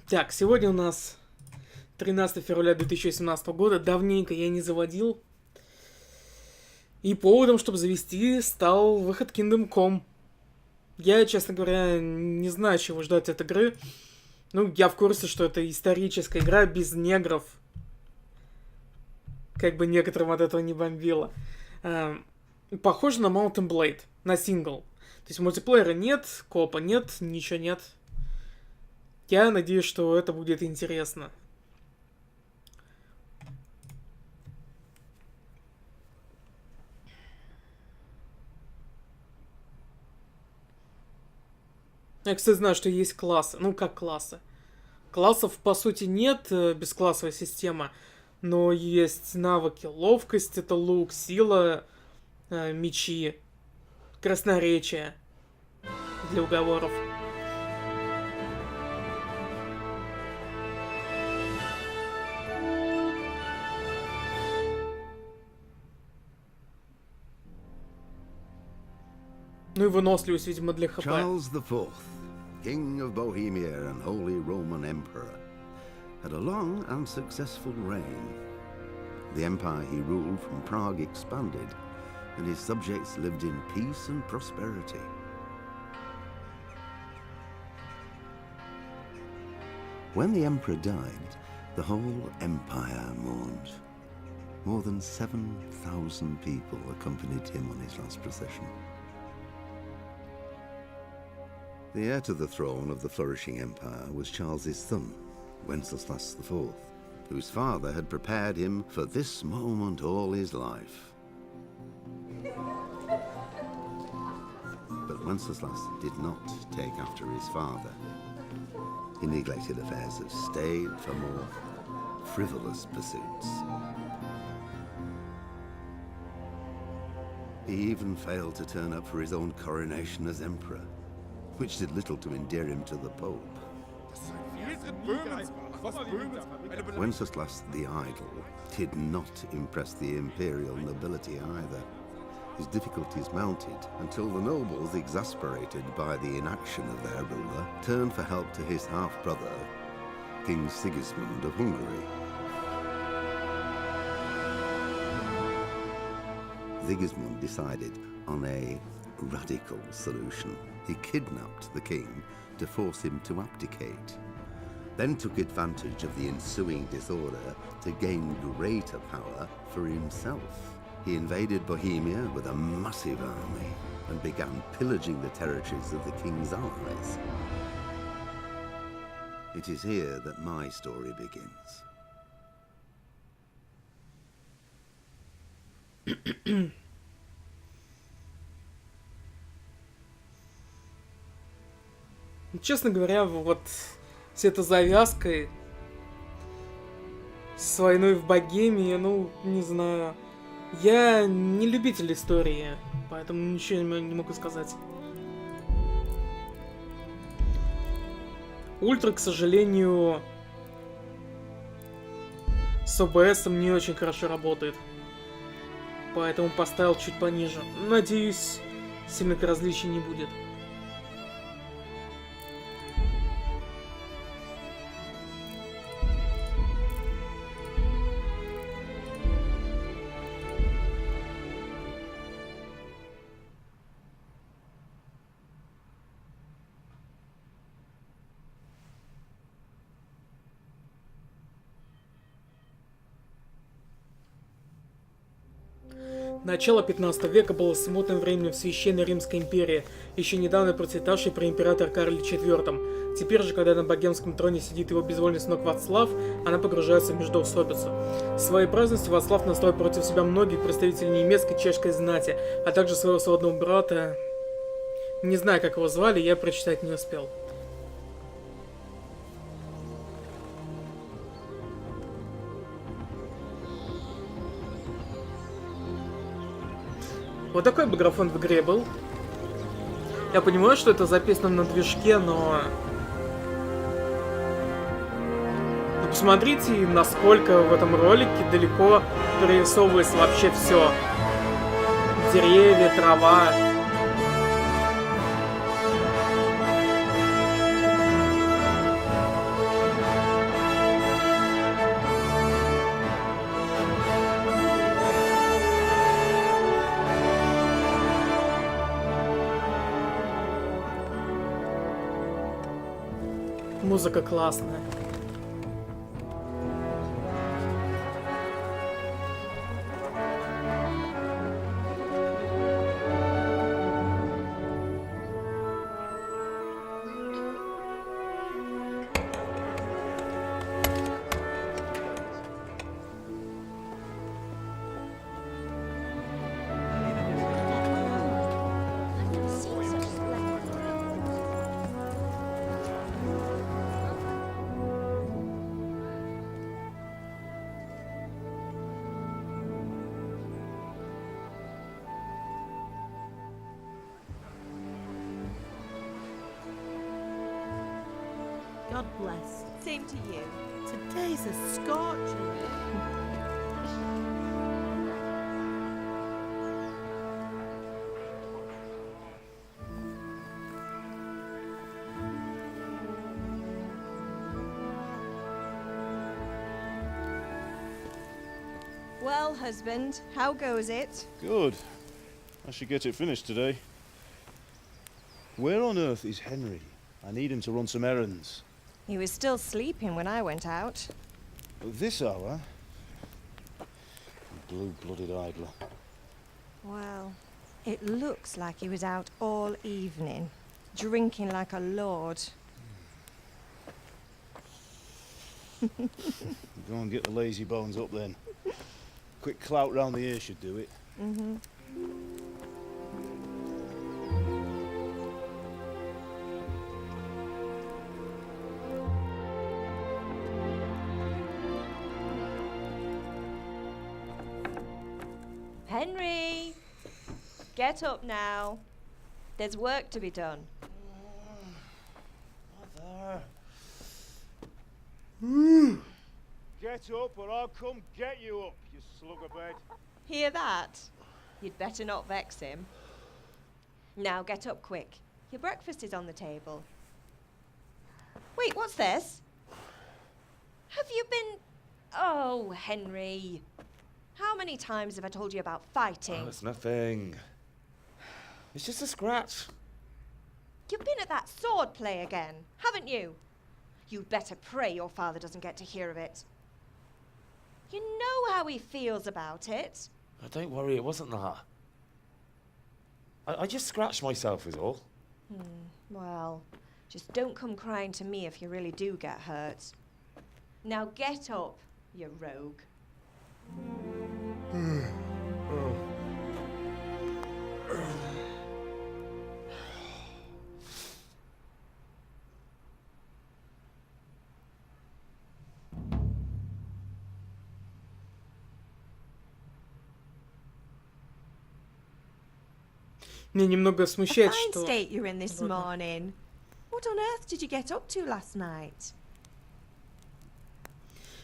Так, сегодня у нас 13 февраля 2018 года. Давненько я не заводил. И поводом, чтобы завести, стал выход Kingdom Come. Я, честно говоря, не знаю, чего ждать от игры. Ну, я в курсе, что это историческая игра без негров. Как бы некоторым от этого не бомбило. Похоже на Mountain Blade, на сингл. То есть мультиплеера нет, копа нет, ничего нет. Я надеюсь, что это будет интересно. Я, кстати, знаю, что есть классы. Ну, как классы? Классов, по сути, нет, бесклассовая система. Но есть навыки. Ловкость — это лук, сила, мечи, красноречие для уговоров. Ну и выносливость, видимо, для ХП. Charles IV, King of Bohemia and Holy Roman Emperor, had a long and successful reign. The empire he ruled from Prague expanded, and his subjects lived in peace and prosperity. When the emperor died, the whole empire mourned. More than 7,000 people accompanied him on his last procession. The heir to the throne of the flourishing empire was Charles's son, Wenceslas IV, whose father had prepared him for this moment all his life. But Wenceslas did not take after his father. He neglected affairs of state for more frivolous pursuits. He even failed to turn up for his own coronation as emperor, which did little to endear him to the Pope. Wenceslas the Idle did not impress the imperial nobility either. His difficulties mounted until the nobles, exasperated by the inaction of their ruler, turned for help to his half-brother, King Sigismund of Hungary. Sigismund decided on a radical solution. He kidnapped the king to force him to abdicate, then took advantage of the ensuing disorder to gain greater power for himself. He invaded Bohemia with a massive army and began pillaging the territories of the king's allies. It is here that my story begins. Честно говоря, вот с этой завязкой, с войной в Богемии, ну, не знаю. Я не любитель истории, поэтому ничего не могу сказать. Ультра, к сожалению, с ОБС не очень хорошо работает. Поэтому поставил чуть пониже. Надеюсь, сильных различий не будет. Начало 15 века было смутным временем в Священной Римской империи, еще недавно процветавшей при императоре Карле IV. Теперь же, когда на богемском троне сидит его безвольный сынок Вацлав, она погружается в междоусобицу. В своей праздности Вацлав настроил против себя многих представителей немецкой, чешской знати, а также своего сводного брата. Не знаю, как его звали, я прочитать не успел. Вот такой бы графон в игре был. Я понимаю, что это записано на движке, но... Вы посмотрите, насколько в этом ролике далеко прорисовывается вообще все. Деревья, трава. Музыка классная. God bless. Same to you. Today's a scorcher. Well, husband, how goes it? Good. I should get it finished today. Where on earth is Henry? I need him to run some errands. He was still sleeping when I went out. At this hour? Blue-blooded idler. Well, it looks like he was out all evening, drinking like a lord. Go and get the lazy bones up then. Quick clout round the ear should do it. Mm-hmm. Henry! Get up now. There's work to be done. Mother. Get up or I'll come get you up, you slugabed. Hear that? You'd better not vex him. Now get up quick. Your breakfast is on the table. Wait, what's this? Have you been... Oh, Henry. How many times have I told you about fighting? Oh, it's nothing. It's just a scratch. You've been at that sword play again, haven't you? You'd better pray your father doesn't get to hear of it. You know how he feels about it. Oh, don't worry, it wasn't that. I just scratched myself is all. Well, just don't come crying to me if you really do get hurt. Now get up, you rogue. Меня немного смущает, Fine что... state you're in this morning. What on earth did you get up to last night?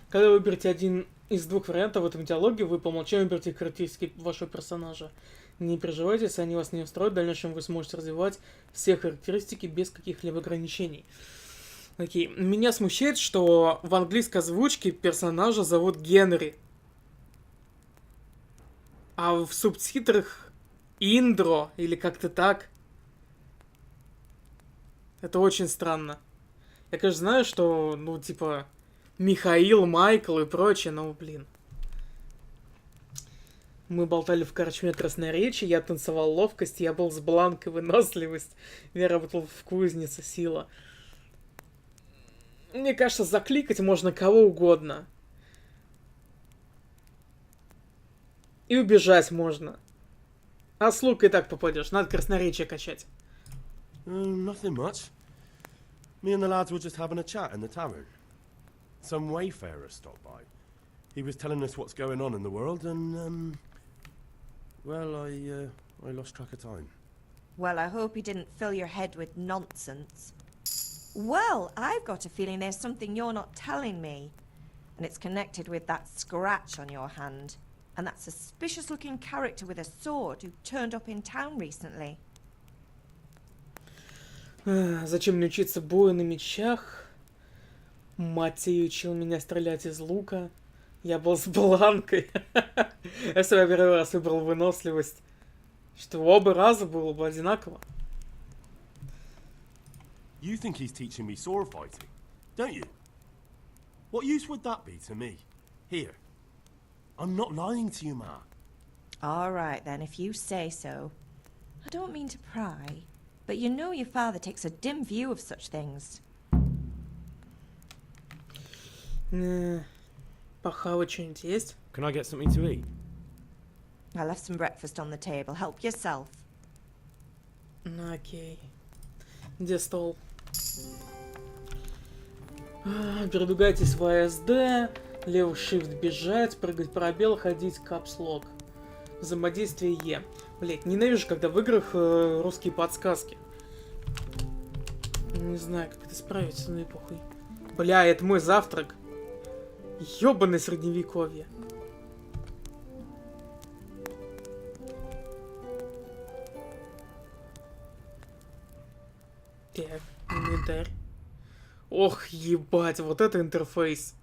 Когда вы выберете один из двух вариантов в этом диалоге, вы по умолчанию выберете характеристики вашего персонажа. Не переживайте, если они вас не устроят, в дальнейшем вы сможете развивать все характеристики без каких-либо ограничений. Окей. Меня смущает, что в английской озвучке персонажа зовут Генри. А в субтитрах Индро или как-то так. Это очень странно. Я, конечно, знаю, что, ну, типа, Михаил, Майкл и прочее, но, блин. Мы болтали в корчме красноречия, я танцевал ловкость, я был с Бланкой выносливость, я работал в кузнице сила. Мне кажется, закликать можно кого угодно. И убежать можно. А с лука и так попадешь, надо красноречие качать. Nothing much. Me and the lads were just having a chat in the tavern. Some wayfarer stopped by. He was telling us what's going on in the world and, well, I lost track of time. Well, I hope he didn't fill your head with nonsense. Well, I've got a feeling there's something you're not telling me. And it's connected with that scratch on your hand. And that suspicious-looking character with a sword who turned up in town recently. Зачем мне учиться бою на мечах? Матей учил меня стрелять из лука. Я был с Бланкой. Если бы я первый раз выбрал выносливость, что оба раза было бы одинаково. You think he's teaching me sword fighting? don't you? What use would that be to me? Here. I'm not lying to you, Ma. All right, then, if you say so. I don't mean to pry, but you know your father takes a dim view of such things. Похавать что-нибудь есть? Can I get something to eat? I left some breakfast on the table. Help yourself. Ну, окей. Где стол? Передвигайтесь в АСД, левый shift бежать, прыгать пробел, ходить капслог. Взаимодействие Е. Блять, ненавижу, когда в играх русские подсказки. Не знаю, как это справиться, ну и похуй. Бля, это мой завтрак. Ёбаное средневековье. Так, инвентарь. Ох, ебать, вот это интерфейс.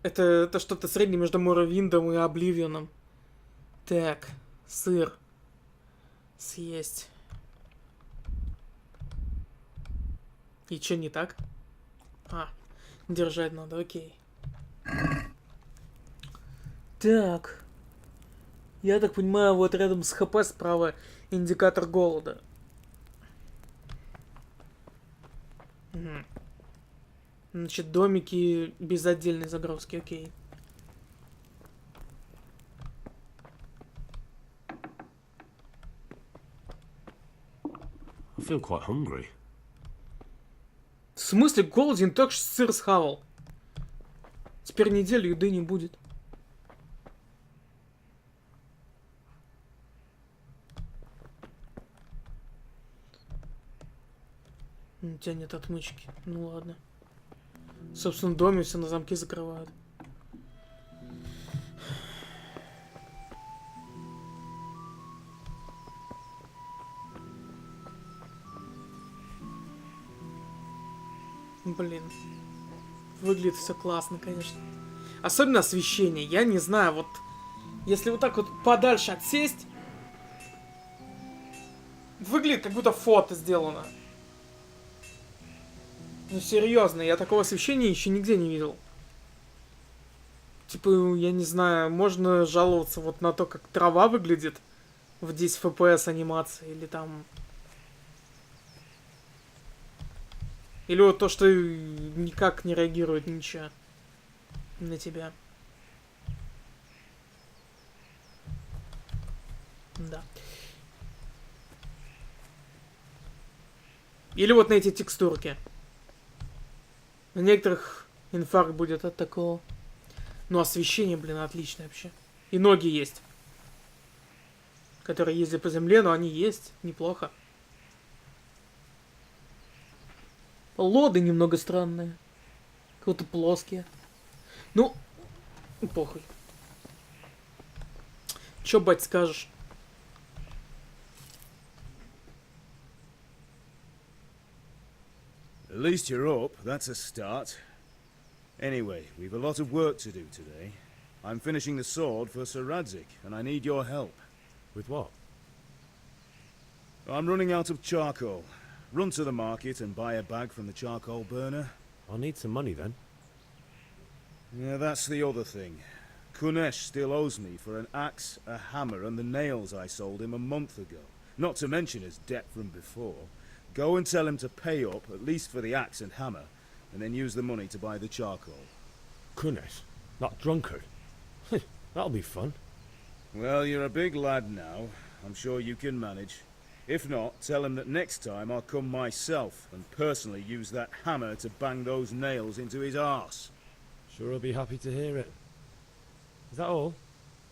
Это что-то среднее между Моровиндом и Обливионом. Так, сыр. Съесть. И чё не так? А, держать надо, окей. Так. Я так понимаю, вот рядом с ХП справа индикатор голода. Угу. Значит, домики без отдельной загрузки, окей. I feel quite hungry. В смысле голоден? Так что сыр схавал. Теперь неделю еды не будет. У тебя нет отмычки. Ну ладно. Собственно, в доме все на замки закрывают. Блин. Выглядит все классно, конечно. Особенно освещение. Я не знаю, вот... Если вот так вот подальше отсесть... Выглядит, как будто фото сделано. Ну, серьезно, я такого освещения еще нигде не видел. Типа, я не знаю, можно жаловаться вот на то, как трава выглядит в 10 FPS анимации, или там... Или вот то, что никак не реагирует ничего на тебя. Да. Или вот на эти текстурки. На некоторых инфаркт будет от такого. Ну, освещение, блин, отличное вообще. И ноги есть. Которые ездят по земле, но они есть. Неплохо. Лоды немного странные. Как-то плоские. Ну, похуй. Чё, бать, скажешь? At least you're up, that's a start. Anyway, we've a lot of work to do today. I'm finishing the sword for Sir Radzik, and I need your help. With what? I'm running out of charcoal. Run to the market and buy a bag from the charcoal burner. I'll need some money then. Yeah, that's the other thing. Kunesh still owes me for an axe, a hammer, and the nails I sold him a month ago. Not to mention his debt from before. Go and tell him to pay up, at least for the axe and hammer, and then use the money to buy the charcoal. Kunesh, that drunkard. That'll be fun. Well, you're a big lad now. I'm sure you can manage. If not, tell him that next time I'll come myself and personally use that hammer to bang those nails into his arse. Sure I'll be happy to hear it. Is that all?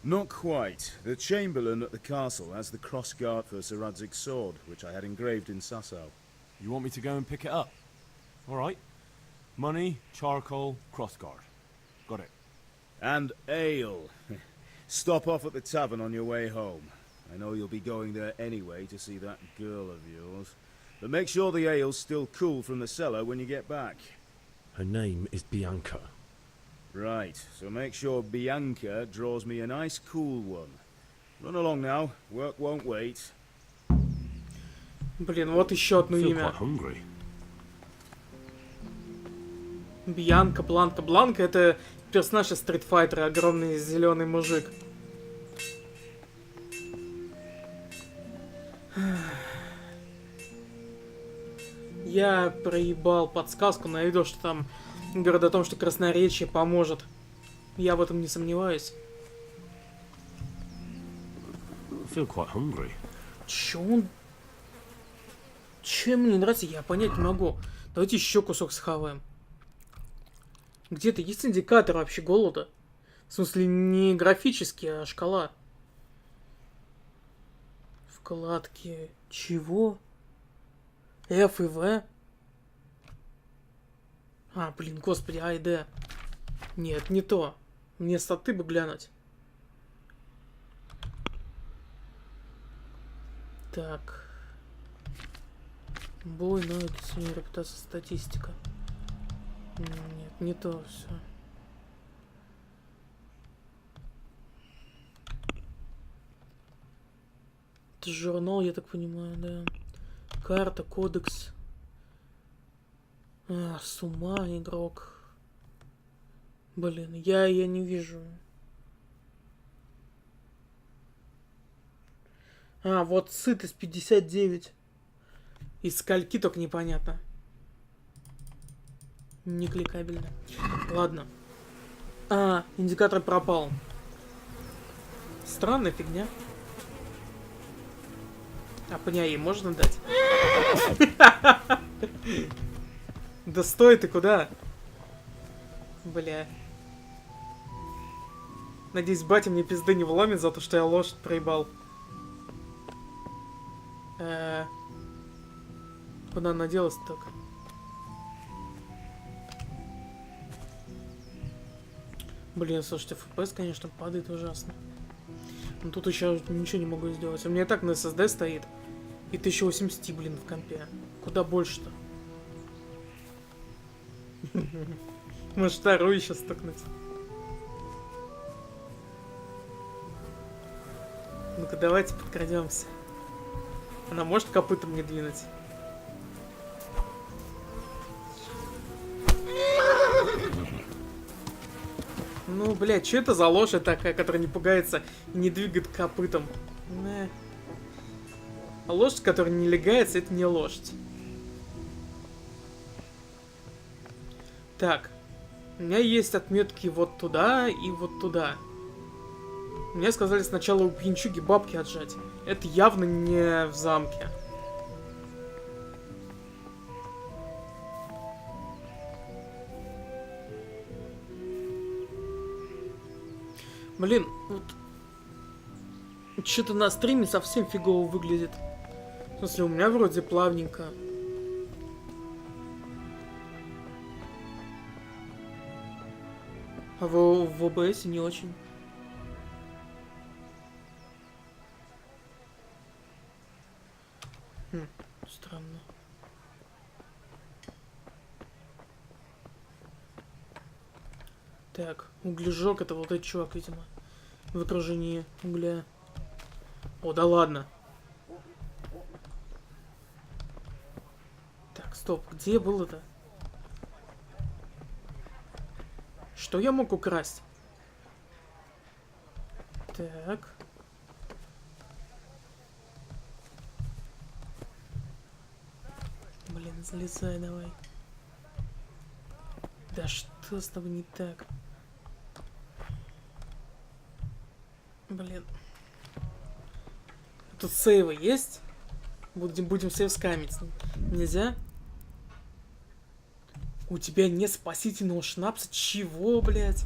Not quite. The Chamberlain at the castle has the crossguard for Sir Radzig's sword, which I had engraved in Sasau. You want me to go and pick it up? All right. Money, charcoal, crossguard. Got it. And ale. Stop off at the tavern on your way home. I know you'll be going there anyway to see that girl of yours. But make sure the ale's still cool from the cellar when you get back. Her name is Bianca. Right, so make sure Bianca draws me a nice cool one. Run along now, work won't wait. Блин, вот еще одно I feel имя. quite hungry. Бьянка, Бланка. Бланка это персонаж из Street Fighter, огромный зеленый мужик. Я проебал подсказку, но я видел, что там говорят о том, что красноречие поможет. Я в этом не сомневаюсь. I feel quite hungry. Чё он... Чё ему не нравится, я понять не могу. Давайте еще кусок схаваем. Где-то есть индикатор вообще голода? В смысле, не графический, а шкала. Вкладки... Чего? F и V? А, блин, господи, А и Д. Нет, не то. Мне статы бы глянуть. Так. Бой, навыки, сильная репутация, статистика. Нет, не то все. Это журнал, я так понимаю, да. Карта, кодекс. А, с ума, игрок. Блин, я не вижу. А, вот сытость 59. Из скольки только непонятно. Не кликабельно. Ладно. А, индикатор пропал. Странная фигня. А пня ей можно дать? Да стой ты, куда? Бля. Надеюсь, батя мне пизды не вломит за то, что я лошадь проебал. Куда она делась только? Блин, слушайте, FPS, конечно, падает ужасно. Но тут еще ничего не могу сделать. У меня и так на SSD стоит. И 1080, блин, в компе. Куда больше-то? Может, вторую еще стукнуть? Ну-ка, давайте подкрадемся. Она может копытом не двинуть? Ну, блядь, что это за лошадь такая, которая не пугается и не двигает копытом? А лошадь, которая не легается, это не лошадь. Так. У меня есть отметки вот туда и вот туда. Мне сказали сначала у пьянчуги бабки отжать. Это явно не в замке. Блин, вот... Что-то на стриме совсем фигово выглядит. В смысле, у меня вроде плавненько. А в ОБС не очень. Странно. Так, углежок это вот этот чувак, видимо. В окружении угля. О, да ладно. Так, стоп, где было-то? Что я мог украсть? Так. Блин, залезай давай. Да что с тобой не так? Блин. Тут сейвы есть? Будем сейв скамить. Нельзя? У тебя нет спасительного шнапса? Чего, блядь?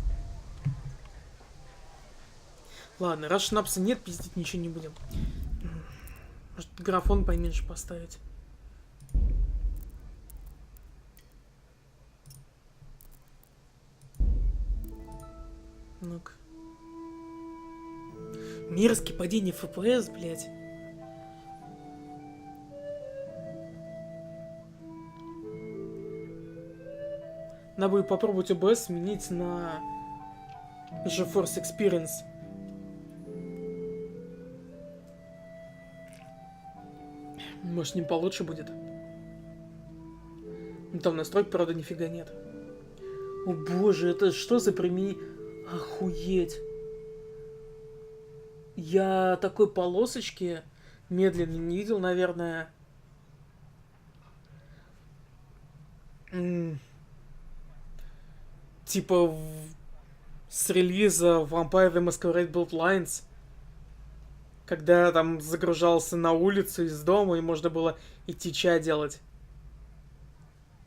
Ладно, раз шнапса нет, пиздить ничего не будем. Может, графон поменьше поставить? Ну-ка. Мерзкие падения FPS, блядь. Надо будет попробовать OBS сменить на GeForce Experience. Может, не получше будет. Ну, там настроек, правда, нифига нет. О боже, это что за применение? Охуеть. Я такой полосочки медленно не видел, наверное. Типа с релиза Vampire the Masquerade Bloodlines, когда там загружался на улицу из дома, и можно было идти чай делать.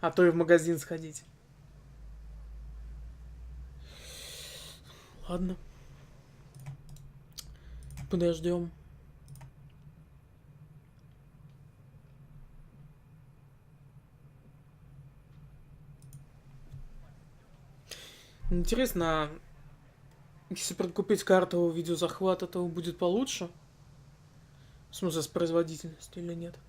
А то и в магазин сходить. Ладно. Подождем. Интересно, если прикупить карту видеозахвата, то будет получше? В смысле, с производительностью или нет?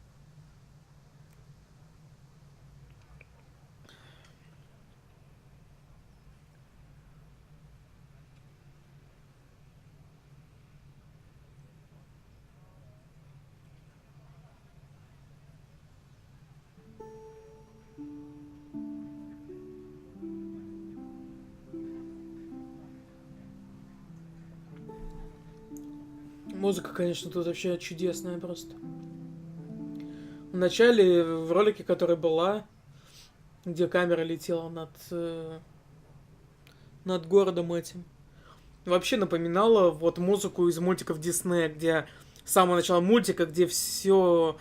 Музыка, конечно, тут вообще чудесная просто. В начале, в ролике, который была, где камера летела над городом этим, вообще напоминала вот музыку из мультиков Диснея, где с самого начала мультика, где все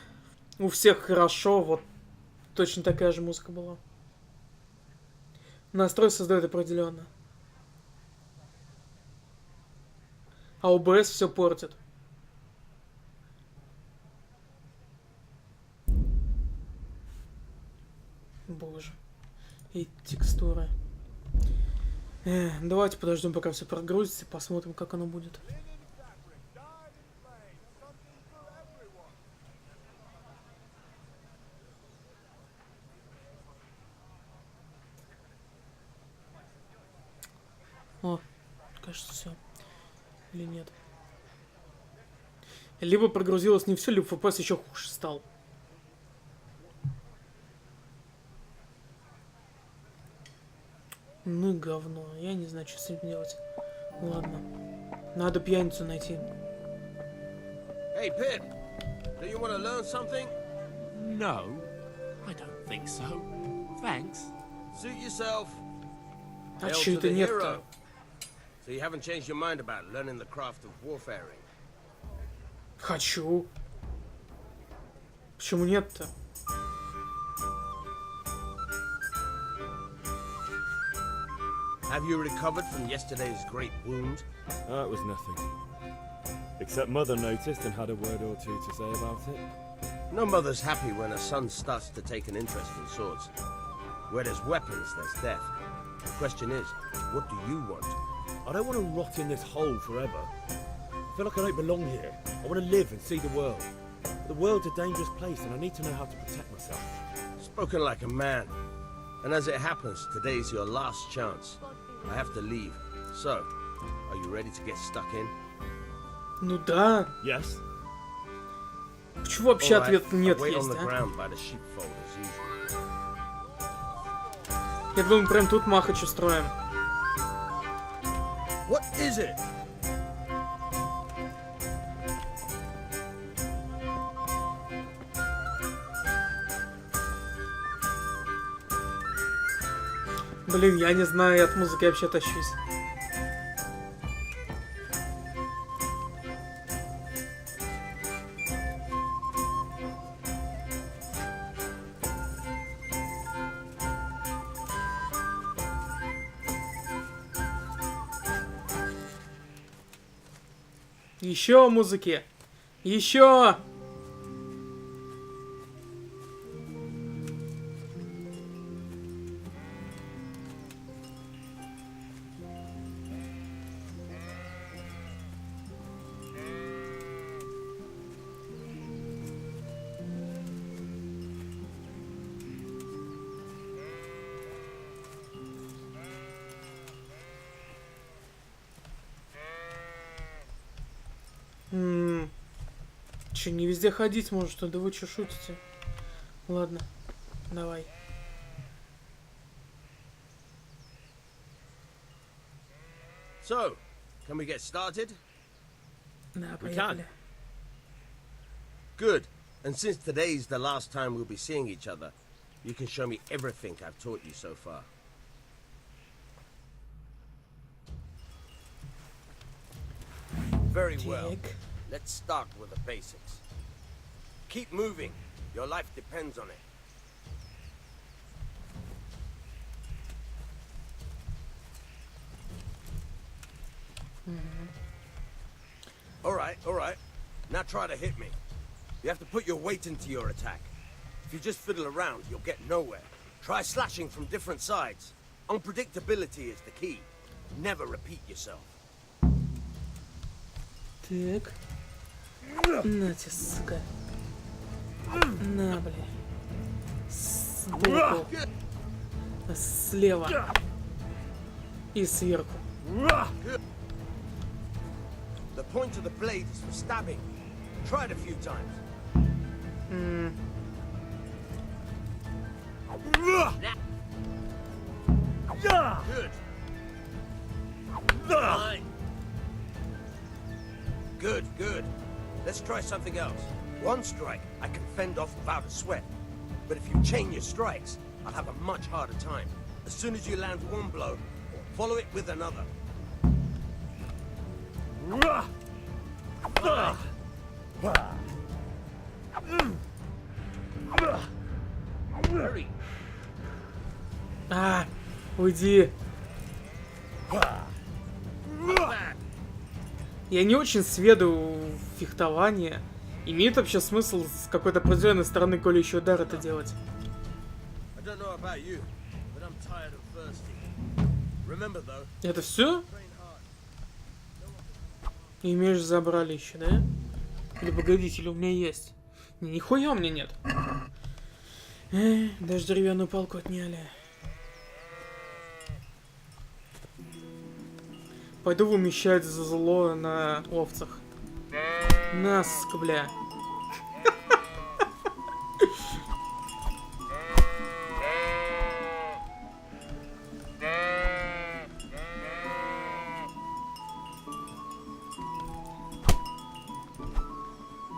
у всех хорошо, вот точно такая же музыка была. Настрой создает определенно. А ОБС все портит. Боже. И текстуры. Давайте подождем, пока все прогрузится, посмотрим, как оно будет. О, кажется, все. Или нет. Либо прогрузилось не все, либо FPS еще хуже стал. Ну и говно. Я не знаю, что с этим делать. Ладно. Надо пьяницу найти. Hey, Pip, do you want to learn something? No, I don't think so. Thanks. Suit yourself. А Hail чё to это the нет-то? hero. So you haven't changed your mind about learning the craft of warfaring? Хочу. Почему нет-то? Have you recovered from yesterday's great wound? That was nothing. Except Mother noticed and had a word or two to say about it. No mother's happy when her son starts to take an interest in swords. Where there's weapons, there's death. The question is, what do you want? I don't want to rot in this hole forever. I feel like I don't belong here. I want to live and see the world. The world's a dangerous place and I need to know how to protect myself. Spoken like a man. And as it happens, today's your last chance. I have to leave. So, are you ready to get stuck in? Ну да. Yes? Почему вообще All right, ответ нет I'll wait есть, on the а? ground by the sheepfold as usual. Я думаю, прям тут махач устроим. What is it? Блин, я не знаю, я от музыки вообще тащусь. Еще музыки. Еще. Че, не везде ходить может, что? Да вы что шутите? Ладно, давай. So, can we get started? Да, We поехали. Good. And since today's the last time we'll be seeing each other, you can show me everything I've taught you so far. Very well. Так. Let's start with the basics. Keep moving. Your life depends on it. All right. Now try to hit me. You have to put your weight into your attack. If you just fiddle around, you'll get nowhere. Try slashing from different sides. Unpredictability is the key. Never repeat yourself. Так. На тебе, сука. На, бля. Сбоку. Слева. И сверху. The point of the blade is for stabbing. Try it a few times. Good. Fine. Good. Let's try something else. One strike I can fend off without a sweat. But if you chain your strikes, I'll have a much harder time. As soon as you land one blow, follow it with another. Hurry. А, уйди. Я не очень сведу в фехтовании. Имеет вообще смысл с какой-то определенной стороны колющий удар это делать? I don't know about you, but I'm tired and thirsty. Remember though, Это все? train hard. И меч забрали еще, да? Или погодите, или у меня есть? Нихуя у меня нет. Даже деревянную палку отняли. Пойду вымещать зло на овцах. На, сука, бля.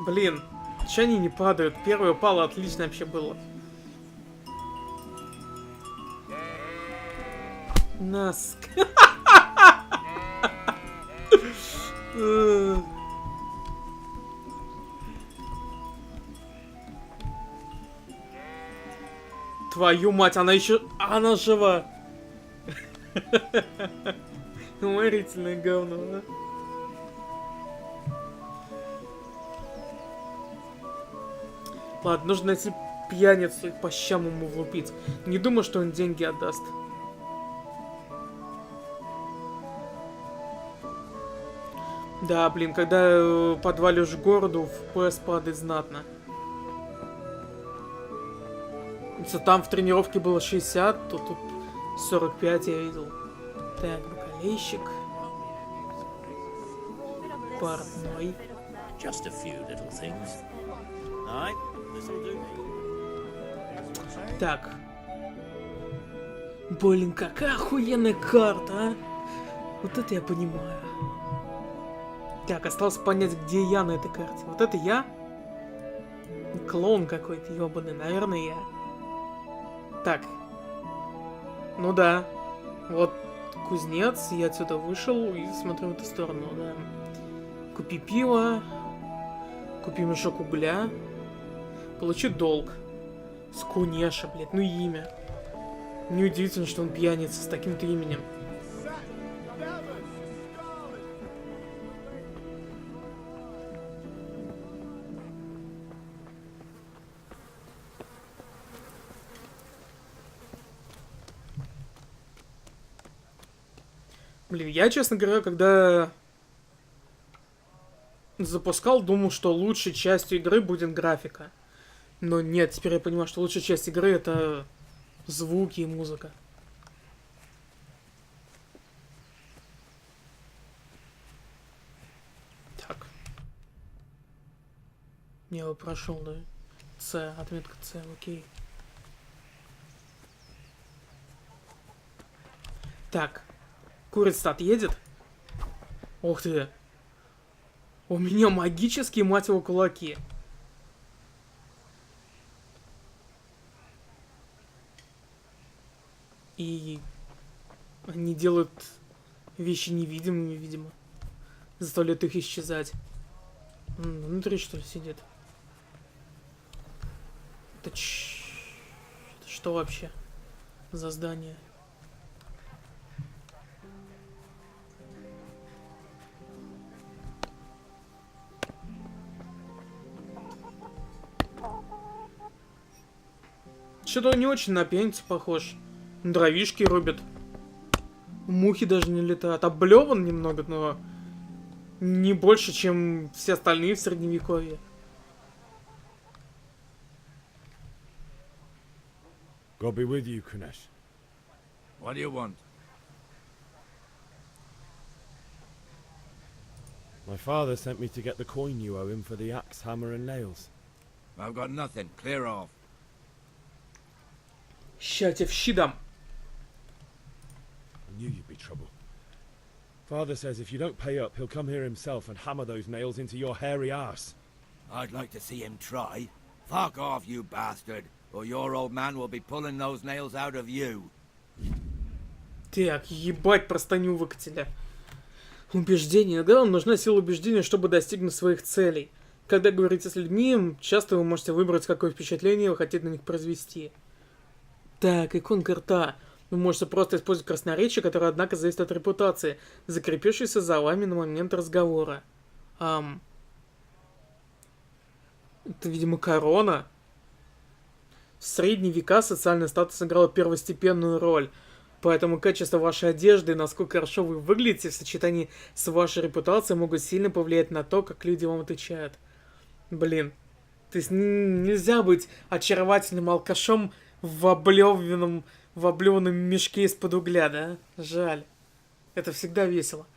Блин, че они не падают? Первый упал, отлично вообще было. Нас. Твою мать, она еще... Она жива. Уморительное говно, да? Ладно, нужно найти пьяницу и по щам ему влупить. Не думаю, что он деньги отдаст. Да, блин, когда подвалишь городу, FPS падает знатно. Если там в тренировке было 60, то тут 45 я видел. Так, бокалейщик. Портной. Just a few little things. Alright, this'll do. Так. Блин, какая охуенная карта, а? Вот это я понимаю. Так, осталось понять, где я на этой карте. Вот это я? Клоун какой-то ёбаный, наверное, я. Так. Ну да. Вот кузнец, я отсюда вышел и смотрю в эту сторону, да. Купи пиво. Купи мешок угля. Получи долг. Скунеша, блядь, ну и имя. Неудивительно, что он пьяница с таким-то именем. Блин, я, честно говоря, когда запускал, думал, что лучшей частью игры будет графика. Но нет, теперь я понимаю, что лучшая часть игры это звуки и музыка. Так. Я его прошел, да? С, отметка С, окей. Так. Курица едет? Ух ты. У меня магические, мать его, кулаки. И они делают вещи невидимыми, видимо. Заставляют их исчезать. Внутри, что ли, сидит? Это что вообще за здание? Что-то он не очень на пьяницу похож. Дровишки рубят. Мухи даже не летают. Облеван немного, но не больше, чем все остальные в средневековье. God be with you, Kunesh. What do you want? My father sent me to get the coin you owe him for the axe, hammer, and nails. I've got nothing. Clear off. Ща тебе в щи дам. I knew you'd be trouble. Father says if you don't pay up, he'll come here himself and hammer those nails into your hairy arse. I'd like to see him try. Fuck off, you bastard, or your old man will be pulling those nails out of you. Так, ебать, простыню выкатили. Убеждение. Иногда вам нужна сила убеждения, чтобы достигнуть своих целей. Когда говорите с людьми, часто вы можете выбрать, какое впечатление вы хотите на них произвести. Так, иконка рта. Вы можете просто использовать красноречие, которое, однако, зависит от репутации, закрепившейся за вами на момент разговора. Это, видимо, корона. В средние века социальный статус играл первостепенную роль. Поэтому качество вашей одежды и насколько хорошо вы выглядите в сочетании с вашей репутацией могут сильно повлиять на то, как люди вам отвечают. Блин. То есть нельзя быть очаровательным алкашом в облеванном мешке из-под угля, да? Жаль. Это всегда весело.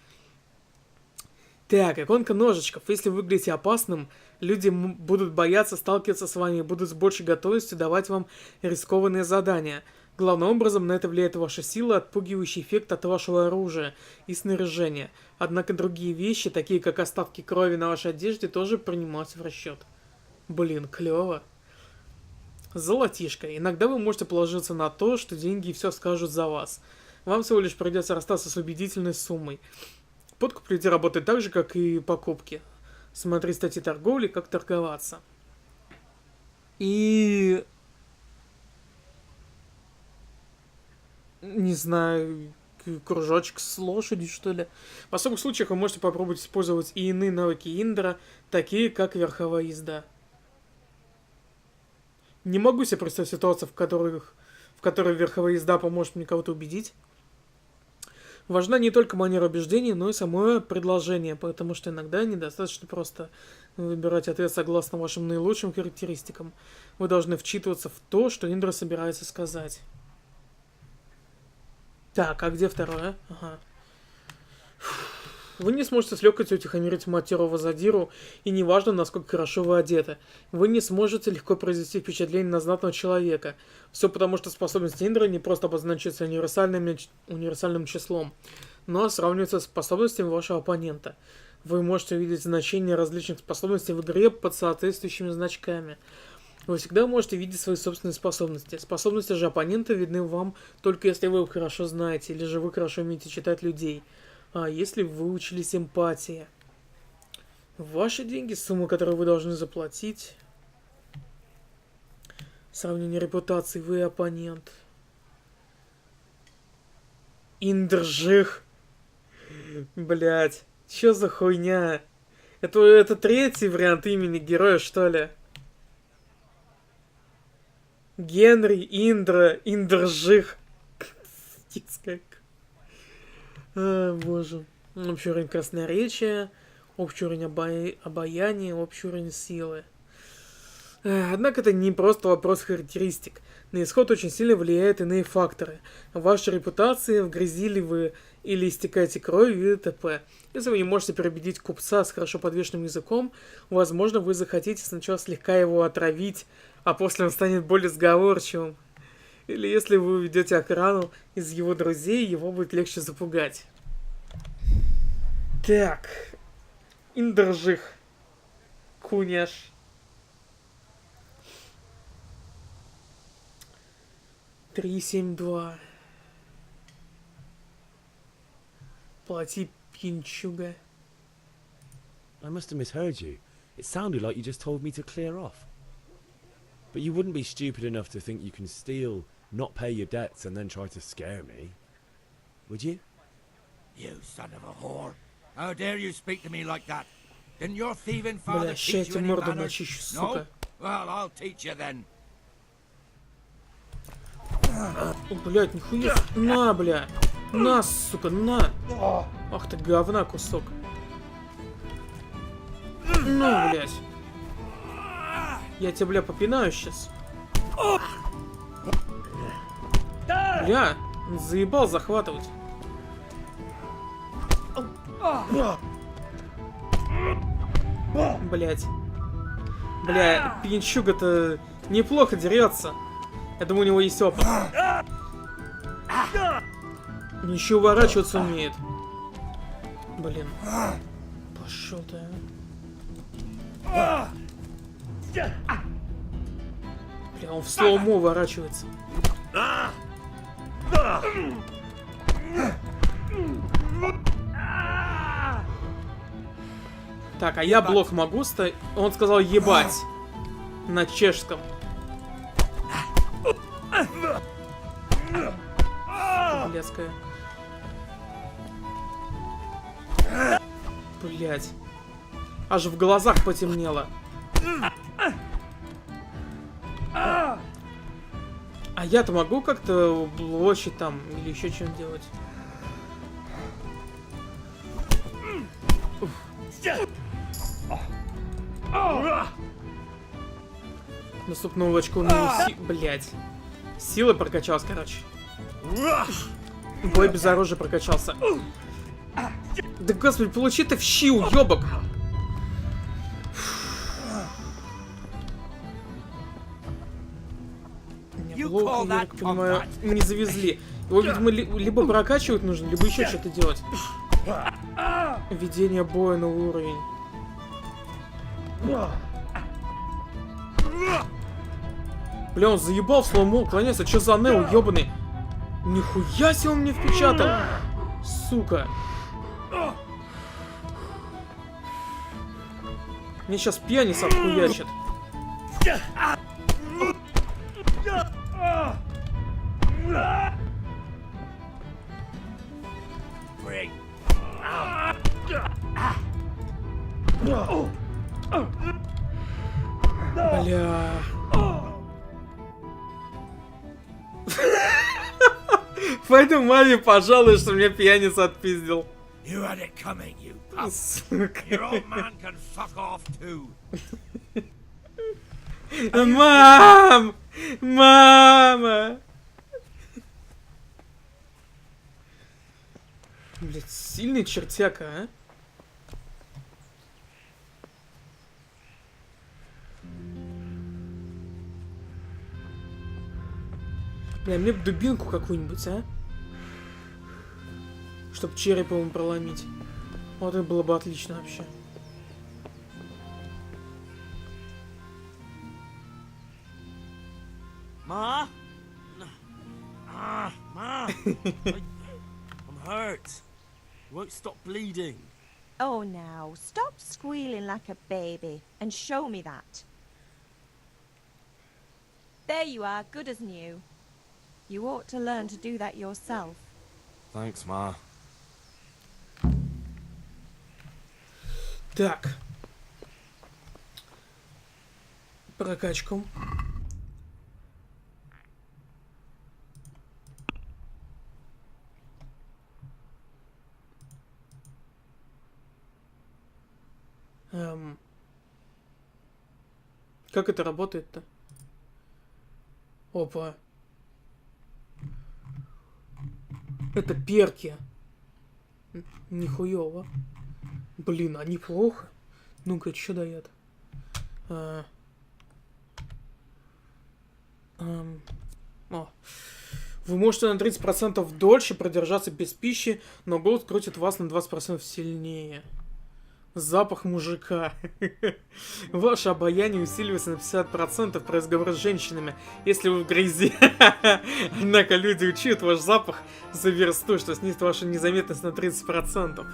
Так, иконка ножичков. Если вы выглядите опасным, люди будут бояться сталкиваться с вами и будут с большей готовностью давать вам рискованные задания. Главным образом на это влияет ваша сила, отпугивающий эффект от вашего оружия и снаряжения. Однако другие вещи, такие как остатки крови на вашей одежде, тоже принимаются в расчет. Блин, клево. Золотишко. Иногда вы можете положиться на то, что деньги все скажут за вас. Вам всего лишь придется расстаться с убедительной суммой. Подкуп людей работает так же, как и покупки. Смотри статьи торговли, как торговаться. И... не знаю, кружочек с лошадью, что ли. В особых случаях вы можете попробовать использовать и иные навыки Индра, такие как верховая езда. Не могу себе представить ситуацию, в которой верховая езда поможет мне кого-то убедить. Важна не только манера убеждений, но и само предложение, потому что иногда недостаточно просто выбирать ответ согласно вашим наилучшим характеристикам. Вы должны вчитываться в то, что Индра собирается сказать. Так, а где второе? Ага. Вы не сможете с легкостью утихомирить матерого задиру, и неважно, насколько хорошо вы одеты. Вы не сможете легко произвести впечатление на знатного человека. Все потому, что способности Индры не просто обозначаются универсальным числом, но сравниваются с способностями вашего оппонента. Вы можете увидеть значение различных способностей в игре под соответствующими значками. Вы всегда можете видеть свои собственные способности. Способности же оппонента видны вам только если вы их хорошо знаете, или же вы хорошо умеете читать людей. А если вы выучились эмпатии. Ваши деньги, сумма, которую вы должны заплатить. Сравнение репутации, вы оппонент. Индржих. Блять, чё за хуйня? Это третий вариант имени героя, что ли? Генри, Индра, Индржих. Как. Боже. Общий уровень красноречия, общий уровень обаяния, общий уровень силы. Однако это не просто вопрос характеристик. На исход очень сильно влияют иные факторы. Ваша репутация, в грязи ли вы или истекаете кровью и т.п. Если вы не можете переубедить купца с хорошо подвешенным языком, возможно, вы захотите сначала слегка его отравить, а после он станет более сговорчивым. Или если вы уведете охрану из его друзей, его будет легче запугать. Так. Индержих. Куняш. 372. Плати, пинчуга. I must have misheard you. It sounded like you just told me to clear off. But you wouldn't be stupid enough to think you can steal, not pay your debts, and then try to scare me. Would you? You son of a whore. How dare you speak to me like that? Didn't your thieving father Бля, ща teach я you тебе any морду manners? начищу, No? сука. Well, I'll teach you then. О, блядь, нихуя. На, бля. На, сука, на. Ах ты говна кусок. На, блядь. Я тебя, бля, попинаю сейчас. Бля, заебал захватывать. Блядь. Бля, пьянчуга-то неплохо дерется. Я думаю, у него есть опыт. Он еще уворачиваться умеет. Блин. Пошел ты, а. Бля, он в слоумо уворачивается. Так, а я блок могу ставить? Он сказал ебать. На чешском. Блядская. Блядь. Аж в глазах потемнело. А я-то могу как-то блочить там или еще что-нибудь делать? Наступного очка у меня блядь. Сила прокачалась, короче. Бой без оружия прокачался. Да господи, получи ты в щи, уёбок! Меня блок, я так понимаю, не завезли. Его, видимо, либо прокачивать нужно, либо еще что-то делать. Введение боя на уровень. Бля, он заебал в слоумо, уклоняется. Че за нео, ёбаный? Нихуя себе он мне впечатал. Сука. Мне сейчас пьяница отхуячит. Бля. Пойду маме пожалуй, что мне пьяница отпиздил. You had it coming, you pup. Your old man can fuck off too. Мам! Мама! Блять, сильный чертяка, а? Бля, мне бы дубинку какую-нибудь, а? Чтоб череп ему проломить. Вот это было бы отлично вообще. Ma? Ma! I'm hurt. You won't stop bleeding. Oh, now, stop squealing like a baby and show me that. There you are, good as new. You ought to learn to do that yourself. Thanks, Ma. Так. Прокачку. Как это работает-то? Опа. Это перки. Нихуёво. Блин, а неплохо. Ну-ка, что дает? О. Вы можете на 30% дольше продержаться без пищи, но голод крутит вас на 20% сильнее. Запах мужика. Ваше обаяние усиливается на 50% при разговоре с женщинами, если вы в грязи. Однако люди учуют ваш запах за версту, что снизит вашу незаметность на 30%.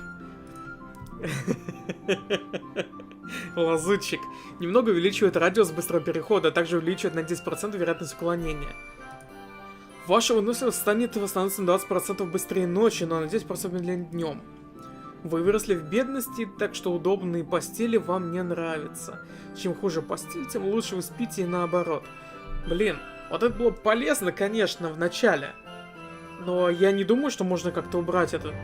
Лазутчик. Немного увеличивает радиус быстрого перехода, а также увеличивает на 10% вероятность уклонения. Ваша выносливость станет восстановиться на 20% быстрее ночью, но на 10% медленнее днем. Вы выросли в бедности, так что удобные постели вам не нравятся. Чем хуже постель, тем лучше вы спите и наоборот. Блин, вот это было полезно, конечно, в начале. Но я не думаю, что можно как-то убрать это.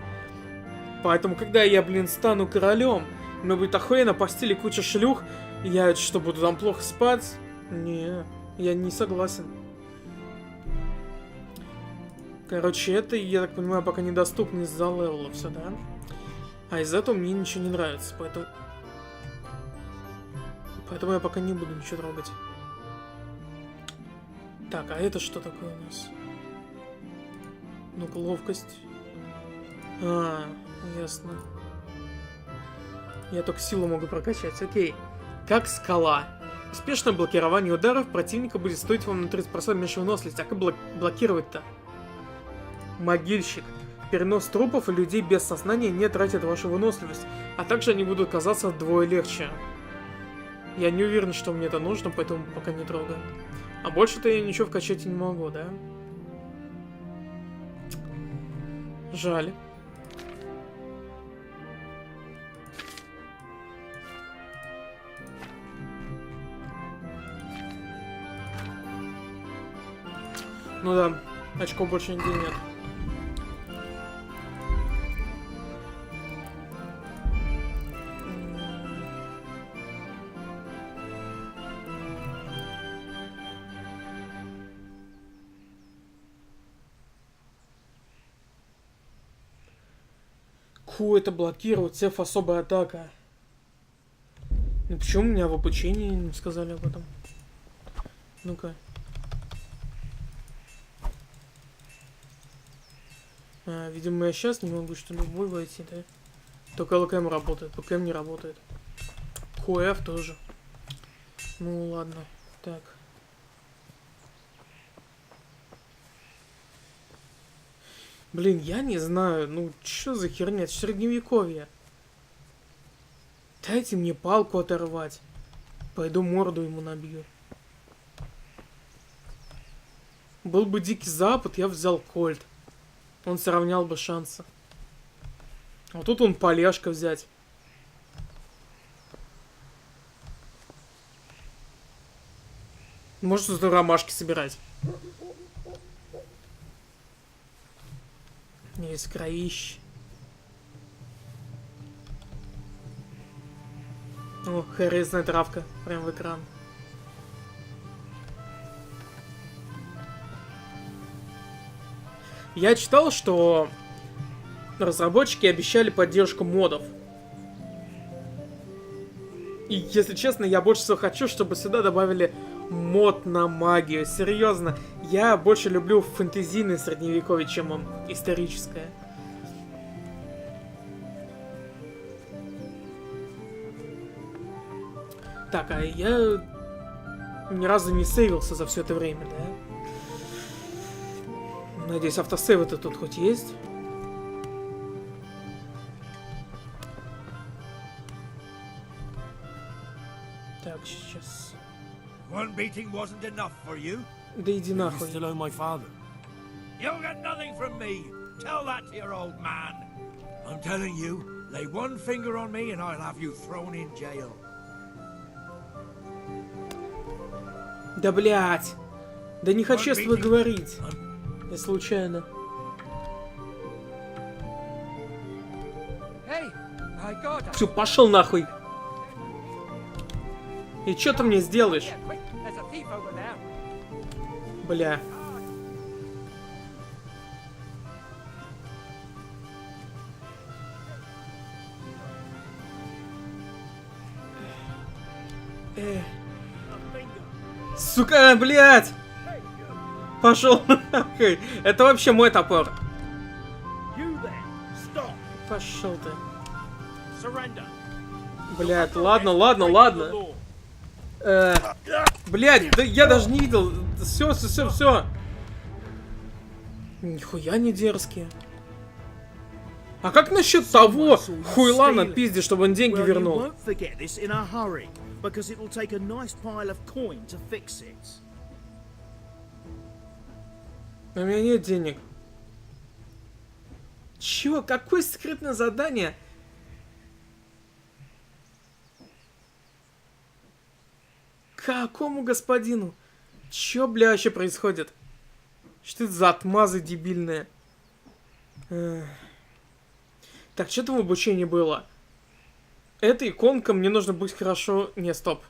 Поэтому, когда я, блин, стану королем, у меня будет охуенно постели куча шлюх, я что, буду там плохо спать? Не, я не согласен. Короче, это, я так понимаю, пока недоступно из-за левела все, да? А из-за этого мне ничего не нравится, поэтому... Поэтому я пока не буду ничего трогать. Так, а это что такое у нас? Ну-ка, ловкость. А, ясно. Я только силу могу прокачать, окей. Как скала. Успешное блокирование ударов противника будет стоить вам на 30% меньше выносливости. А как блокировать-то? Могильщик. Перенос трупов и людей без сознания не тратит вашу выносливость, а также они будут казаться вдвое легче. Я не уверен, что мне это нужно, поэтому пока не трогаю. А больше-то я ничего вкачать и не могу, да? Жаль. Ну да, очков больше нигде нет. Это блокирует сеф особая атака. Ну почему у меня в обучении не сказали об этом? Ну-ка. Видимо, я сейчас не могу что-то в бой войти, да? Только ЛКМ работает, ПКМ не работает. КФ тоже. Ну ладно, так. Блин, я не знаю, ну что за херня, это средневековье. Дайте мне палку оторвать. Пойду морду ему набью. Был бы Дикий Запад, я взял кольт. Он сравнял бы шансы. А тут он полежка взять. Может, тут ромашки собирать. Есть кровищ. О, харизная травка. Прям в экран. Я читал, что разработчики обещали поддержку модов. И, если честно, я больше всего хочу, чтобы сюда добавили мод на магию. Серьезно, я больше люблю фэнтезийное средневековье, чем историческое. Так, а я ни разу не сейвился за все это время, да? Надеюсь, автосейв-то тут хоть есть? Так, сейчас. One beating wasn't enough for you? Да иди You нахуй. still owe my father. You'll get nothing from me. Tell that to your old man. I'm telling you, lay one finger on me and I'll have you thrown in jail. Да блять! Да не хочу я с тобой говорить. Я случайно. Все, пошел нахуй. И что ты мне сделаешь? Бля. Сука, блядь! Пошел. Это вообще мой топор. You there. Stop. Пошел ты. Surrender. Блядь, ладно. Блядь, да я даже не видел. Все. Нихуя не дерзкие. А как насчет того хуйла на пизде, чтобы он деньги вернул? У меня нет денег. Чё? Какое секретное задание? Какому господину? Чё, бля, вообще происходит? Что это за отмазы дебильные? Так, что там в обучении было? Эта иконка, мне нужно быть хорошо... Не, стоп.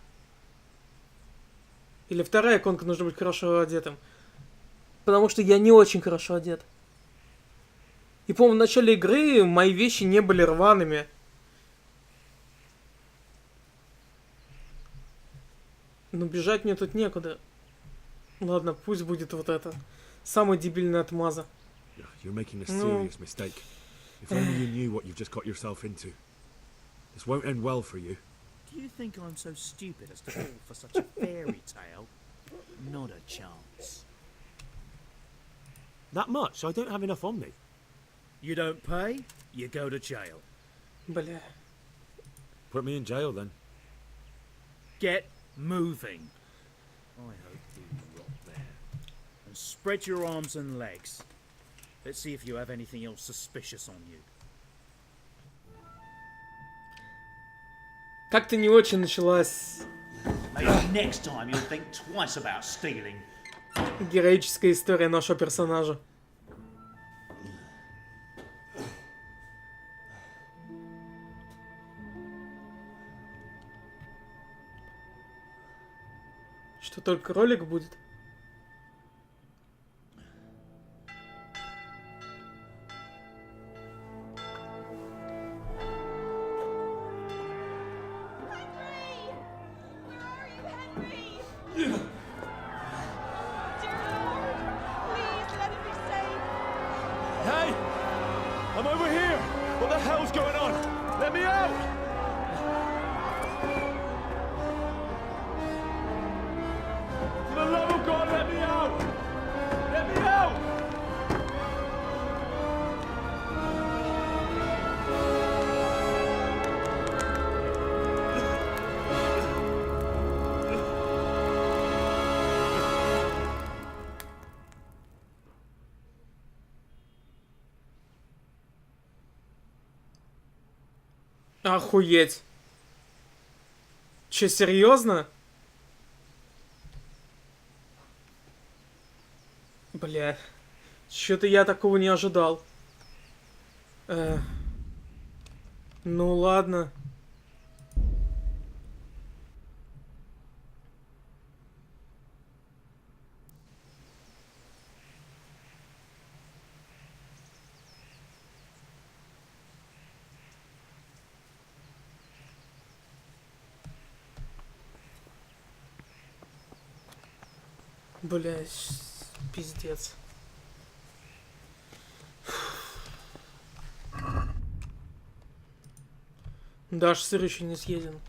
Или вторая иконка, нужно быть хорошо одетым. Потому что я не очень хорошо одет. И, по-моему, в начале игры мои вещи не были рваными. Но бежать мне тут некуда. Ладно, пусть будет вот это. Самая дебильная отмаза. You're making a serious mistake. If only you knew what you've just got yourself into. This won't end well for you. Do you think I'm so stupid as to fall for such a fairy tale? Not a chance. That much? I don't have enough on me. You don't pay, you go to jail. Бля. Put me in jail then. Get moving. I hope you rot there. And spread your arms and legs. Let's see if you have anything else suspicious on you. Как-то не очень началась Maybe next time you'll think twice about stealing. героическая история нашего персонажа. Что, только ролик будет? Hey! I'm over here! What the hell's going on? Let me out! For the love of God, let me out! Let me out! Охуеть. Че, серьезно? Бля. Что-то я такого не ожидал. Ну ладно. Бля, пиздец. Даже сыр еще не съеден.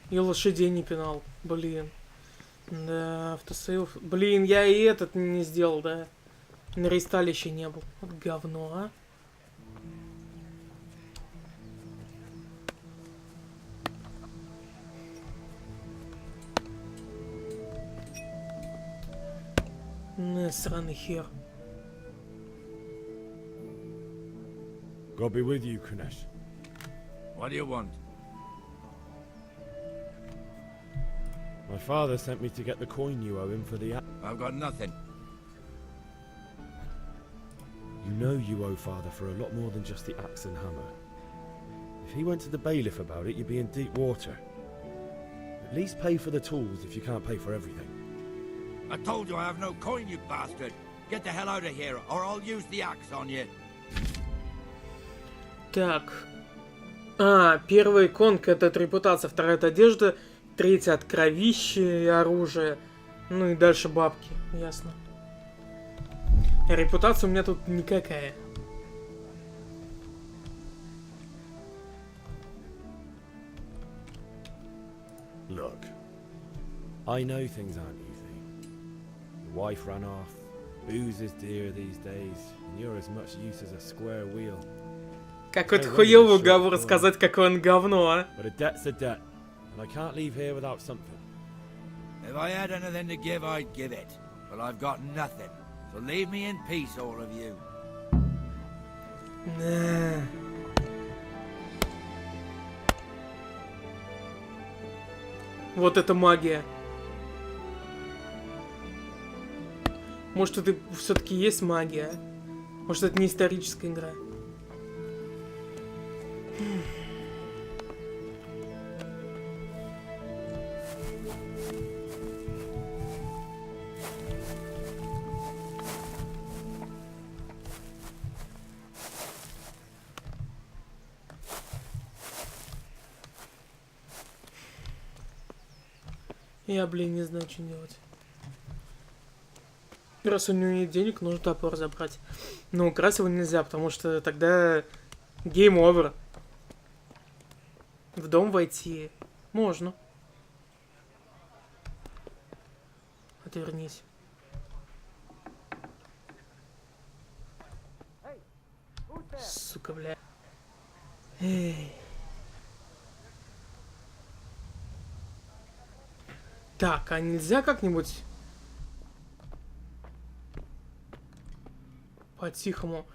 И лошадей не пинал. Блин. Да, автосейв. Блин, я и этот не сделал, да. На ресталище не был. Вот говно, а. Сраный хер. God be with you, Kunesh. What do you want? My father sent me to get the coin you owe him for the I've got nothing. You know you owe father for a lot more than just the axe and hammer. If he went to the bailiff about it, you'd be in deep water. At least pay for the tools if you can't pay for everything. I told you I have no coin, you bastard. Get the hell out of here, or I'll use the axe on you. Так. Первая иконка — это репутация, вторая — это одежда, третья — от кровища и оружия. Ну и дальше бабки, ясно. Репутация у меня тут никакая. Look, I know things aren't easy. Your wife ran off, booze is dear these days, and you're as much use as a square wheel. Какой-то хуёвый уговор сказать, какое он говно, а? But a debt's a debt, and I can't leave here without something. If I had anything to give, I'd give it. But I've got nothing. So leave me in peace, all of you. Вот это магия. Может, это все-таки есть магия? Может, это не историческая игра? Я, блин, не знаю, что делать. Раз у него нет денег, нужно топор забрать. Но украсть его нельзя, потому что тогда гейм овер. В дом войти можно. Отвернись. Сука, бля. Эй. Так, а нельзя как-нибудь по-тихому?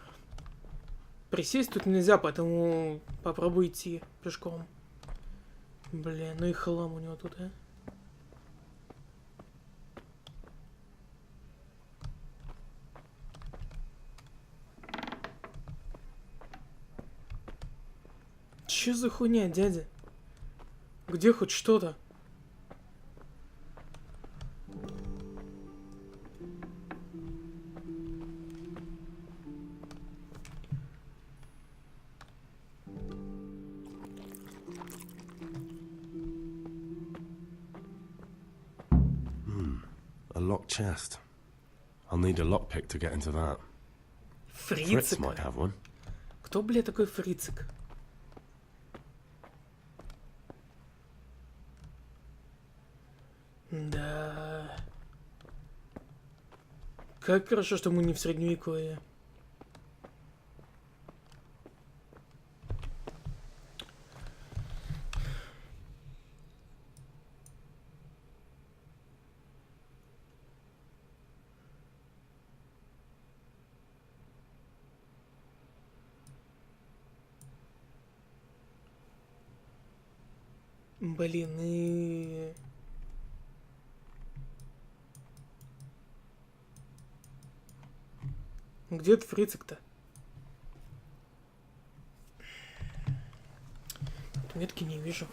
Присесть тут нельзя, поэтому попробуй идти пешком. Блин, ну и хлам у него тут, а? Чё за хуйня, дядя? Где хоть что-то? A locked chest. I'll need a lockpick to get into that. Fritz Фрицик? might have one. Кто, бля, такой фрицик? Да. Как хорошо, что мы не в средневековье. Блин, и... Где этот фрицик-то? Метки не вижу.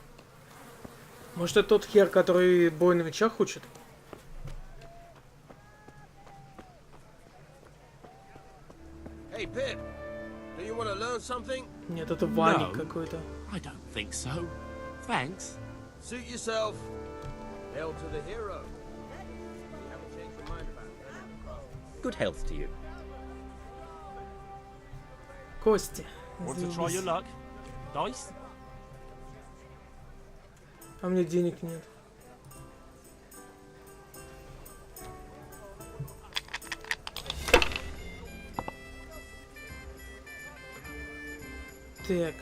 Может, это тот хер, который бой на мечах учит? Hey, Pip, do you want to learn something? Нет, это Ваня No. какой-то. I don't think so. Thanks. Suit yourself. Hail to the hero. You haven't changed your mind about it. Good health to you. Кости. Want to try your Заебись. luck? Dice? А мне денег нет. Так.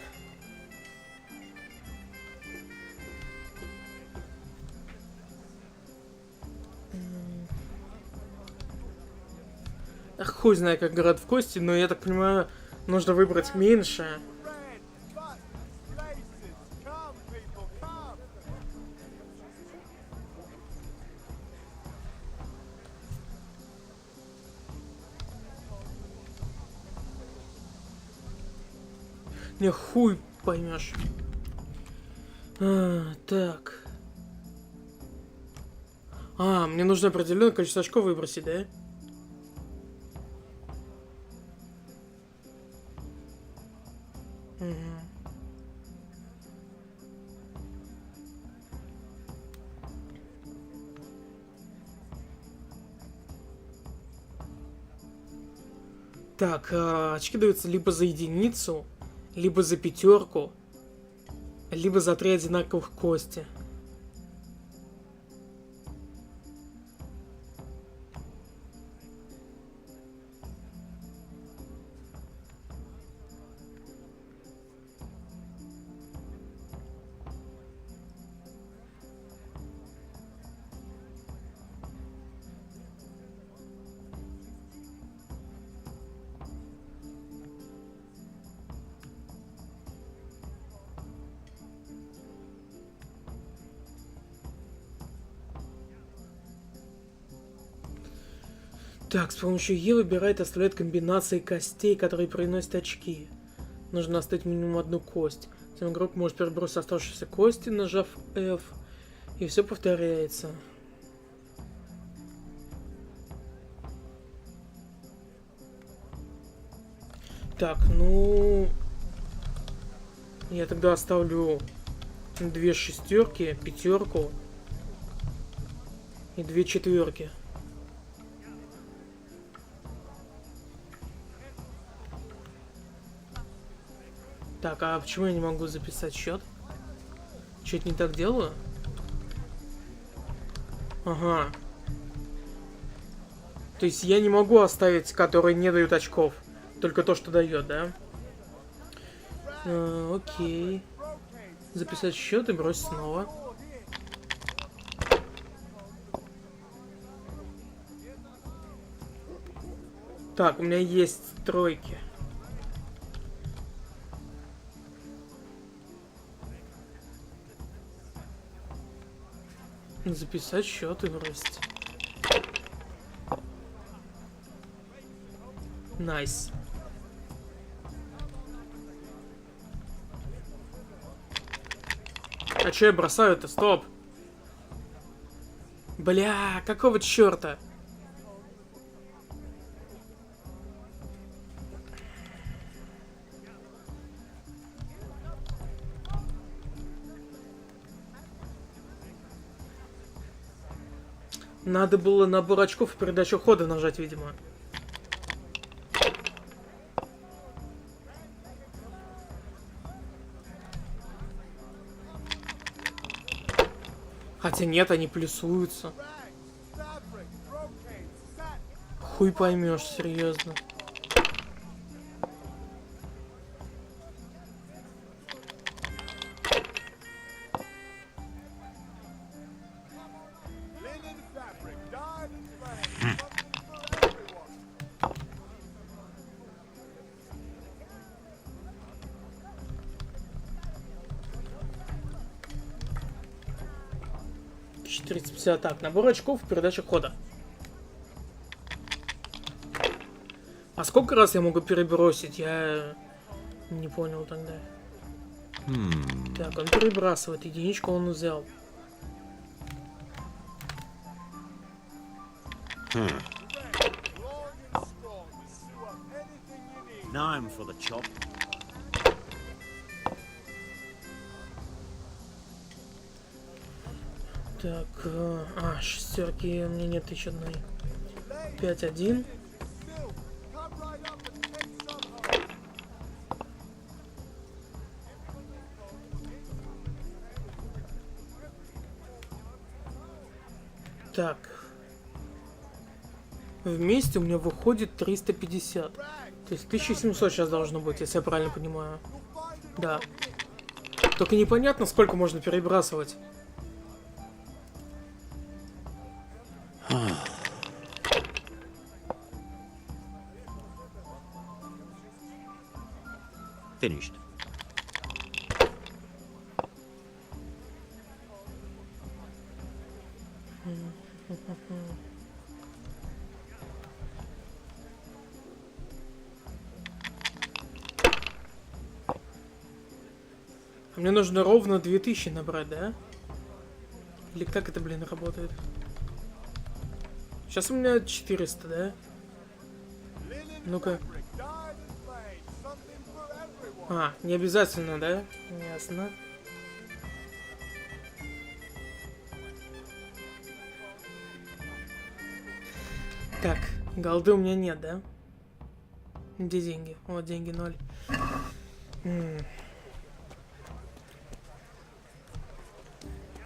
Ах, хуй знает, как играть в кости, но я так понимаю, нужно выбрать меньше. Не хуй поймешь. Так. Мне нужно определенное количество очков выбросить, да? Угу. Так, очки даются либо за единицу, либо за 5, либо за 3 одинаковых кости. Так, с помощью Е выбирает и оставляет комбинации костей, которые приносят очки. Нужно оставить минимум одну кость. Затем игрок может перебросить оставшиеся кости, нажав F, и все повторяется. Так, ну... Я тогда оставлю 2 шестерки, 5 и 2 четверки. Так, а почему я не могу записать счет? Чё-то не так делаю? Ага. То есть я не могу оставить, которые не дают очков. Только то, что дает, да? Окей. Записать счет и бросить снова. Так, у меня есть тройки. Записать счет и бросить. Найс. А чё я бросаю-то? Стоп! Бля, какого черта? Надо было набор очков и передачу хода нажать, видимо. Хотя нет, они плюсуются. Хуй поймешь, серьезно. Так, набор очков, передача хода. А сколько раз я могу перебросить? Я не понял тогда. Так, он перебрасывает. Единичку он взял. Так, шестерки, у меня нет еще одной. 5-1. Так. Вместе у меня выходит 350. То есть 1700 сейчас должно быть, если я правильно понимаю. Да. Только непонятно, сколько можно перебрасывать. Finished. Мне нужно ровно 2000 набрать, да? Или как это, блин, работает? Сейчас у меня 400, да? Ну-ка. Не обязательно, да? Ясно. Так, голды у меня нет, да? Где деньги? О, деньги 0.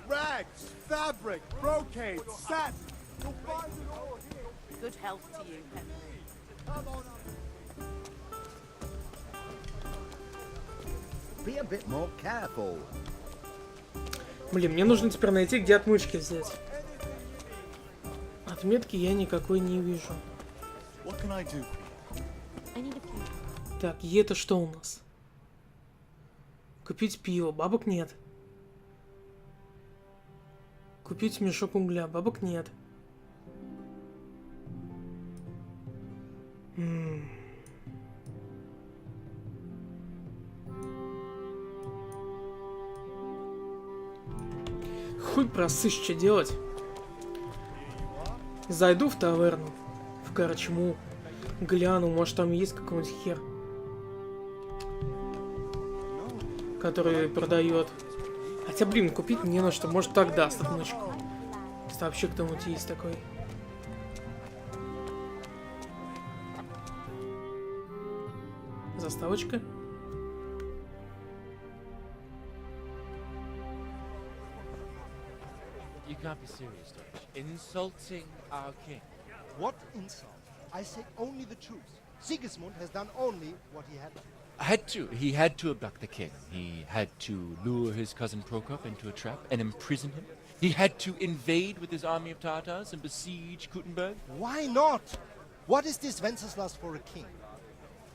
Rags, fabric, brocade, satin. You'll find it all here. Good health to you, Henry. Come on up. Be a bit more careful. Блин, мне нужно теперь найти, где отмычки взять. Отметки я никакой не вижу. What can I do? Так, и это что у нас? Купить пиво, бабок нет. Купить мешок угля, бабок нет. Хуй просышь, что делать? Зайду в таверну, в корчму, гляну, может там есть какой-нибудь хер, который продает. Хотя, блин, купить не на что, может так даст отмычку. Если вообще кто-нибудь есть такой. Заставочка. You can't be serious, Dutch. Insulting our king. What insult? I say only the truth. Sigismund has done only what he had to. He had to abduct the king. He had to lure his cousin Prokop into a trap and imprison him. He had to invade with his army of Tartars and besiege Kuttenberg. Why not? What is this Wenceslas for a king?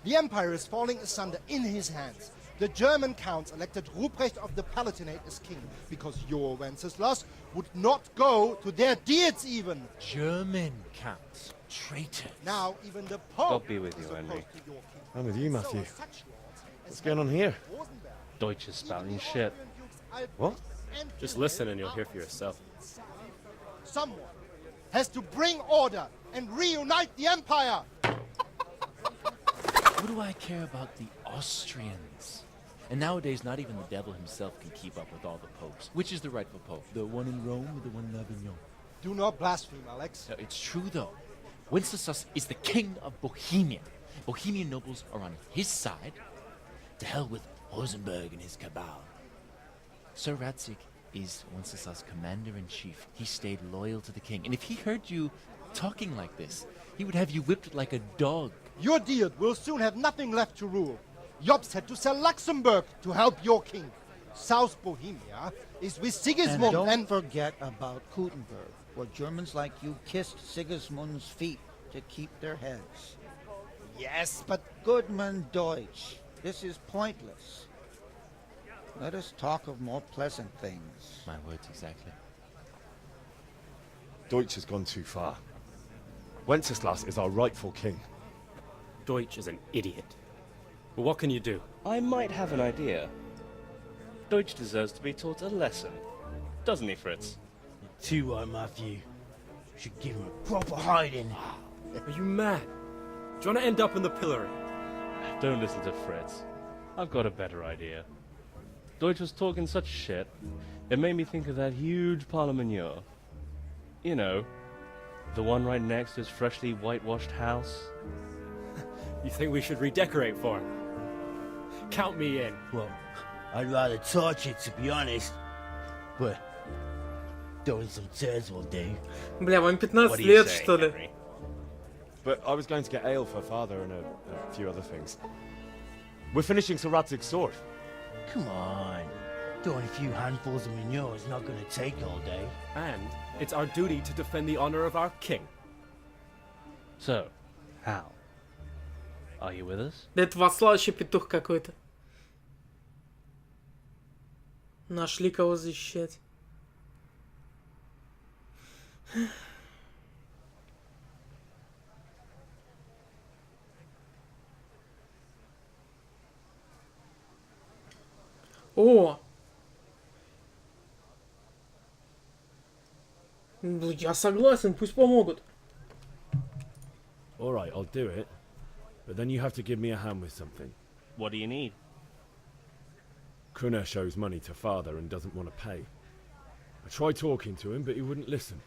The empire is falling asunder in his hands. The German counts elected Ruprecht of the Palatinate as king because your Wenceslas would not go to their deeds even. German counts. Traitors. Now even the Pope God be with you, is Henry. opposed to your king. I'm with you, So Matthew. are such lords as What's going on here? Rosenberg, Deutsch is spouting shit. What? Just listen and you'll hear for yourself. Someone has to bring order and reunite the empire. What do I care about the Austrians? And nowadays, not even the devil himself can keep up with all the popes. Which is the rightful pope? The one in Rome or the one in Avignon? Do not blaspheme, Alex. No, it's true, though. Wenceslas is the king of Bohemia. Bohemian nobles are on his side. To hell with Rosenberg and his cabal. Sir Radzik is Wenceslas' commander-in-chief. He stayed loyal to the king. And if he heard you talking like this, he would have you whipped like a dog. Your Diet will soon have nothing left to rule. Jobst had to sell Luxembourg to help your king. South Bohemia is with Sigismund And don't forget about Kuttenberg, where Germans like you kissed Sigismund's feet to keep their heads. Yes, but Goodman Deutsch, this is pointless. Let us talk of more pleasant things. My words exactly. Deutsch has gone too far. Wenceslas is our rightful king. Deutsch is an idiot. But what can you do? I might have an idea. Deutsch deserves to be taught a lesson. Doesn't he, Fritz? Too right, Matthew. Should give him a proper hiding. Are you mad? Do you want to end up in the pillory? Don't listen to Fritz. I've got a better idea. Deutsch was talking such shit, it made me think of that huge parliament. You know, the one right next to his freshly whitewashed house. You think we should redecorate for him? Count me in. Well, I'd rather torch it, to be honest. But throwing some tears will do. Бля, вам 15 What do you лет, say, что ли? Henry? But I was going to get ale for father and a few other things. We're finishing Sir Radzig's sword. Come on. Throwing a few handfuls of manure is not going to take all day. And it's our duty to defend the honor of our king. So, how? Are you with us? Да это Вацлав еще петух какой-то. Нашли кого защищать. О! Ну, я согласен, пусть помогут. All right, I'll do it. But then you have to give me a hand with something. What do you need? Kunesh owes money to father and doesn't want to pay. I tried talking to him, but he wouldn't listen.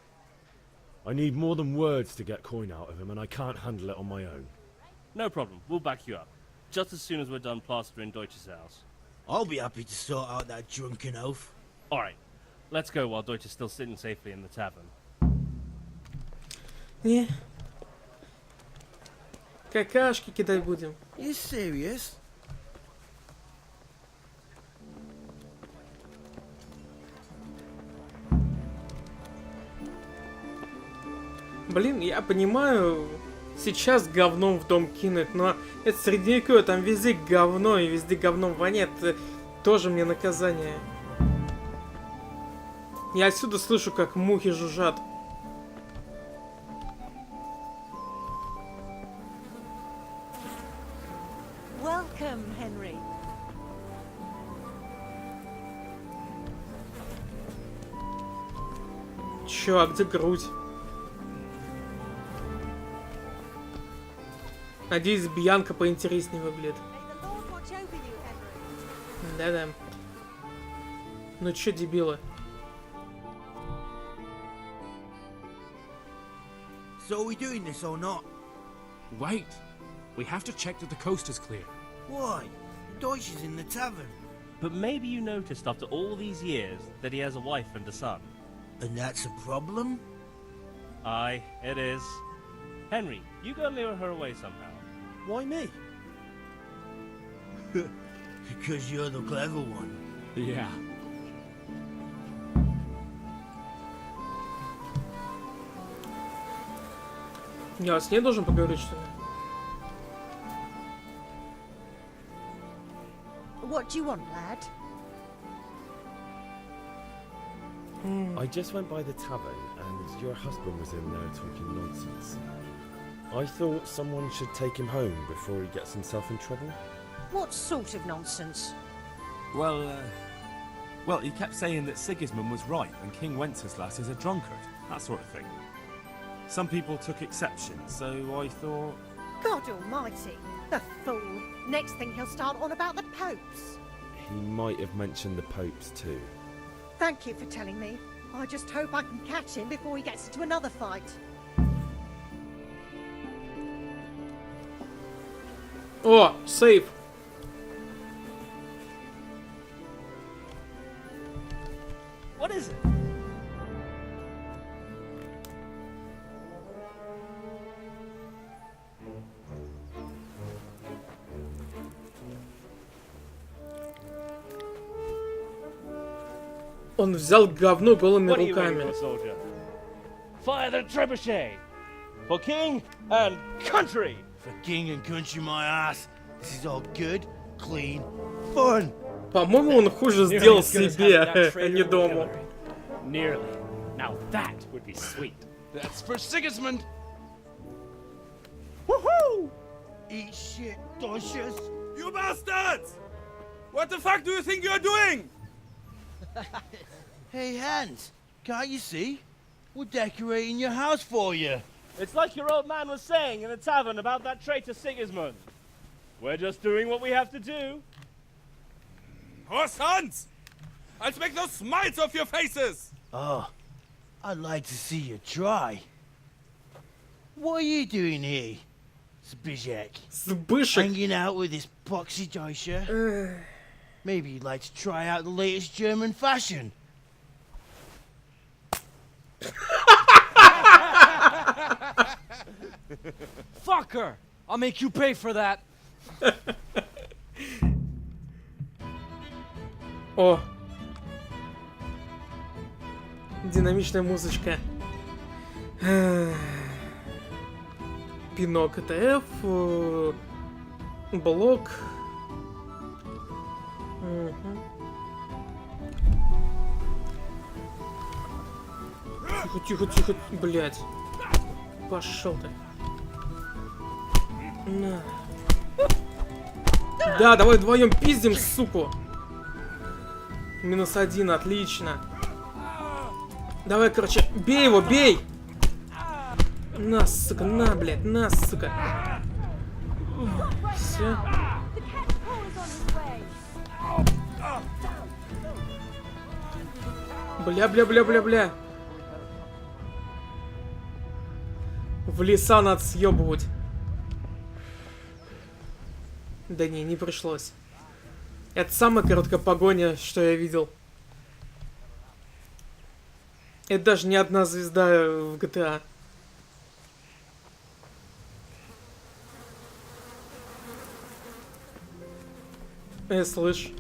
I need more than words to get coin out of him, and I can't handle it on my own. No problem. We'll back you up. Just as soon as we're done plastering Deutsch's house. I'll be happy to sort out that drunken oaf. Alright. Let's go while Deutsch is still sitting safely in the tavern. Не. Какашки кидать будем. You serious? Блин, я понимаю, сейчас говном в дом кинуть, но это средневековье, там везде говно и везде говном воняет. Это тоже мне наказание. Я отсюда слышу, как мухи жужжат. Welcome, Henry. Чё, а где грудь? Надеюсь, Бьянка поинтереснее выглядит. Да-да. Ну чё, дебилы? So are we doing this or not? Wait. We have to check that the coast is clear. Why? Deutsch is in the tavern. But maybe you noticed after all these years that he has a wife and a son. And that's a problem? Aye, it is. Henry, you go lure her away somehow. Why me? Because you're the clever one. Yeah. Я с ней должен поговорить, что ли? What do you want, lad? I just went by the tavern and your husband was in there talking nonsense. I thought someone should take him home before he gets himself in trouble. What sort of nonsense? Well, he kept saying that Sigismund was right and King Wenceslas is a drunkard, that sort of thing. Some people took exception, so I thought... God almighty, the fool. Next thing he'll start on about the popes. He might have mentioned the popes too. Thank you for telling me. I just hope I can catch him before he gets into another fight. О, сейф. What is it? Он взял говно голыми What are you waiting руками. for, soldier? Fire the trebuchet! For king and country! For king and country, my ass. This is all good, clean, fun. По-моему, он хуже сделал себе, а не дому. Nearly. Now that would be sweet. That's for Sigismund. Woohoo! Eat shit, Deutsches. You bastards! What the fuck do you think you're doing? Hey, Hans, can't you see? We're decorating your house for you. It's like your old man was saying in the tavern about that traitor Sigismund. We're just doing what we have to do. Horse Hans! I'll make those smiles off your faces! Oh, I'd like to see you try. What are you doing here, Zbyszek? Zbyszek? Hanging out with this poxy Deutscher? Maybe you'd like to try out the latest German fashion. Fucker! I'll make you pay for that. О! Динамичная музычка. Пинок это F. Блок. Тихо, тихо, тихо, блядь. Пошел ты. На. Да, давай вдвоем пиздим, суку. -1, отлично. Давай, короче, бей его, бей! На, сука, на, блядь, на, сука. Все. Бля. В леса надо съебывать. Да не пришлось. Это самая короткая погоня, что я видел. Это даже не одна звезда в GTA. Слышь.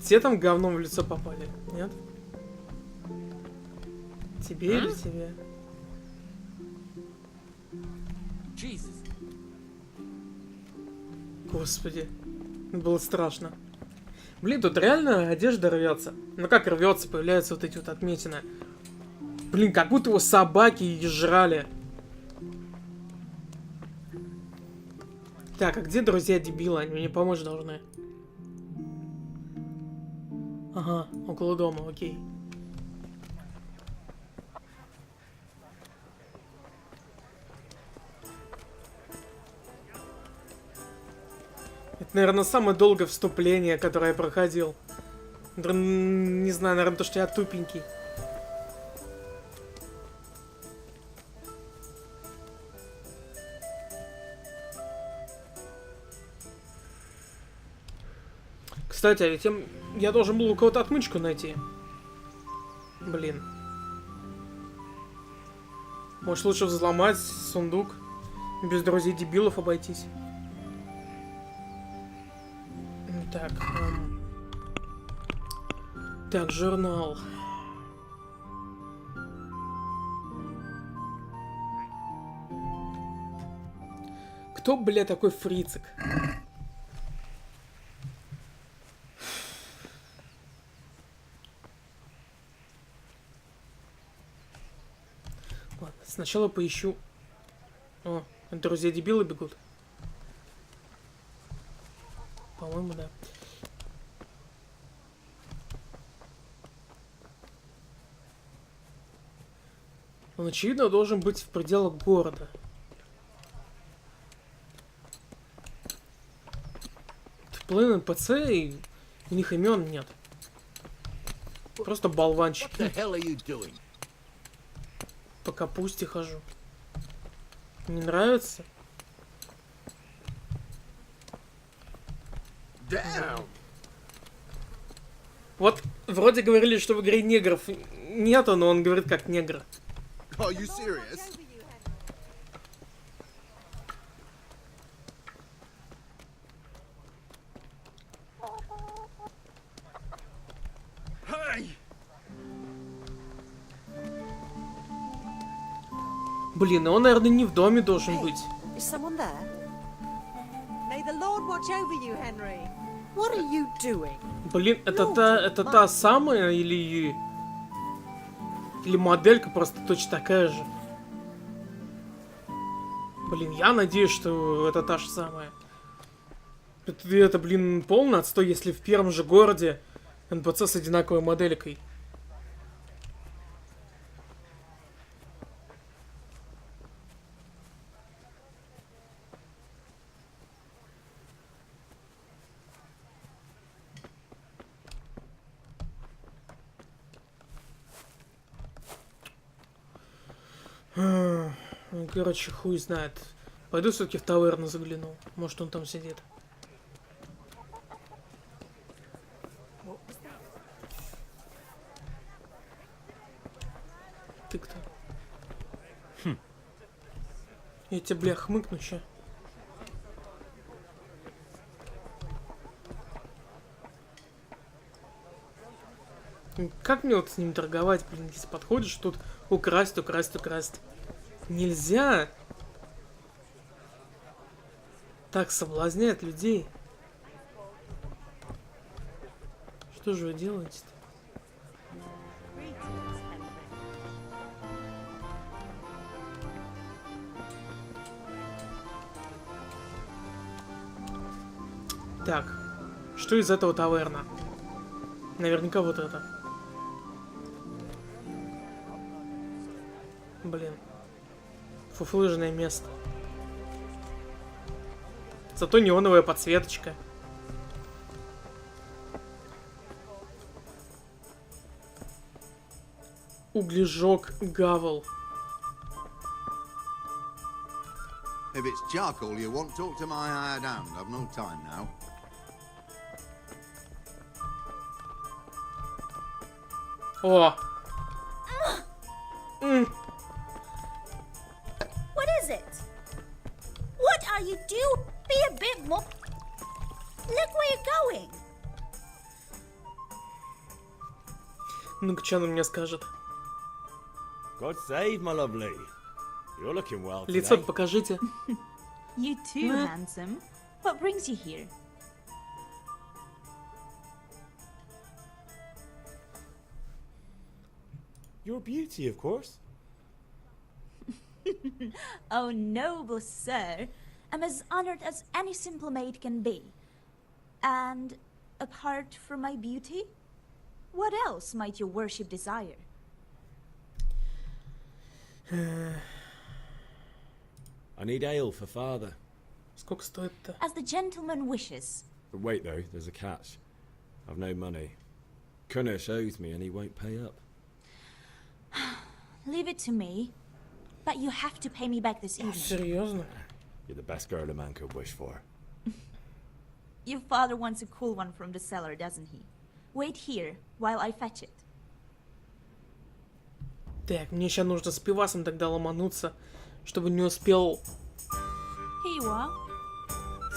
Те там говном в лицо попали, нет? Тебе или тебе? Господи. Было страшно. Блин, тут реально одежда рвется. Ну как рвется, появляются вот эти вот отметины. Блин, как будто его собаки жрали. Так, а где друзья дебила? Они мне помочь должны. Ага, около дома, окей. Это, наверное, самое долгое вступление, которое я проходил. Не знаю, наверное, то, что я тупенький. Кстати, а ведь я должен был у кого-то отмычку найти. Блин. Может, лучше взломать сундук? Без друзей-дебилов обойтись. Так. Так, журнал. Кто, бля, такой фрицик? Ладно, сначала поищу... О, друзья-дебилы бегут. По-моему, да. Он, очевидно, должен быть в пределах города. Плын НПЦ, и у них имен нет. Просто болванчики. По капусте хожу. Не нравится? Вот вроде говорили, что в игре негров нету, но он говорит как негр. Are you serious? Блин, он, наверное, не в доме должен быть. Is someone there? May the Lord watch over you, Henry. What are you doing? Блин, это та самая или моделька просто точно такая же? Блин, я надеюсь, что это та же самая. Это, блин, полный отстой, если в первом же городе НПЦ с одинаковой моделькой. Короче, хуй знает. Пойду все-таки в таверну загляну. Может, он там сидит. Ты кто? Я тебе, бля, хмыкну ща. Как мне вот с ним торговать, блин, если подходишь, тут украсть. Нельзя! Так соблазняет людей. Что же вы делаете-то? Так, что из этого таверна? Наверняка вот это. Блин. Фуфлыжное место. Зато неоновая подсветочка. Углежок Гавел. If it's charcoal you want, talk to my hired hand. I've no time now. О! What is it? What are you doing? Be a bit more. Look where you're going. Ну-ка, что она мне скажет? God save, my lovely. You're looking well Лицо today. покажите. You too, handsome. What brings you here? Your beauty, of course. Oh, noble sir. I'm as honored as any simple maid can be. And apart from my beauty, what else might your worship desire? I need ale for father. Сколько стоит-то? As the gentleman wishes. But wait though, there's a catch. I've no money. Kunnish owes me and he won't pay up. Leave it to me. But you have to pay me back this evening. Серьезно? You're the best girl a man could wish for. Your father wants a cool one from the cellar, doesn't he? Wait here while I fetch it. Так, мне сейчас нужно с пивасом тогда ломануться, чтобы не успел Here you are.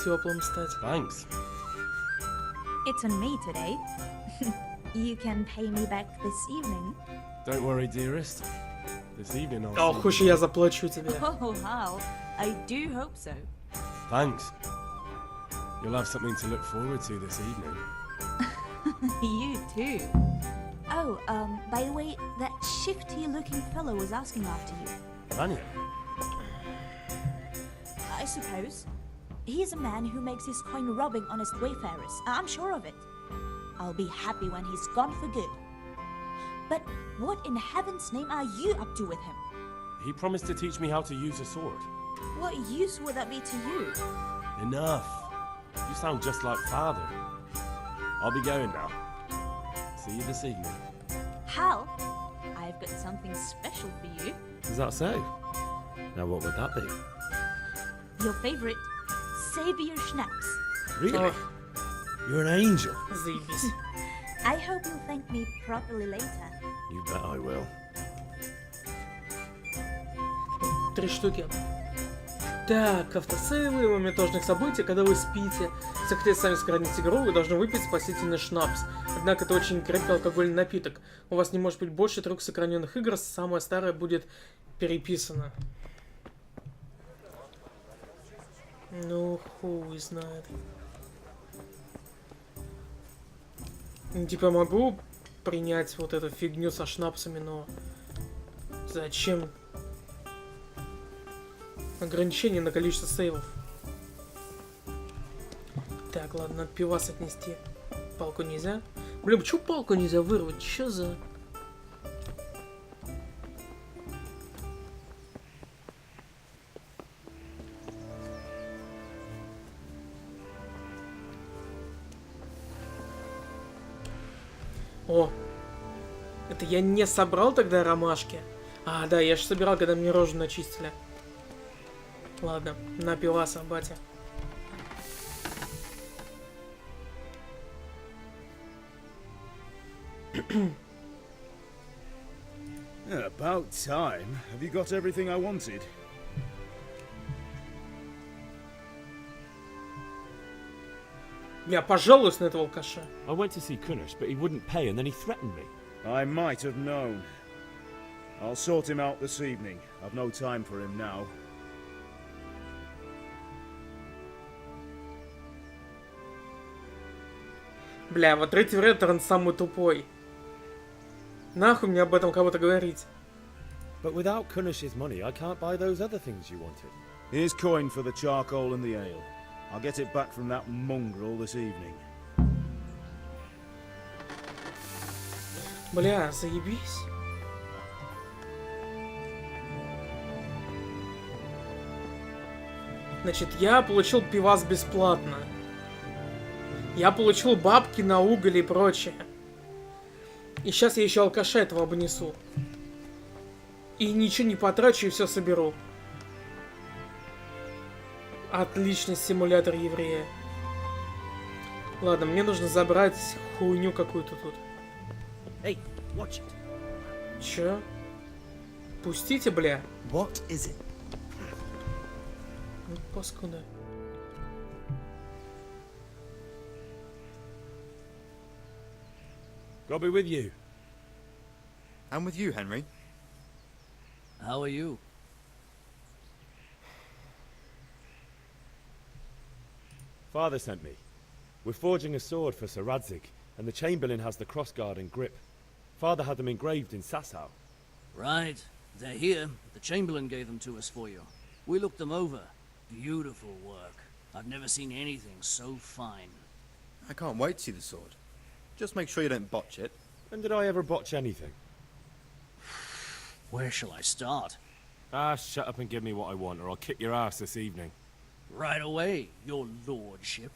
теплым стать. Thanks. It's on me today. You can pay me back this evening. Don't worry, dearest. This evening I'll... Ох уж я заплачу тебе. Oh, Hal. I do hope so. Thanks. You'll have something to look forward to this evening. You too. Oh, by the way, that shifty-looking fellow was asking after you. Vanya? I suppose. He is a man who makes his coin robbing honest wayfarers. I'm sure of it. I'll be happy when he's gone for good. But what in heaven's name are you up to with him? He promised to teach me how to use a sword. What use would that be to you? Enough. You sound just like father. I'll be going now. See you this evening. Hal, I've got something special for you. Is that so? Now what would that be? Your favorite, Savior Schnapps. Really? You're an angel. Заебись. I hope you'll thank me properly later. You bet I will. 3 штуки. Так, автосейвы, момент важных событий, когда вы спите. Если хотите сами сохранить игру, вы должны выпить спасительный шнапс. Однако это очень крепкий алкогольный напиток. У вас не может быть больше 3 сохраненных игр, самая старая будет переписана. Ну, хуй знает. Типа могу принять вот эту фигню со шнапсами, но зачем? Ограничение на количество сейвов. Так, ладно, надо пивас отнести. Палку нельзя? Блин, почему палку нельзя вырвать? Чё за... О! Это я не собрал тогда ромашки? А, да, я же собирал, когда мне рожу начистили. Ладно, на пиваса, батя. About time. Have you got everything I wanted? Я пожалуюсь на этого алкаша. I went to see Kunnish, but he wouldn't pay and then he threatened me. I might have known. I'll sort him out this evening. I've no time for him now. Бля, вот третий ветеран самый тупой. Нахуй мне об этом кого-то говорить. But without Kunnish's money, I can't buy those other things you wanted. Here's coin for the charcoal and the ale. I'll get it back from that mongrel this evening. Бля, заебись. Значит, я получил пивас бесплатно. Я получил бабки на уголь и прочее. И сейчас я еще алкаша этого обнесу. И ничего не потрачу и все соберу. Отличный симулятор еврея. Ладно, мне нужно забрать хуйню какую-то тут. Hey, watch it. Чё? Пустите, бля. What is it? Ну, паскуда. God be with you. And with you, Henry. How are you? Father sent me. We're forging a sword for Sir Radzig, and the Chamberlain has the crossguard and grip. Father had them engraved in Sasau. Right. They're here. The Chamberlain gave them to us for you. We looked them over. Beautiful work. I've never seen anything so fine. I can't wait to see the sword. Just make sure you don't botch it. When did I ever botch anything? Where shall I start? Ah, shut up and give me what I want, or I'll kick your ass this evening. Right away, your lordship.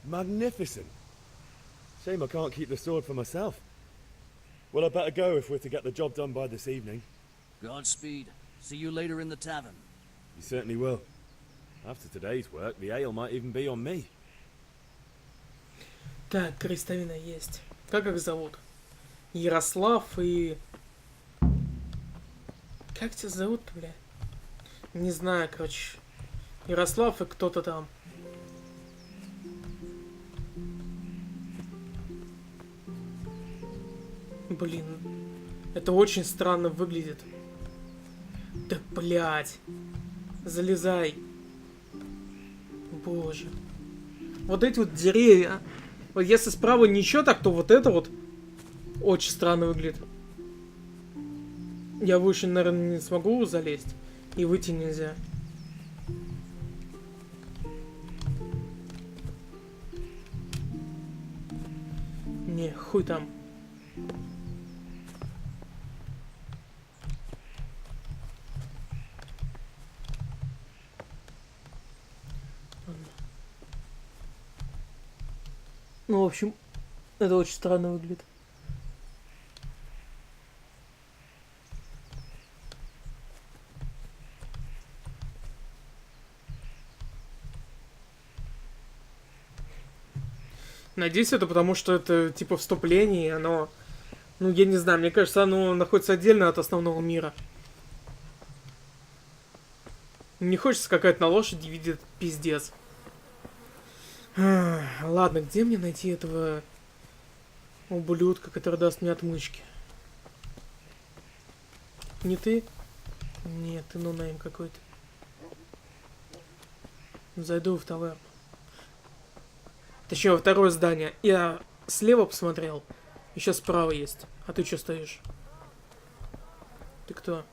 Magnificent. Shame I can't keep the sword for myself. Well, I better go if we're to get the job done by this evening. Godspeed. See you later in the tavern. You certainly will. After today's work, the ale might even be on me. Так, крестовина есть. Как их зовут? Ярослав и... Как тебя зовут-то, бля? Не знаю, короче. Ярослав и кто-то там. Блин. Это очень странно выглядит. Да, блядь. Залезай. Боже. Вот эти вот деревья. Вот если справа ничего так, то вот это вот очень странно выглядит. Я выше, наверное, не смогу залезть. И выйти нельзя. Не, хуй там. Ну, в общем, это очень странно выглядит. Надеюсь, это потому, что это типа вступление, и оно... Ну, я не знаю, мне кажется, оно находится отдельно от основного мира. Не хочется скакать на лошади и видеть пиздец. Ладно, где мне найти этого ублюдка, который даст мне отмычки? Не ты? Нет, ты нонейм какой-то. Зайду в таверну. Точнее, во второе здание. Я слева посмотрел. Еще справа есть. А ты что стоишь? Ты кто?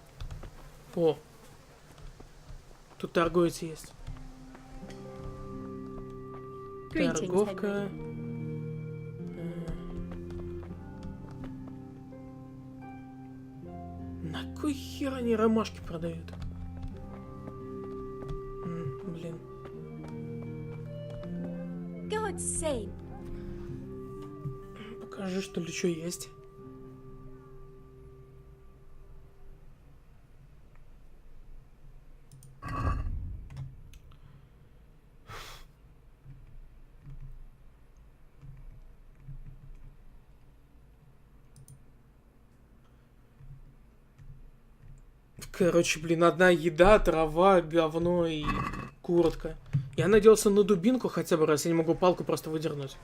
О. Тут торговец есть. Торговка. На кой хер они ромашки продают? Блин. God's sake. Покажи, что ли, что есть. Короче, блин, одна еда, трава, говно и куртка. Я надеялся на дубинку хотя бы, раз я не могу палку просто выдернуть.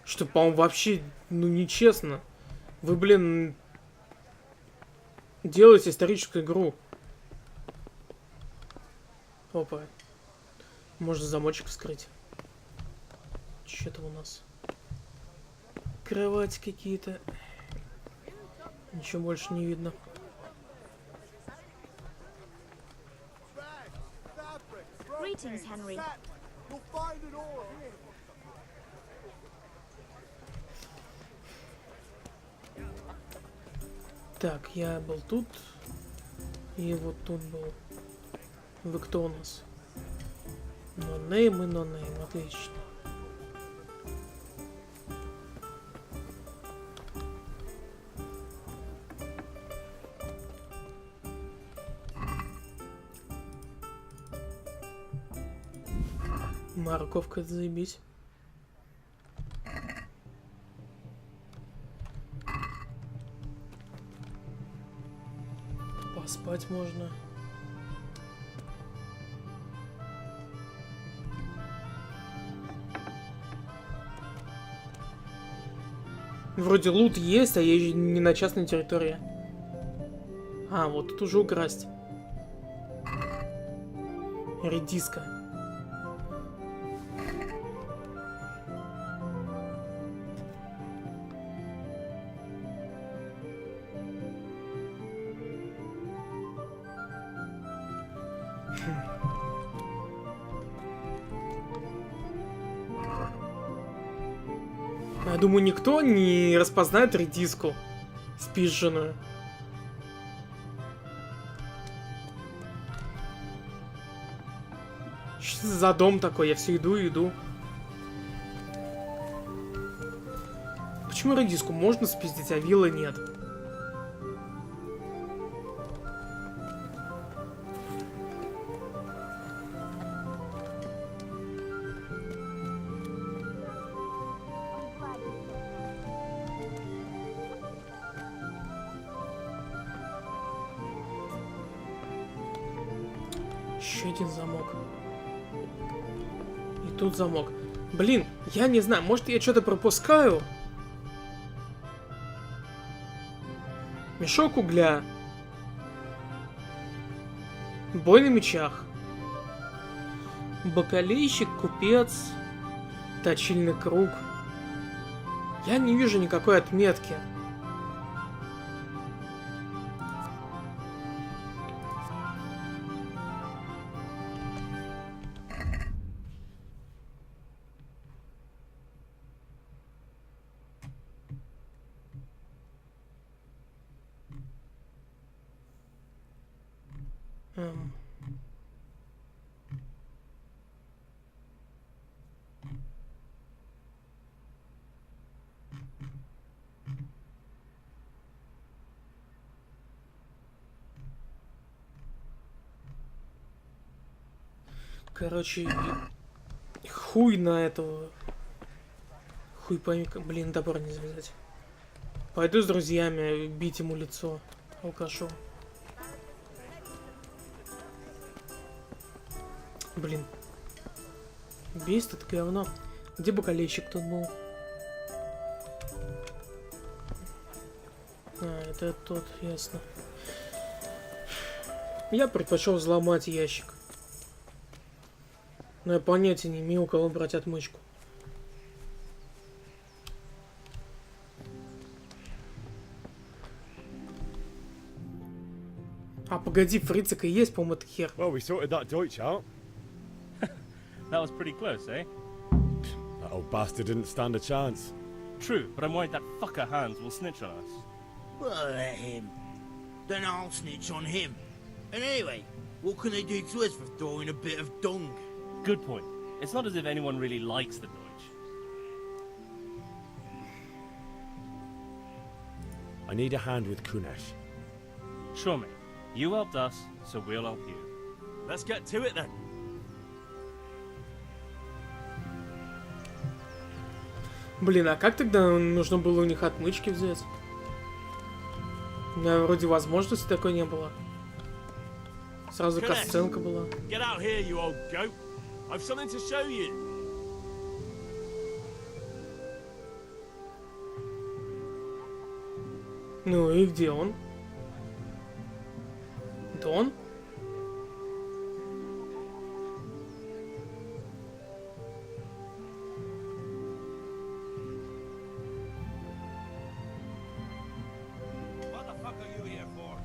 Что, по-моему, вообще, ну, нечестно. Вы, блин, делаете историческую игру. Опа. Можно замочек вскрыть. Что-то у нас. Кровати какие-то. Ничего больше не видно. Greetings, Henry. Так, я был тут. И вот тут был. Вы кто у нас? Нонейм и нонейм. Отлично. Морковка, это заебись. Поспать можно. Вроде лут есть, а я не на частной территории. А, вот тут уже украсть. Редиска. Я думаю, никто не распознает редиску спизженную. Что за дом такой? Я все иду и иду. Почему редиску можно спиздить, а виллы нет? Еще один замок. И тут замок. Блин, я не знаю, может я что-то пропускаю? Мешок угля. Бой на мечах. Бакалейщик, купец. Точильный круг. Я не вижу никакой отметки. Короче, хуй на этого. Хуй пойми, как, блин, топор не завязать. Пойду с друзьями бить ему лицо, алкашу. Блин. Бесит это говно. Где бакалейщик тут был? А, это тот, ясно. Я предпочел взломать ящик. Но я понятия не имею, у кого брать отмычку. А, погоди, фрицика есть, по-моему, это хер. Well, we sorted that Deutsch out. That was pretty close, eh? That old bastard didn't stand a chance. True, but I'm worried that fucker Hans will snitch on us. Well, let him. Then I'll snitch on him. And anyway, what can they do to us for throwing a bit of dung? Good point. It's not as if anyone really likes the Deutsch. I need a hand with Kunesh. Sure, mate. You helped us, so we'll help you. Let's get to it then. Блин, а как тогда нужно было у них отмычки взять? У меня вроде возможности такой не было. Сразу касценка была. Get out here, you old goat. I've something to show you. Ну и где он? Это он? What the fuck are you here for?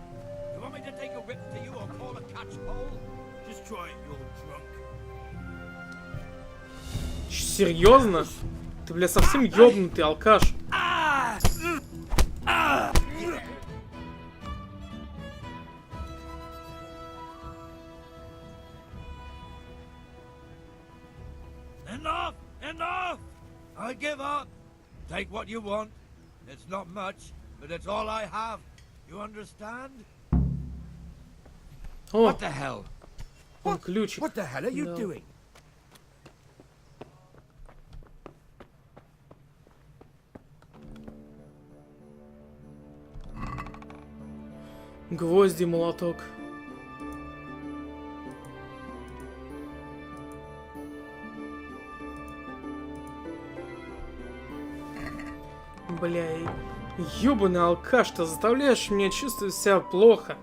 You want me to take a whip to you or call a catch pole? Just try it, you're drunk. Серьезно? Ты, бля, совсем ёбнутый алкаш. Enough! Enough! I give up. Take what you want. It's not much, but it's all I have. You understand? О, What the hell? он ключик. What the hell are you Да. doing? Гвозди, молоток. Бля, ёбаный алкаш, ты заставляешь меня чувствовать себя плохо.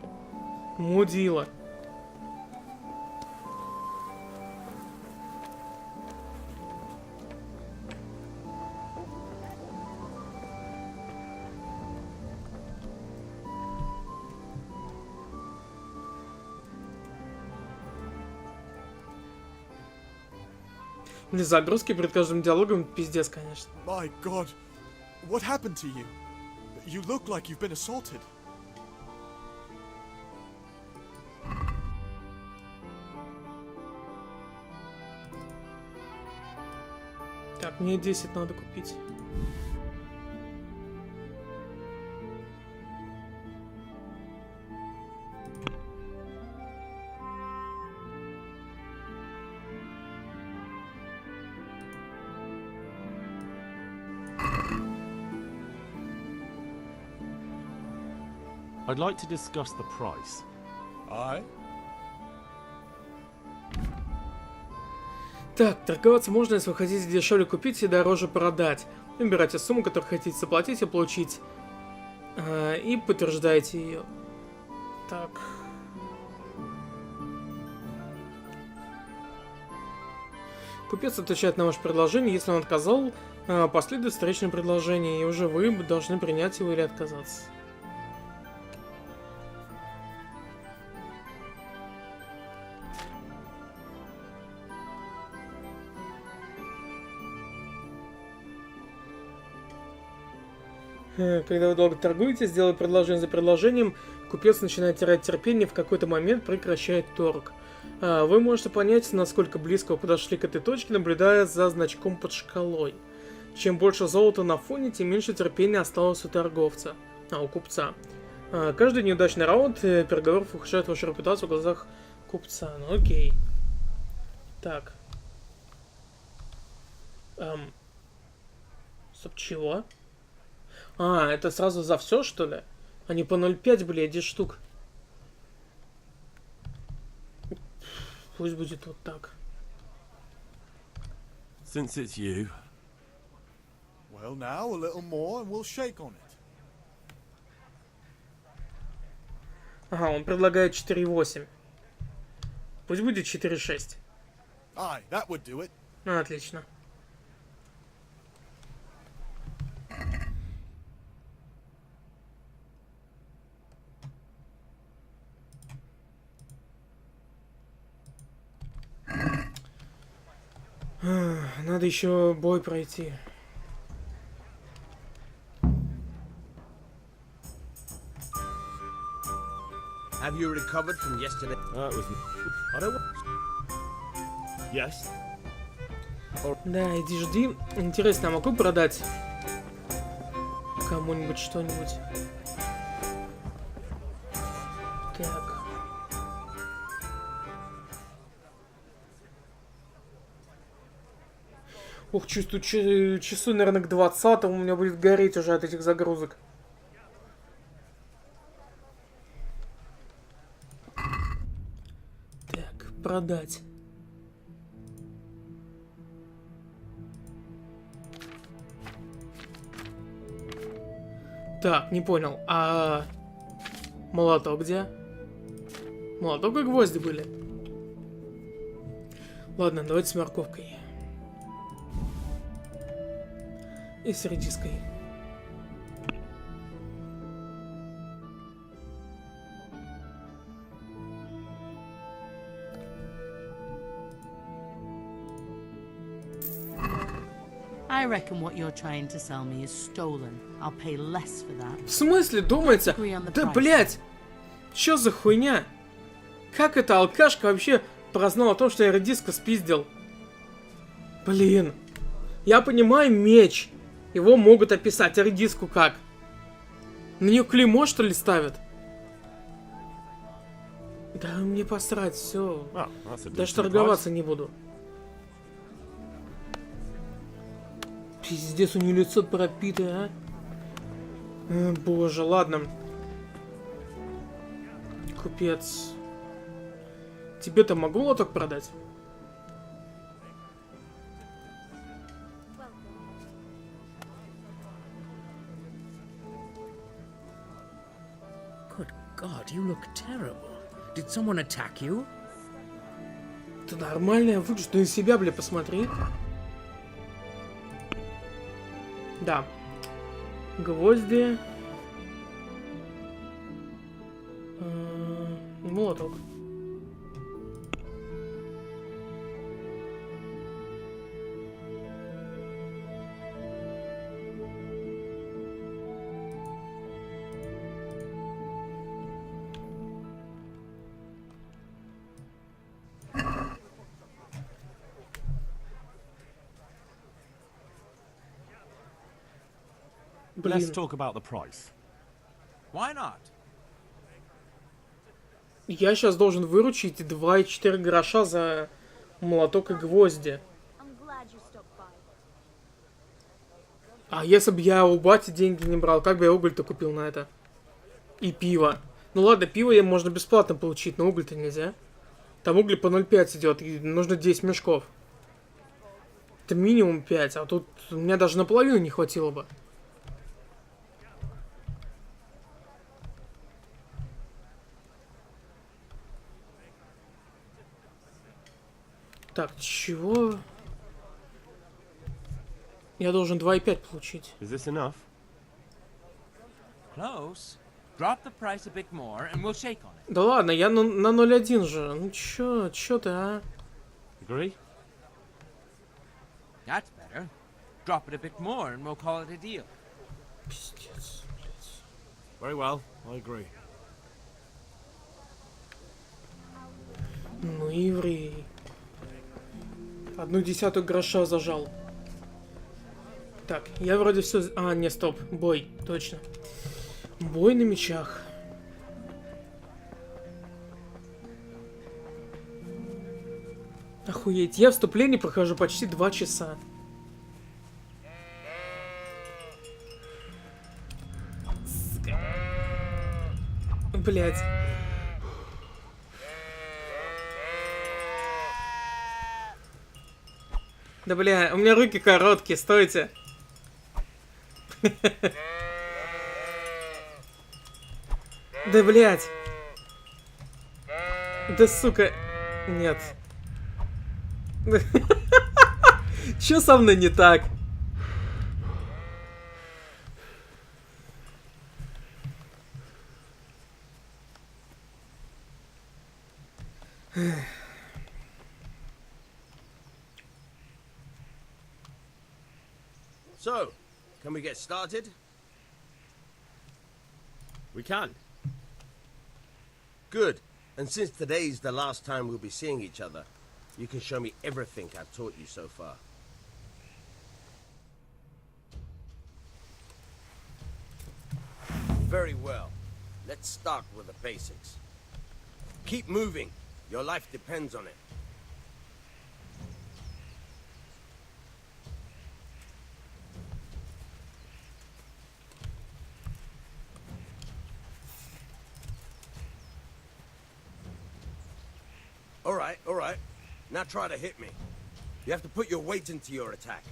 Мудила. Для загрузки перед каждым диалогом пиздец, конечно. My God, what happened to you? You look like you've been assaulted. Так, мне 10 надо купить. I'd like to discuss the price. Aye? Так, торговаться можно, если вы хотите дешевле купить и дороже продать. Выбирайте сумму, которую хотите заплатить и получить. И подтверждаете ее. Так. Купец отвечает на ваше предложение. Если он отказал, последует встречное предложение, и уже вы должны принять его или отказаться. Когда вы долго торгуете, сделая предложение за предложением, купец начинает терять терпение и в какой-то момент прекращает торг. Вы можете понять, насколько близко вы подошли к этой точке, наблюдая за значком под шкалой. Чем больше золота на фоне, тем меньше терпения осталось у торговца, у купца. Каждый неудачный раунд переговоров ухудшает вашу репутацию в глазах купца. Ну окей. Так. Стоп, чего? Это сразу за все, что ли? Они по 0,5 были, 10 штук. Пусть будет вот так. Since it's you. Well, now a little more and we'll shake on it. Ага, он предлагает 4,8. Пусть будет 4,6. Aye, that would do it. Отлично. Надо еще бой пройти. Have you recovered from yesterday? That was... I don't want... Yes? Да, иди жди. Интересно, я могу продать кому-нибудь что-нибудь? Так. Ух, чувствую, часу, наверное, к 20-му у меня будет гореть уже от этих загрузок. Так, продать. Так, не понял. А молоток где? Молоток и гвозди были. Ладно, давайте с морковкой. И с редиской. I reckon what you're trying to sell me is stolen. I'll pay less for that. В смысле, думается? Да, блять! Чё за хуйня? Как эта алкашка вообще прознала о том, что я редиску спиздил? Блин. Я понимаю, меч. Его могут описать, а редиску как? На нее клеймо, что ли, ставят? Да мне посрать, все. Даже торговаться не буду. Пиздец, у нее лицо пропитое, а? Боже, ладно. Купец. Тебе-то могу лоток продать? Good God, you look terrible. Did someone attack you? Ты нормальная выглядишь, ты на себя, бля, посмотри. Да. Гвозди. Молоток. Let's talk about the price. Why not? Я сейчас должен выручить 2,4 гроша за молоток и гвозди. А если бы я у бати деньги не брал, как бы я уголь-то купил на это? И пиво. Ну ладно, пиво я можно бесплатно получить, но уголь-то нельзя. Там уголь по 0,5 идет, и нужно 10 мешков. Это минимум 5, а тут у меня даже наполовину не хватило бы. Так, чего? Я должен 2,5 получить. Is this enough? Close. Drop the price a bit more and we'll shake on it. Да ладно, я на 0,1 же. Ну чё ты, а? Agree? That's better. Drop it a bit more and we'll call it a deal. Пиздец, блядь. Very well, I agree. Ну, еврей. 1/10 гроша зажал. Так, я вроде все... А, не, стоп. Бой, точно. Бой на мечах. Охуеть, я вступление прохожу почти 2 часа. Блять. Да бля, у меня руки короткие, стойте. Да блять. Да сука. Нет. Чё со мной не так? So, can we get started? We can. Good. And since today's the last time we'll be seeing each other, you can show me everything I've taught you so far. Very well. Let's start with the basics. Keep moving. Your life depends on it. All right. Now try to hit me. You have to put your weight into your attack.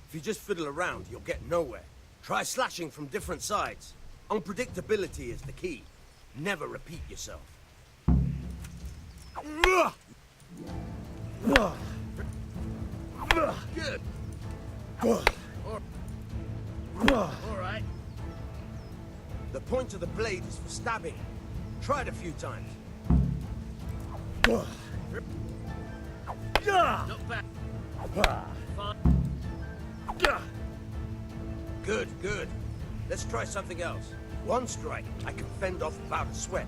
If you just fiddle around, you'll get nowhere. Try slashing from different sides. Unpredictability is the key. Never repeat yourself. Good. All right. The point of the blade is for stabbing. Try it a few times. Not bad. Good. Let's try something else. One strike, I can fend off without a sweat.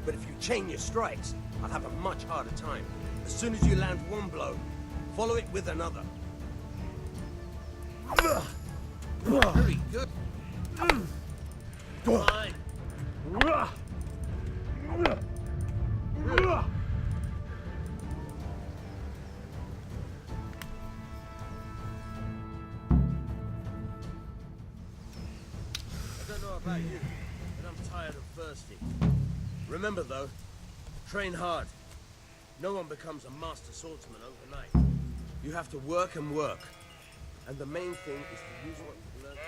But if you chain your strikes, I'll have a much harder time. As soon as you land one blow, follow it with another. Very good. Fine. I don't know about you, but I'm tired of thirsty. Remember though, train hard. No one becomes a master swordsman overnight. You have to work and work. And the main thing is to use what you've learned.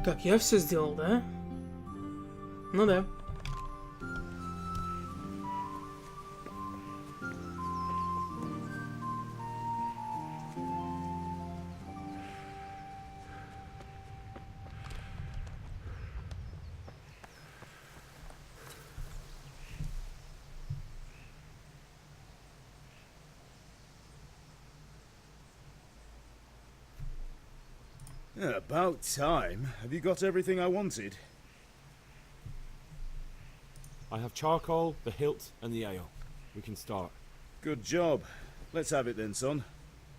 Так, я все сделал, да? Ну да. Yeah, about time. Have you got everything I wanted? I have charcoal, the hilt, and the ale. We can start. Good job. Let's have it then, son.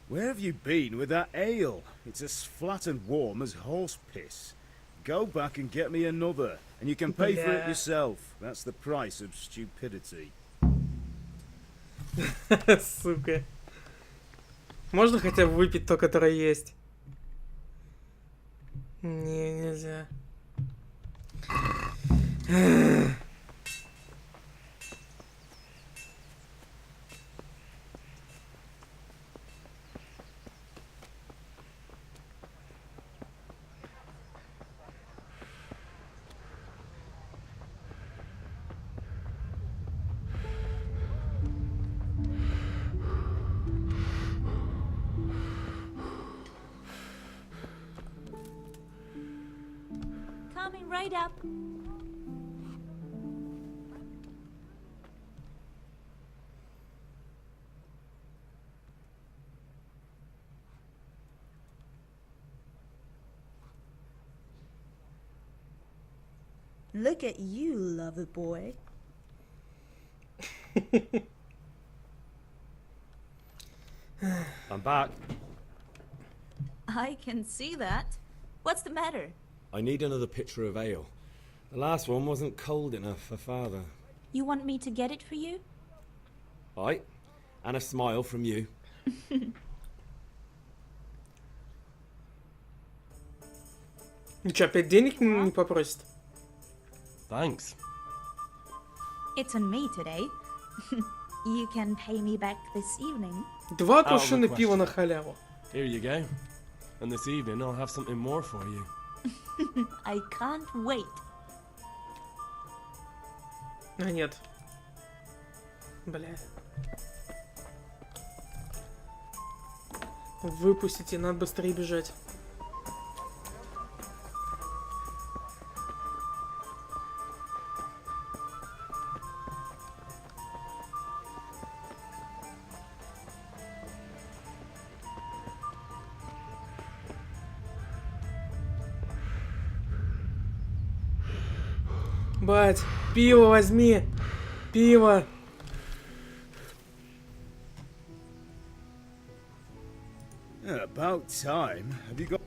Where have you been with that ale? It's as flat and warm as horse piss. Go back and get me another, and you can pay for it yourself. That's the price of stupidity. Сука. Можно хотя бы выпить то, которое есть? Не, нельзя. Coming right up. Look at you, lover boy. I'm back. I can see that. What's the matter? I need another pitcher of ale. The last one wasn't cold enough for father. You want me to get it for you? Right. And a smile from you. Ну что, опять денег не попросит? Thanks. It's on me today. You can pay me back this evening. 2 кувшина пива на халяву. Here you go. And this evening I'll have something more for you. I can't wait. А нет. Бля. Выпустите, надо быстрее бежать. Бать, пиво возьми! Пиво! About time. Have you got...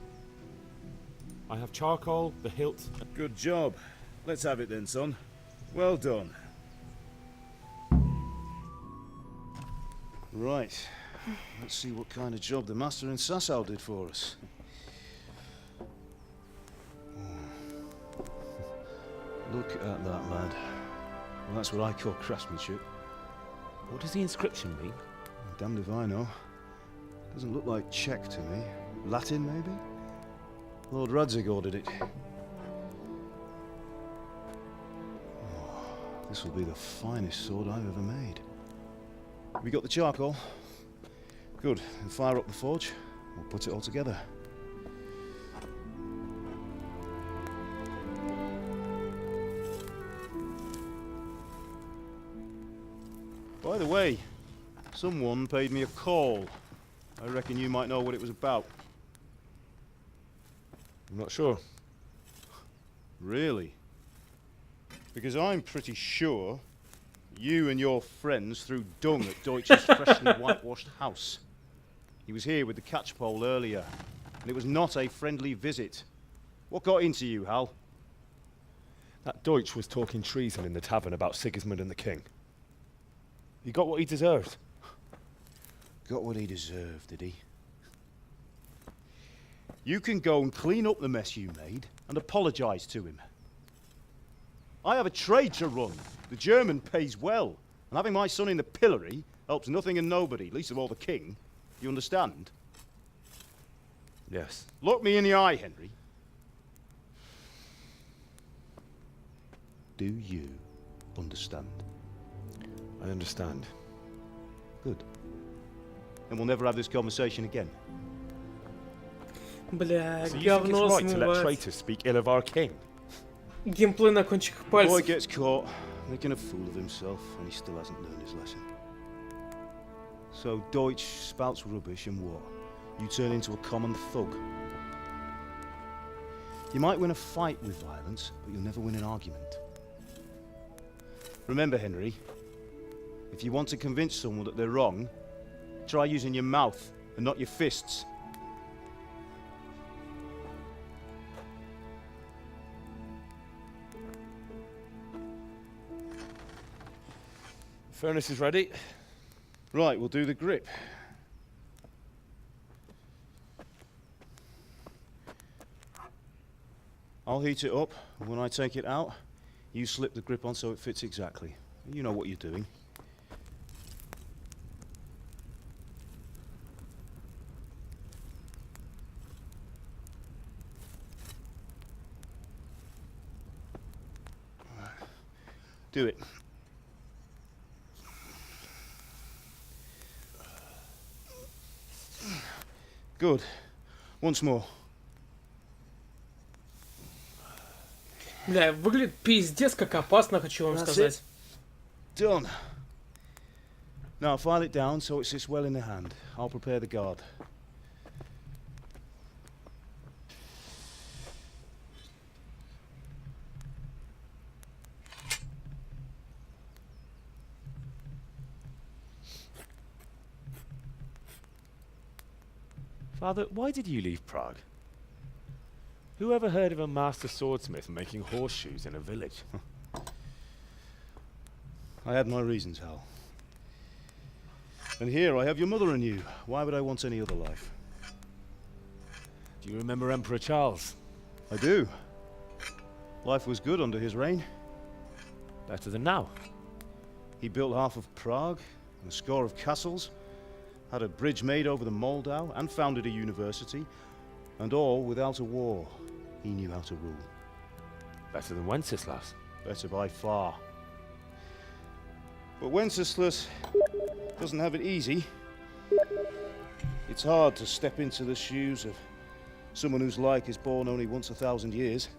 I have charcoal, the hilt... Good job. Let's have it then, son. Well done. Right. Let's see what kind of job the master in Sasau did for us. Look at that, lad. Well, that's what I call craftsmanship. What does the inscription mean? Damned if I know. Doesn't look like Czech to me. Latin, maybe? Lord Radzig ordered it. Oh, this will be the finest sword I've ever made. We got the charcoal? Good. Then fire up the forge. We'll put it all together. By the way, someone paid me a call. I reckon you might know what it was about. I'm not sure. Really? Because I'm pretty sure you and your friends threw dung at Deutsch's freshly whitewashed house. He was here with the catchpole earlier, and it was not a friendly visit. What got into you, Hal? That Deutsch was talking treason in the tavern about Sigismund and the king. He got what he deserved. Got what he deserved, did he? You can go and clean up the mess you made and apologise to him. I have a trade to run. The German pays well. And having my son in the pillory helps nothing and nobody, least of all the king. You understand? Yes. Look me in the eye, Henry. Do you understand? I understand. Good. Then we'll never have this conversation again. Бля, So you think говно it's right to let смывает. traitors speak ill of our king? Геймплей на кончиках Boy пальцев. gets caught making a fool of himself and he still hasn't learned his lesson. So Deutsch spouts rubbish and what? You turn into a common thug. You might win a fight with violence, but you'll never win an argument. Remember, Henry, if you want to convince someone that they're wrong, try using your mouth and not your fists. Furnace is ready. Right, we'll do the grip. I'll heat it up, and when I take it out, you slip the grip on so it fits exactly. You know what you're doing. Do it. Good. Once more. Бля, выглядит пиздец как опасно, хочу вам That's сказать. Done. Now file it down so it sits well in the hand. I'll prepare the guard. Father, why did you leave Prague? Who ever heard of a master swordsmith making horseshoes in a village? I had my reasons, Hal. And here I have your mother and you. Why would I want any other life? Do you remember Emperor Charles? I do. Life was good under his reign. Better than now. He built half of Prague and a score of castles, had a bridge made over the Moldau, and founded a university, and all without a war. He knew how to rule. Better than Wenceslas. Better by far. But Wenceslas doesn't have it easy. It's hard to step into the shoes of someone whose like is born only once 1,000 years.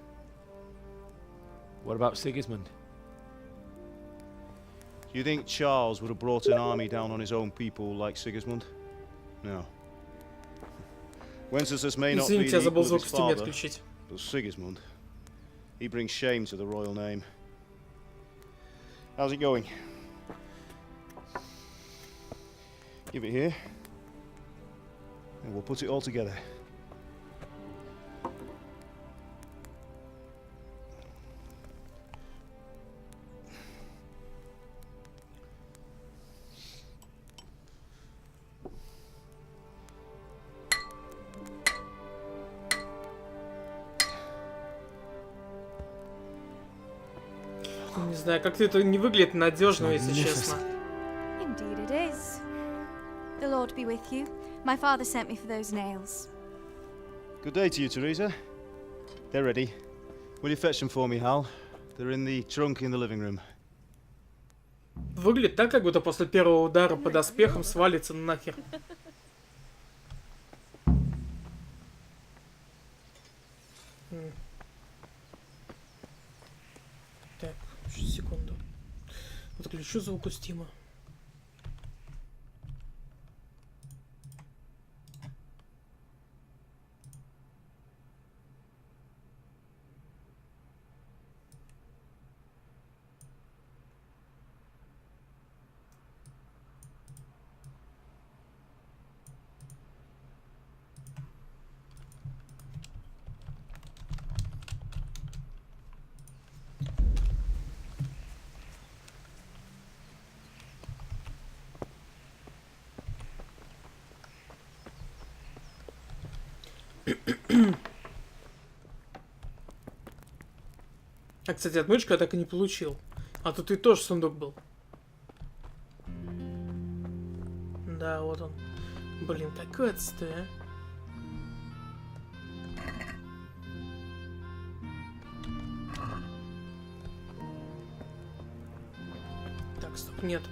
What about Sigismund? Do you think Charles would have brought an army down on his own people like Sigismund? No. Wenceslas may not be Извините, я the equal забыл of звук в his стиме father, отключить. but Sigismund, he brings shame to the royal name. How's it going? Give it here, and we'll put it all together. Не знаю, как-то это не выглядит надежно, если честно. Indeed it is. The Lord be with you. My father sent me for those nails. Good day to you, Teresa. They're ready. Will you fetch them for me, Hal? They're in the trunk in the living room. Выглядит так, как будто после первого удара по доспехам свалится нахер. Так, сейчас, секунду. Подключу звук у Стима. А, кстати, отмычку я так и не получил. А тут и тоже сундук был. Да, вот он. Блин, какой отстой, а. Так, стоп, нет.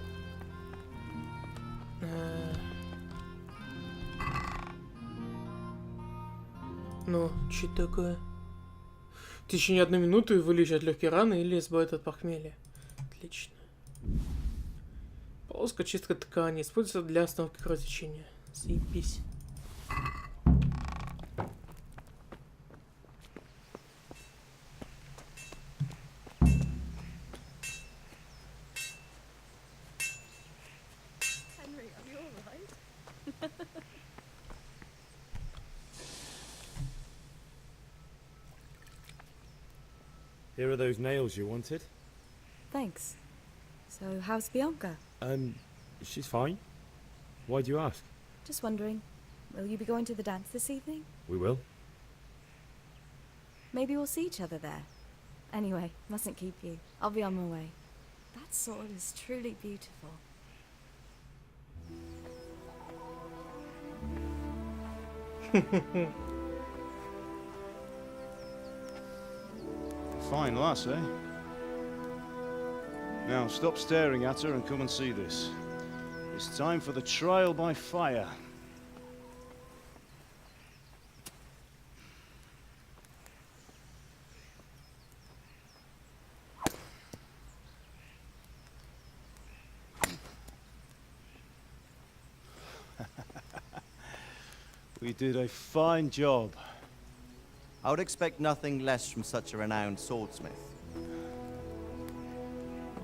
Ну, что такое? В течение 1 минуты вылечат легкие раны или избавит от похмелья. Отлично. Полоска чистка ткани. Используется для остановки кровотечения. Заебись. Henry, are you alright? Here are those nails you wanted. Thanks. So, how's Bianca? She's fine. Why do you ask? Just wondering, will you be going to the dance this evening? We will. Maybe we'll see each other there. Anyway, mustn't keep you. I'll be on my way. That sword is truly beautiful. Fine lass, eh? Now, stop staring at her and come and see this. It's time for the trial by fire. We did a fine job. I would expect nothing less from such a renowned swordsmith.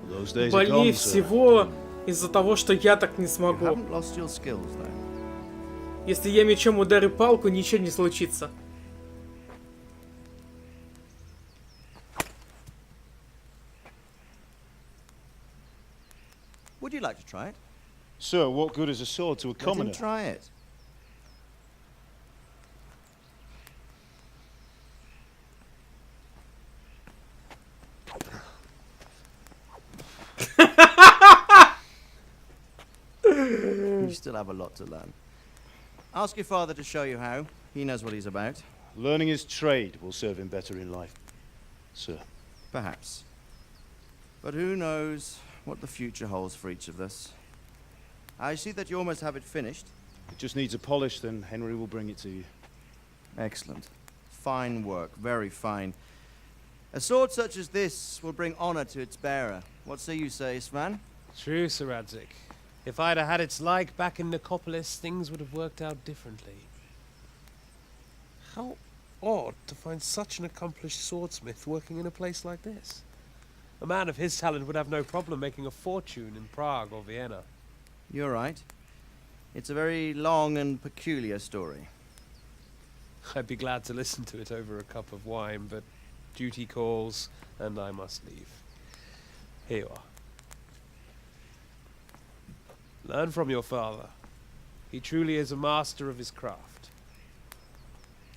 Those days are Больнее gone, sir. всего из-за того, что я так не You смогу. haven't lost your skills, though. Если я мечом ударю палку, ничего не случится. Would you like to try it? Sir, what good is a sword to a Let him commoner? try it. You still have a lot to learn. Ask your father to show you how. He knows what he's about. Learning his trade will serve him better in life, sir. Perhaps. But who knows what the future holds for each of us. I see that you almost have it finished. It just needs a polish, then Henry will bring it to you. Excellent. Fine work, very fine. A sword such as this will bring honor to its bearer. What say you, Svan? True, Sir Radzik. If I'd have had its like back in Nicopolis, things would have worked out differently. How odd to find such an accomplished swordsmith working in a place like this. A man of his talent would have no problem making a fortune in Prague or Vienna. You're right. It's a very long and peculiar story. I'd be glad to listen to it over a cup of wine, but duty calls, and I must leave. Here you are. Learn from your father. He truly is a master of his craft.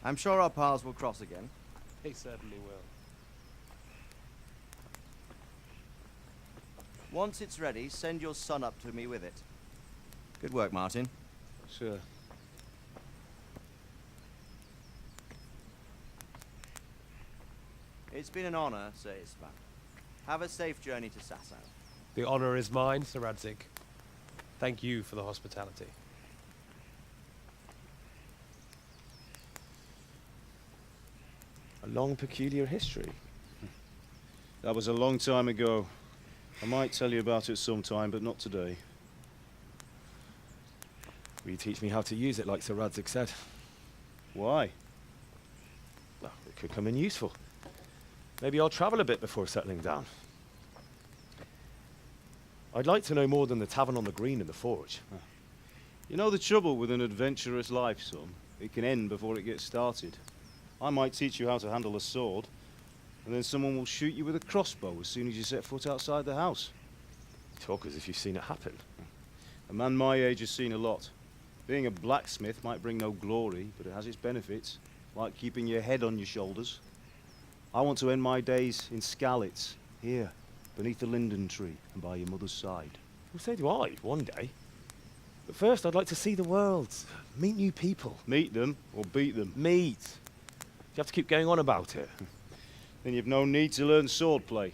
I'm sure our paths will cross again. He certainly will. Once it's ready, send your son up to me with it. Good work, Martin. Sure. It's been an honor, Sir Isvan. Have a safe journey to Sasau. The honor is mine, Sir Radzik. Thank you for the hospitality. A long, peculiar history. That was a long time ago. I might tell you about it sometime, but not today. Will you teach me how to use it, like Sir Radzik said? Why? Well, it could come in useful. Maybe I'll travel a bit before settling down. I'd like to know more than the tavern on the green and the forge. You know the trouble with an adventurous life, son? It can end before it gets started. I might teach you how to handle a sword, and then someone will shoot you with a crossbow as soon as you set foot outside the house. You talk as if you've seen it happen. A man my age has seen a lot. Being a blacksmith might bring no glory, but it has its benefits. like keeping your head on your shoulders. I want to end my days in Skalitz, here, beneath the linden tree and by your mother's side. Well, so do I, one day. But first, I'd like to see the world, meet new people. Meet them or beat them? Meet. You have to keep going on about it. Then you've no need to learn swordplay.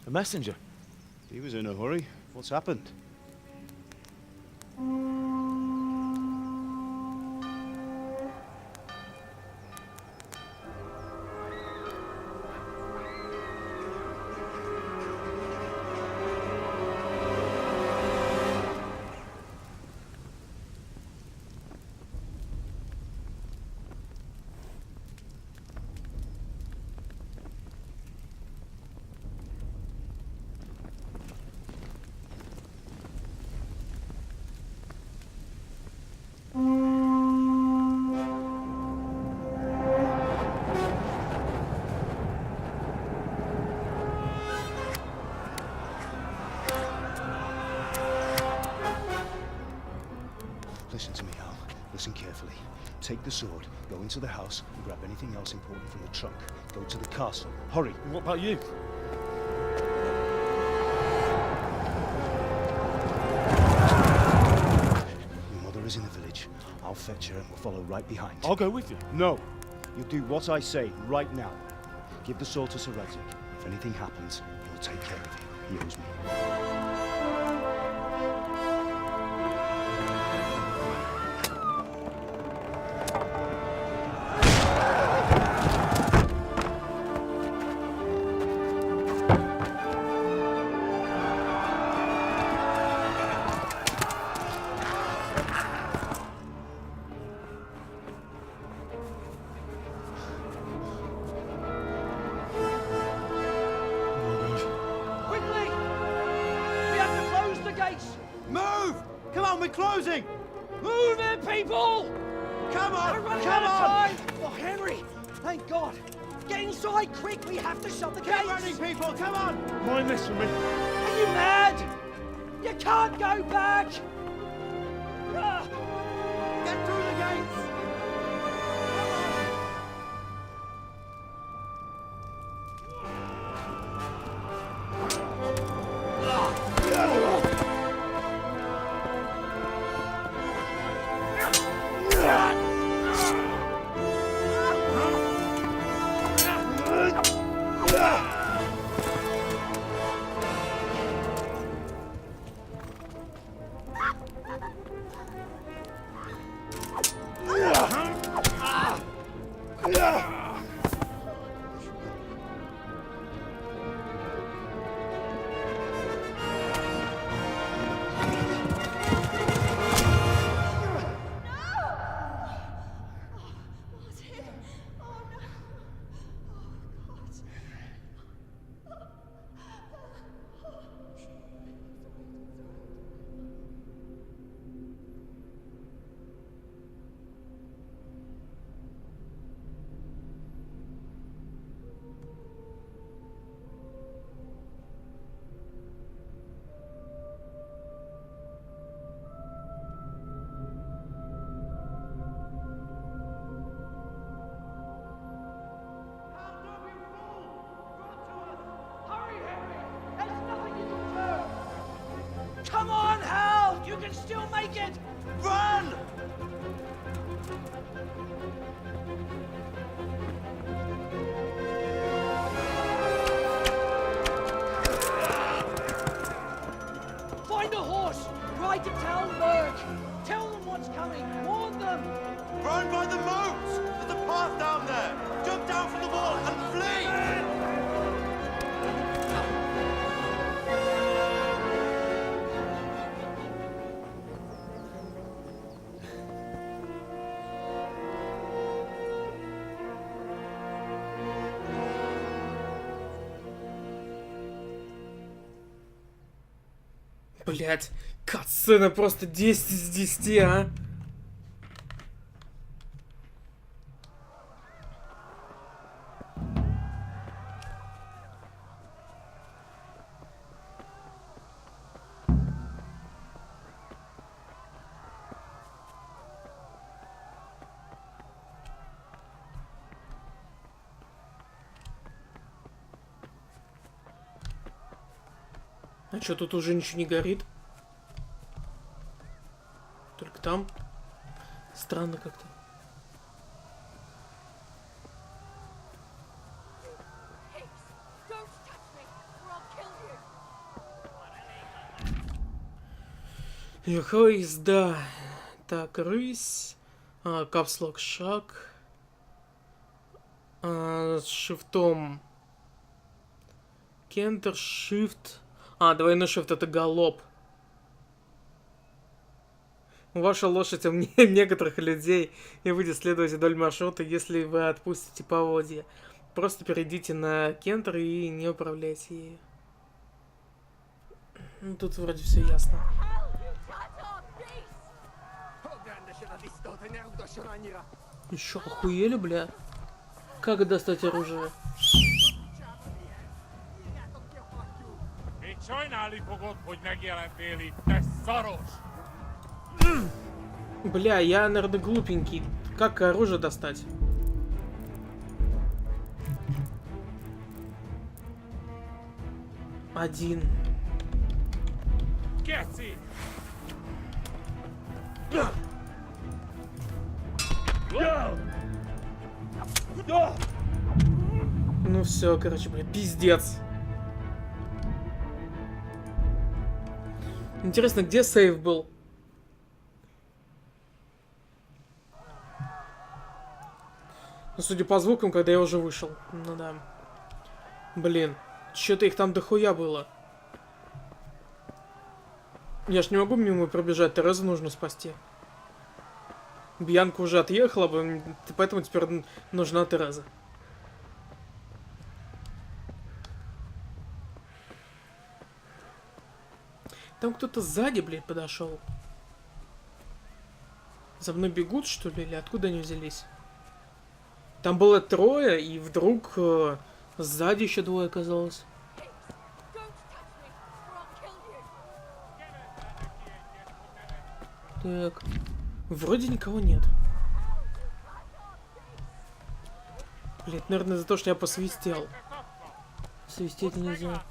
A messenger. He was in a hurry. What's happened? Listen to me, Al. Listen carefully. Take the sword, go into the house, and grab anything else important from the trunk. Go to the castle. Hurry. And what about you? Your mother is in the village. I'll fetch her and we'll follow right behind. I'll go with you. No. You'll do what I say right now. Give the sword to Sir Redrick. If anything happens, he'll take care of you. He owes me. Move! Come on, we're closing! Move it, people! Come on! We're running Come out of on! time! Oh, Henry! Thank God! Get inside, quick! We have to shut the gates! Get running, people! Come on! Mind this for me. Are you mad? You can't go back! Ah. Get through the gates! Come on, Hal! You can still make it! Run! Find a horse! Ride to Talmberg! Tell them what's coming! Warn them! Run by the moat! There's a path down there! Jump down from the wall and flee! Блять, катсцена просто 10 из 10, а? А что, тут уже ничего не горит? Только там. Странно как-то. Ехайс, да. Так, рысь. Капслок шаг. С шифтом. Кентер, шифт. Двойной шифт это галоп. Ваша лошадь умнее некоторых людей и будет следовать вдоль маршрута, если вы отпустите поводья. Просто перейдите на Кентер и не управляйте ею. Ну, тут вроде все ясно. Еще охуели, бля? Как достать оружие? Бля, я, наверное, глупенький. Как оружие достать? Один. Ну все, короче, бля, пиздец. Интересно, где сейв был? Ну, судя по звукам, когда я уже вышел. Ну да. Блин, что-то их там дохуя было. Я ж не могу мимо пробежать, Терезу нужно спасти. Бьянка уже отъехала, поэтому теперь нужна Тереза. Там кто-то сзади, блядь, подошел. За мной бегут, что ли, или откуда они взялись? Там было трое, и вдруг сзади еще двое оказалось. Так. Вроде никого нет. Блин, наверное, за то, что я посвистел. Свистеть нельзя.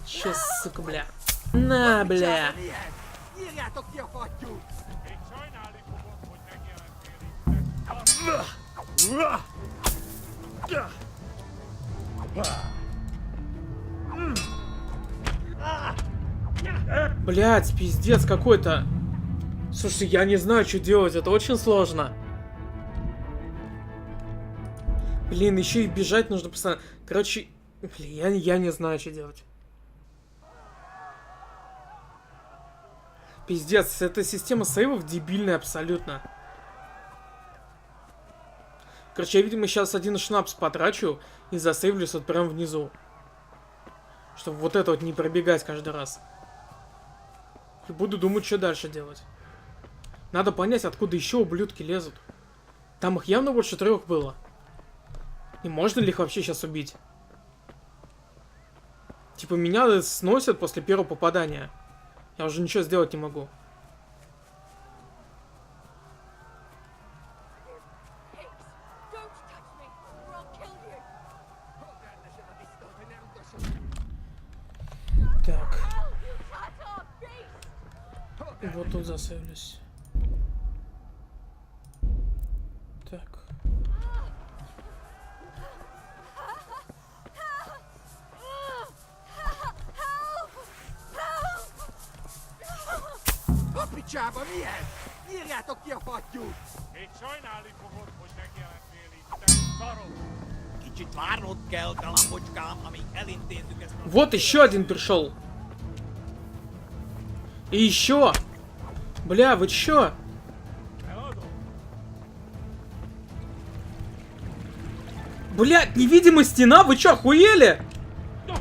Сейчас, сука, бля. На, бля. Блять, пиздец какой-то. Слушай, я не знаю, что делать, это очень сложно. Блин, еще и бежать нужно постоянно. Короче, блин, я не знаю, что делать. Пиздец, эта система сейвов дебильная абсолютно. Короче, я, видимо, сейчас один шнапс потрачу и засейвлюсь вот прям внизу. Чтобы вот это вот не пробегать каждый раз. И буду думать, что дальше делать. Надо понять, откуда еще ублюдки лезут. Там их явно больше 3 было. И можно ли их вообще сейчас убить? Типа меня сносят после первого попадания. Я уже ничего сделать не могу. Так. Вот тут засейвлюсь. Так. Picsába milyen? Írjátok ki a fattyút! Még sajnálni fogod, hogy megjelentél itt, te szarok! Kicsit várnod kell, galambocskám, amíg elintézzük ezt a... Вот еще один пришел. И еще. Бля, вы чё? Блядь, невидимая стена? Вы чё, охуели?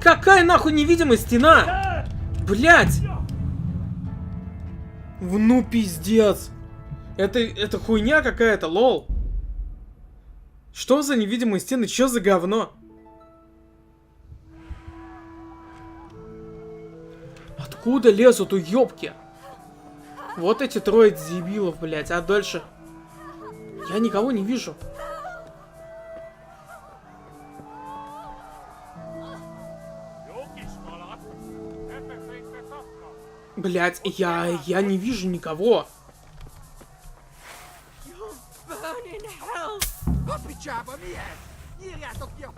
Какая нахуй невидимая стена? Блядь. Ну пиздец. Это хуйня какая-то, лол. Что за невидимые стены? Чё за говно? Откуда лезут уёбки? Вот эти 3 дебилов, блядь. А дальше? Я никого не вижу. Блять, я не вижу никого. Burn in hell! Puppy chap on the head! Írjátok ki a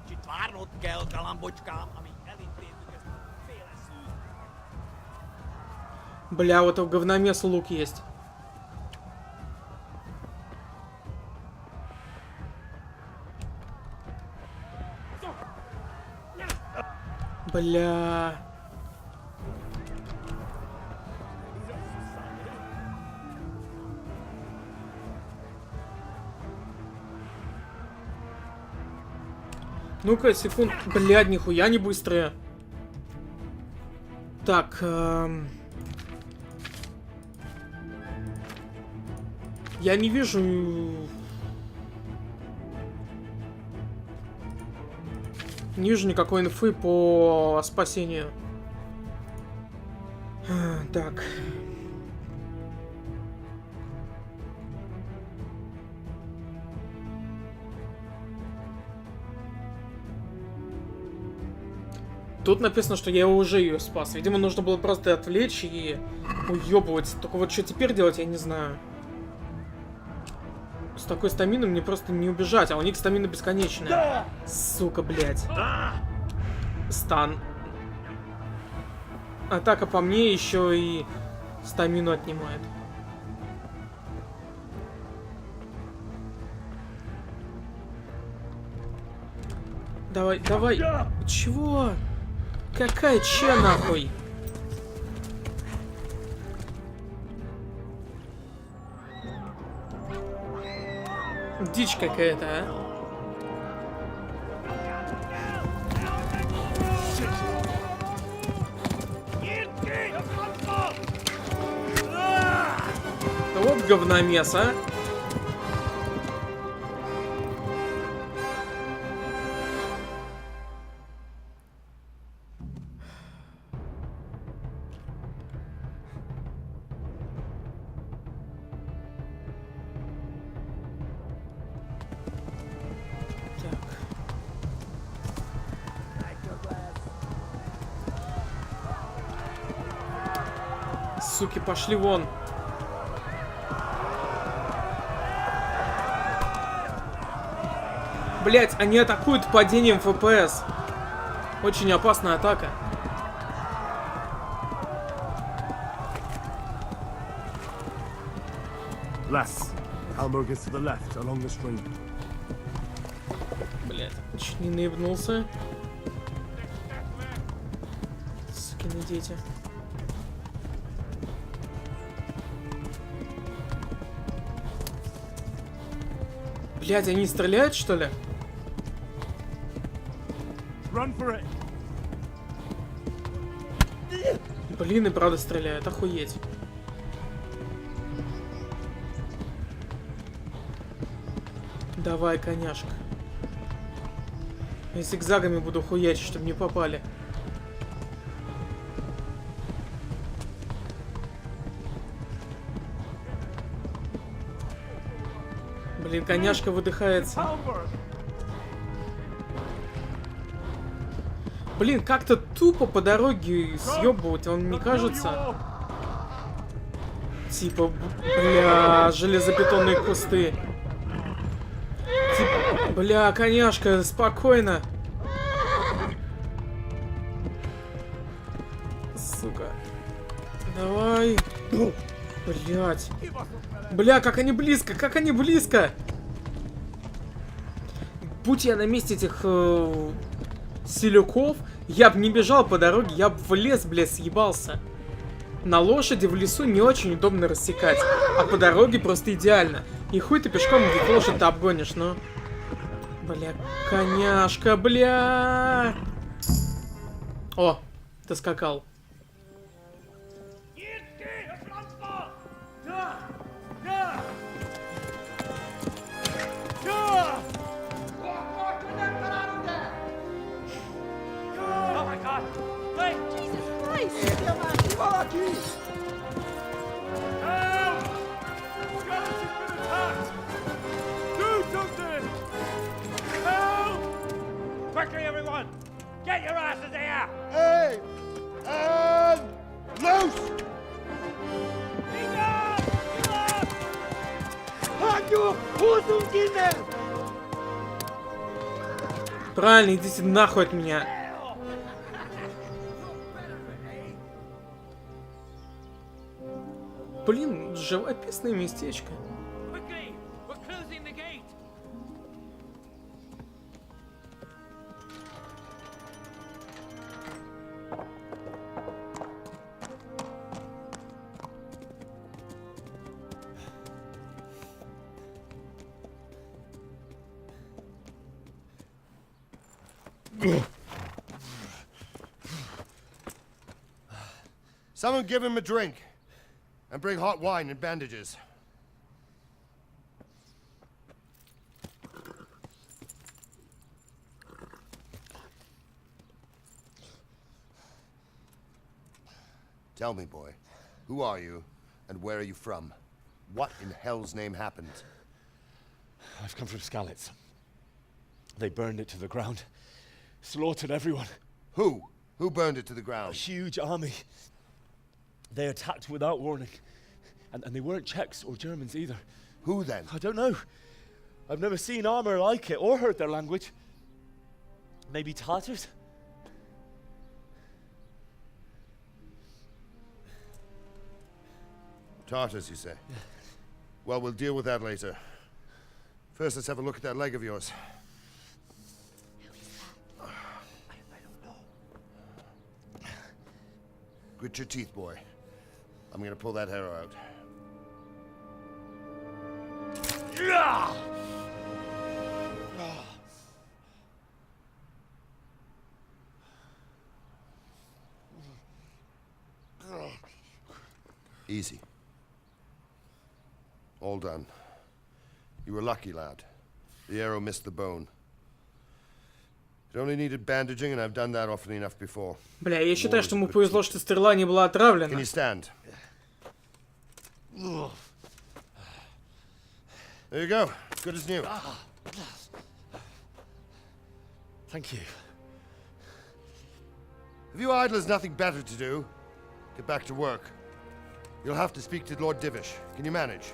Kicsit várnod kell, kalambocskám, amíg elintézzük ezt a féleszűt. Бля, вот у говномеса лук есть. Бля. Ну-ка, секунд. Блядь, нихуя не быстрые. Так. Я не вижу... Не вижу никакой инфы по спасению. Так. Тут написано, что я уже ее спас. Видимо, нужно было просто отвлечь и уебывать. Только вот что теперь делать, я не знаю. С такой стаминой мне просто не убежать, а у них стамина бесконечная. Сука, блядь. Стан. Атака по мне еще и стамину отнимает. Давай, давай. Чего? Какая че нахуй? Дичь какая-то, а? Вот говномес, а? Суки, пошли вон. Блять, они атакуют падением ФПС. Очень опасная атака. Less. Hamburg is to the left, along the stream. Блять, чуть не наебнулся. Сукины дети. Блять, они стреляют, что ли? Блин, и правда стреляют, охуеть. Давай, коняшка. Я зигзагами буду хуячить, чтобы не попали. Блин, коняшка выдыхается. Блин, как-то тупо по дороге съебывать, он не кажется. Типа, бля, железобетонные кусты. Типа, бля, коняшка, спокойно. Сука. Давай. Блять. Бля, как они близко, как они близко. Будь я на месте этих селюков, я бы не бежал по дороге, я бы в лес, блядь, съебался. На лошади в лесу не очень удобно рассекать, а по дороге просто идеально. И хуй ты пешком ведь лошадь-то обгонишь, ну. Бля, коняшка, бля. О, ты скакал. Quickly, everyone! Get your asses here! Hey! And loose! Правильно, идите нахуй от меня. Блин, живописное местечко. Quickly! We're closing the gate! Someone give him a drink. And bring hot wine and bandages. Tell me, boy, who are you, and where are you from? What in hell's name happened? I've come from Skalitz. They burned it to the ground. Slaughtered everyone. Who? Who burned it to the ground? A huge army. They attacked without warning. And they weren't Czechs or Germans either. Who then? I don't know. I've never seen armor like it or heard their language. Maybe Tatars? Tartars, you say? Yeah. Well, we'll deal with that later. First, let's have a look at that leg of yours. I don't know. Grit your teeth, boy. I'm gonna pull that arrow out. Easy. All done. You were lucky, lad. The arrow missed the bone. It only needed bandaging, and I've done that often enough before. Бля, я считаю, что ему повезло, что стрела не была отравлена. Can you stand? There you go. Good as new. Thank you. Have you idlers nothing better to do? Get back to work. You'll have to speak to Lord Divish. Can you manage?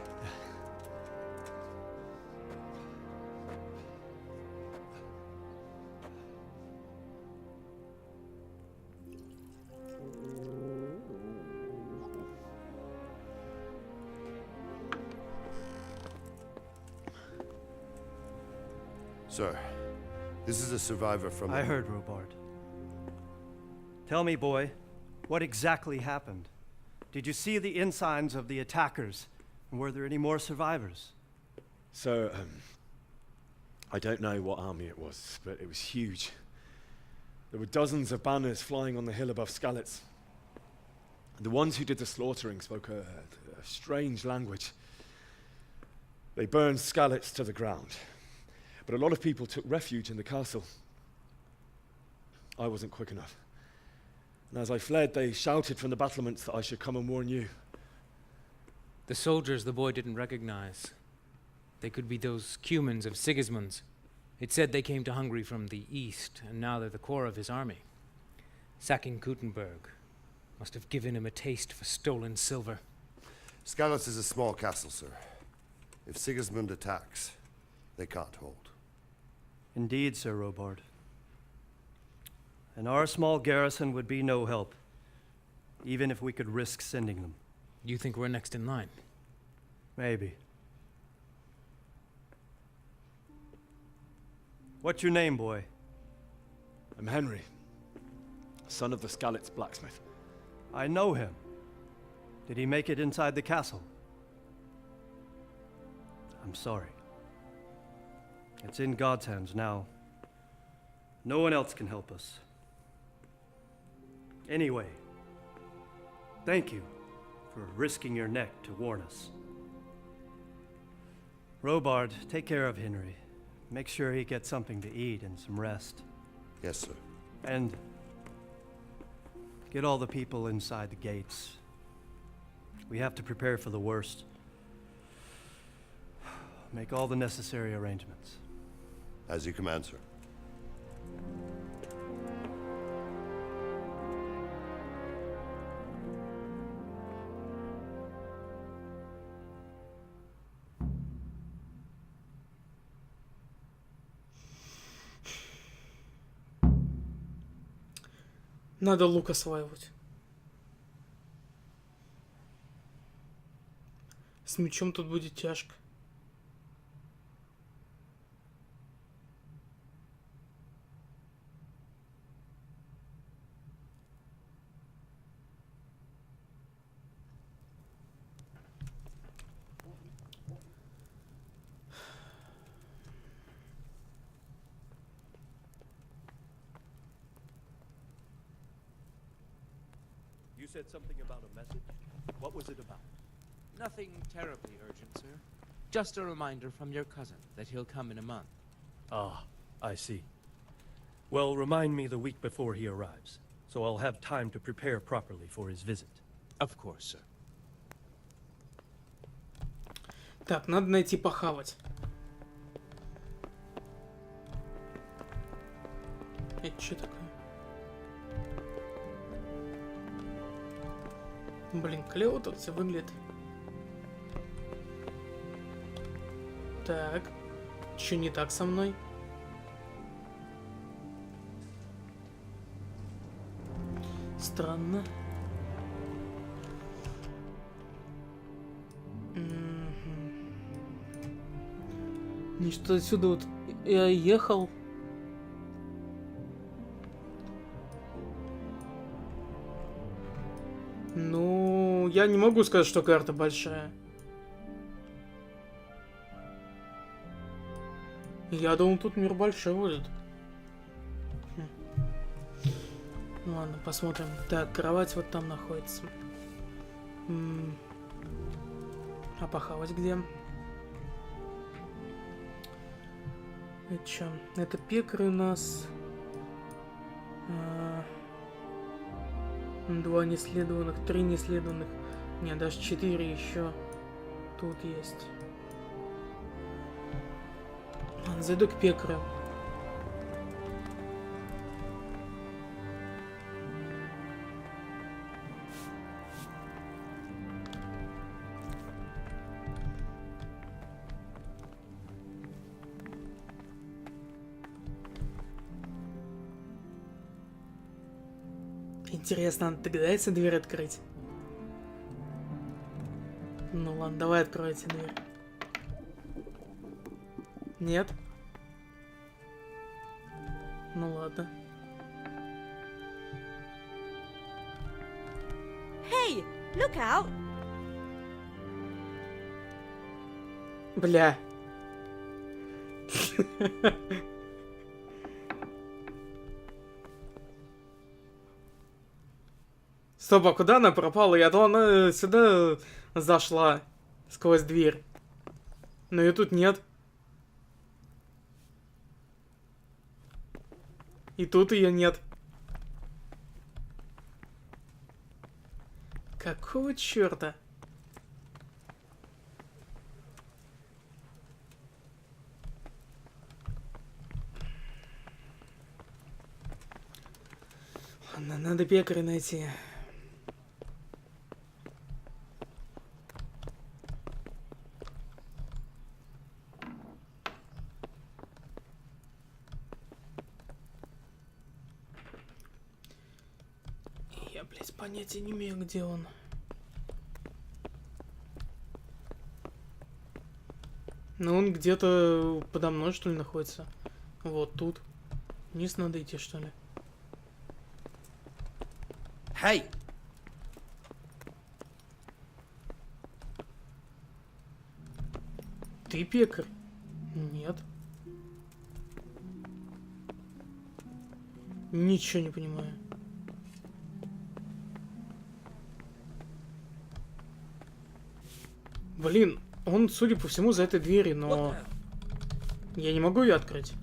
Sir, this is a survivor from... I heard, Robard. Tell me, boy, what exactly happened? Did you see the ensigns of the attackers? And were there any more survivors? So, I don't know what army it was, but it was huge. There were dozens of banners flying on the hill above Skalitz. The ones who did the slaughtering spoke a strange language. They burned Skalitz to the ground. But a lot of people took refuge in the castle. I wasn't quick enough. And as I fled, they shouted from the battlements that I should come and warn you. The soldiers the boy didn't recognize. They could be those Cumans of Sigismund's. It said they came to Hungary from the east, and now they're the core of his army. Sacking Kuttenberg must have given him a taste for stolen silver. Skalitz is a small castle, sir. If Sigismund attacks, they can't hold. Indeed, Sir Robard. And our small garrison would be no help, even if we could risk sending them. You think we're next in line? Maybe. What's your name, boy? I'm Henry, son of the Skalitz blacksmith. I know him. Did he make it inside the castle? I'm sorry. It's in God's hands now. No one else can help us. Anyway, thank you for risking your neck to warn us. Robard, take care of Henry. Make sure he gets something to eat and some rest. Yes, sir. And get all the people inside the gates. We have to prepare for the worst. Make all the necessary arrangements. As you command, sir. Надо лук осваивать. С мечом тут будет тяжко. You said something about a message? What was it about? Nothing terribly urgent, sir. Just a reminder from your cousin that he'll come in a month. Ah, I see. Well, remind me the week before he arrives, so I'll have time to prepare properly for his visit. Of course, sir. Так, надо найти похавать. Это что такое? Блин, клево тут все выглядит. Так, что не так со мной? Странно. И что отсюда вот я ехал. Ну, я не могу сказать, что карта большая. Я думал, тут мир большой будет. Ну ладно, посмотрим. Так, кровать вот там находится. А похавать где? Это что? Это пекарь у нас. 2 неследованных, 3 неследованных. Нет, даже 4 еще тут есть. Ладно, зайду к пекарю. Интересно, он догадается дверь открыть? Ну ладно, давай откройте дверь. Нет? Ну ладно. Hey, look out! Бля. Стоп, а куда она пропала? Я думал, она сюда зашла сквозь дверь. Но ее тут нет. И тут ее нет. Какого черта? Ладно, надо пекаря найти. Я, блядь, понятия не имею, где он. Ну, он где-то подо мной, что ли, находится. Вот тут. Вниз надо идти, что ли? Hey! Ты пекарь? Нет. Ничего не понимаю. Блин, он, судя по всему, за этой дверью, но я не могу ее открыть.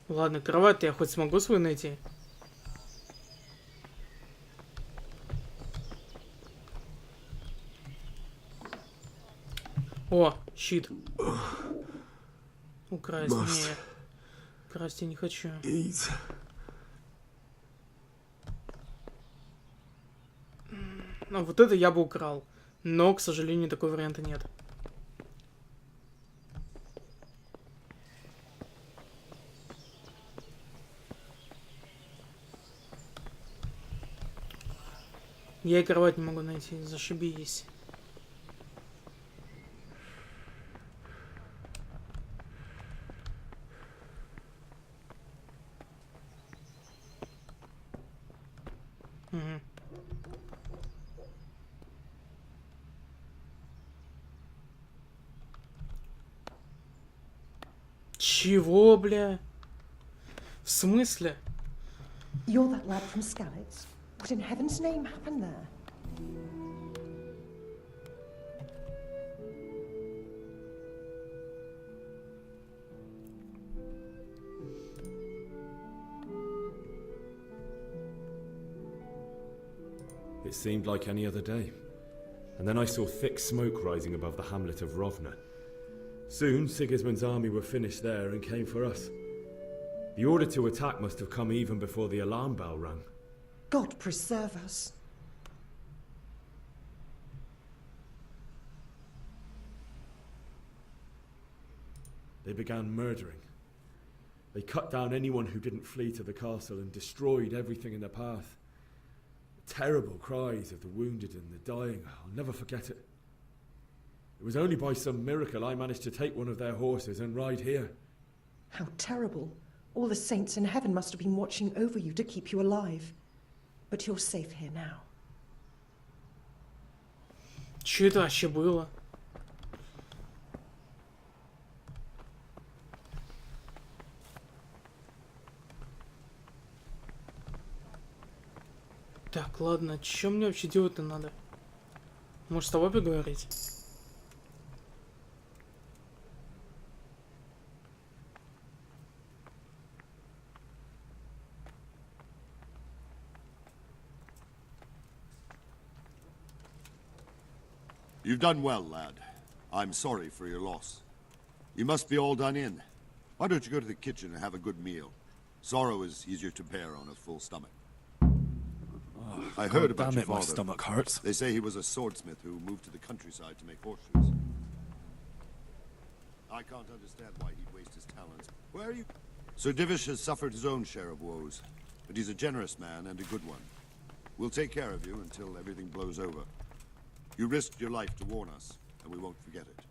Ладно, кровать я хоть смогу свою найти? О, щит. Украсть. Не. Красть я не хочу. Ну, вот это я бы украл. Но, к сожалению, такого варианта нет. Я и кровать не могу найти, зашибись. Угу. Чего, бля? В смысле? You're that lad from Skalitz? What in heaven's name happened there? It seemed like any other day. And then I saw thick smoke rising above the hamlet of Rovna. Soon, Sigismund's army were finished there and came for us. The order to attack must have come even before the alarm bell rang. God preserve us. They began murdering. They cut down anyone who didn't flee to the castle and destroyed everything in their path. Terrible cries of the wounded and the dying. I'll never forget it. It was only by some miracle I managed to take one of their horses and ride here. How terrible. All the saints in heaven must have been watching over you to keep you alive. But you're safe here now. Что это вообще было? Так, ладно, что мне вообще делать-то надо? Может, с тобой поговорить? You've done well, lad. I'm sorry for your loss. You must be all done in. Why don't you go to the kitchen and have a good meal? Sorrow is easier to bear on a full stomach. I heard about your father. My stomach hurts. They say he was a swordsmith who moved to the countryside to make horseshoes. I can't understand why he'd waste his talents. Where are you? Sir Divish has suffered his own share of woes, but he's a generous man and a good one. We'll take care of you until everything blows over. You risked your life to warn us, and we won't forget it.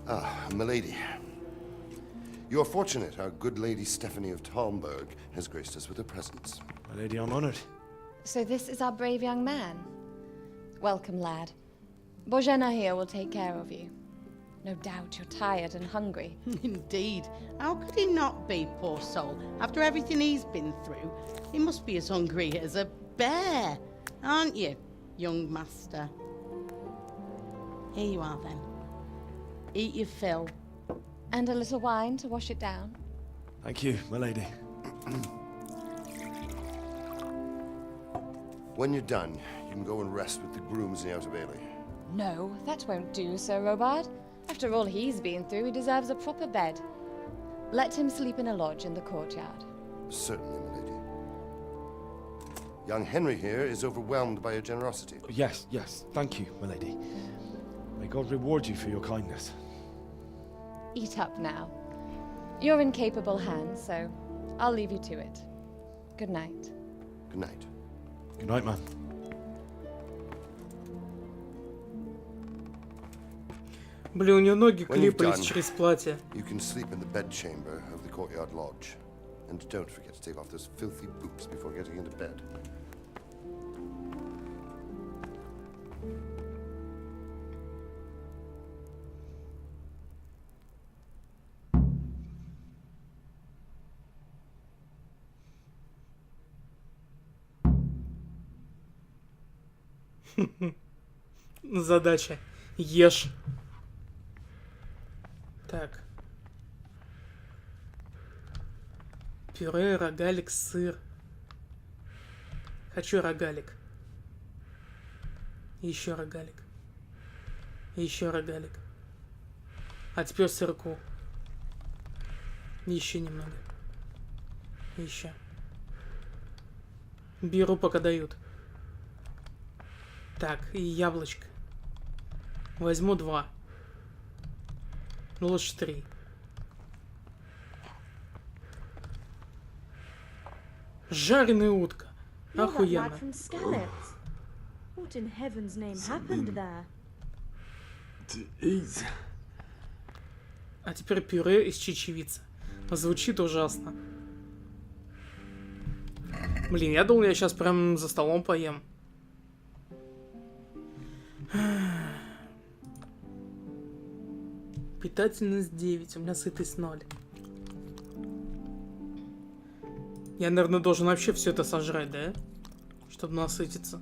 Ah, milady. You are fortunate our good lady Stephanie of Talmberg has graced us with her presence. My lady, I'm honored. So this is our brave young man. Welcome, lad. Bozhena here will take care of you. No doubt you're tired and hungry. Indeed. How could he not be, poor soul? After everything he's been through, he must be as hungry as a bear, aren't you, young master? Here you are, then. Eat your fill. And a little wine to wash it down. Thank you, my lady. When you're done, you can go and rest with the grooms in the Outer Bailey. No, that won't do, Sir Robard. After all he's been through, he deserves a proper bed. Let him sleep in a lodge in the courtyard. Certainly, my lady. Young Henry here is overwhelmed by your generosity. Yes, yes. Thank you, my lady. May God reward you for your kindness. Eat up now. You're in capable hands, so I'll leave you to it. Good night. Good night. Good night, man. Блин, у него ноги When you've клипались done, через платье. you can sleep in the bedchamber of the courtyard lodge. And don't forget to take off those filthy boots before getting into bed. Задача. Ешь. Так. Пюре, рогалик, сыр. Хочу рогалик. Еще рогалик. Еще рогалик. А теперь сырку. Еще немного. Еще. Беру, пока дают. Так, и яблочко. Возьму 2. Ну, лучше 3. Жареная утка. You're that Охуенно. lad from Scarlet. What in heaven's name happened there? А теперь пюре из чечевицы. Звучит ужасно. Блин, я думал, я сейчас прям за столом поем. Питательность 9, у меня сытость 0. Я, наверное, должен вообще все это сожрать, да? Чтобы насытиться.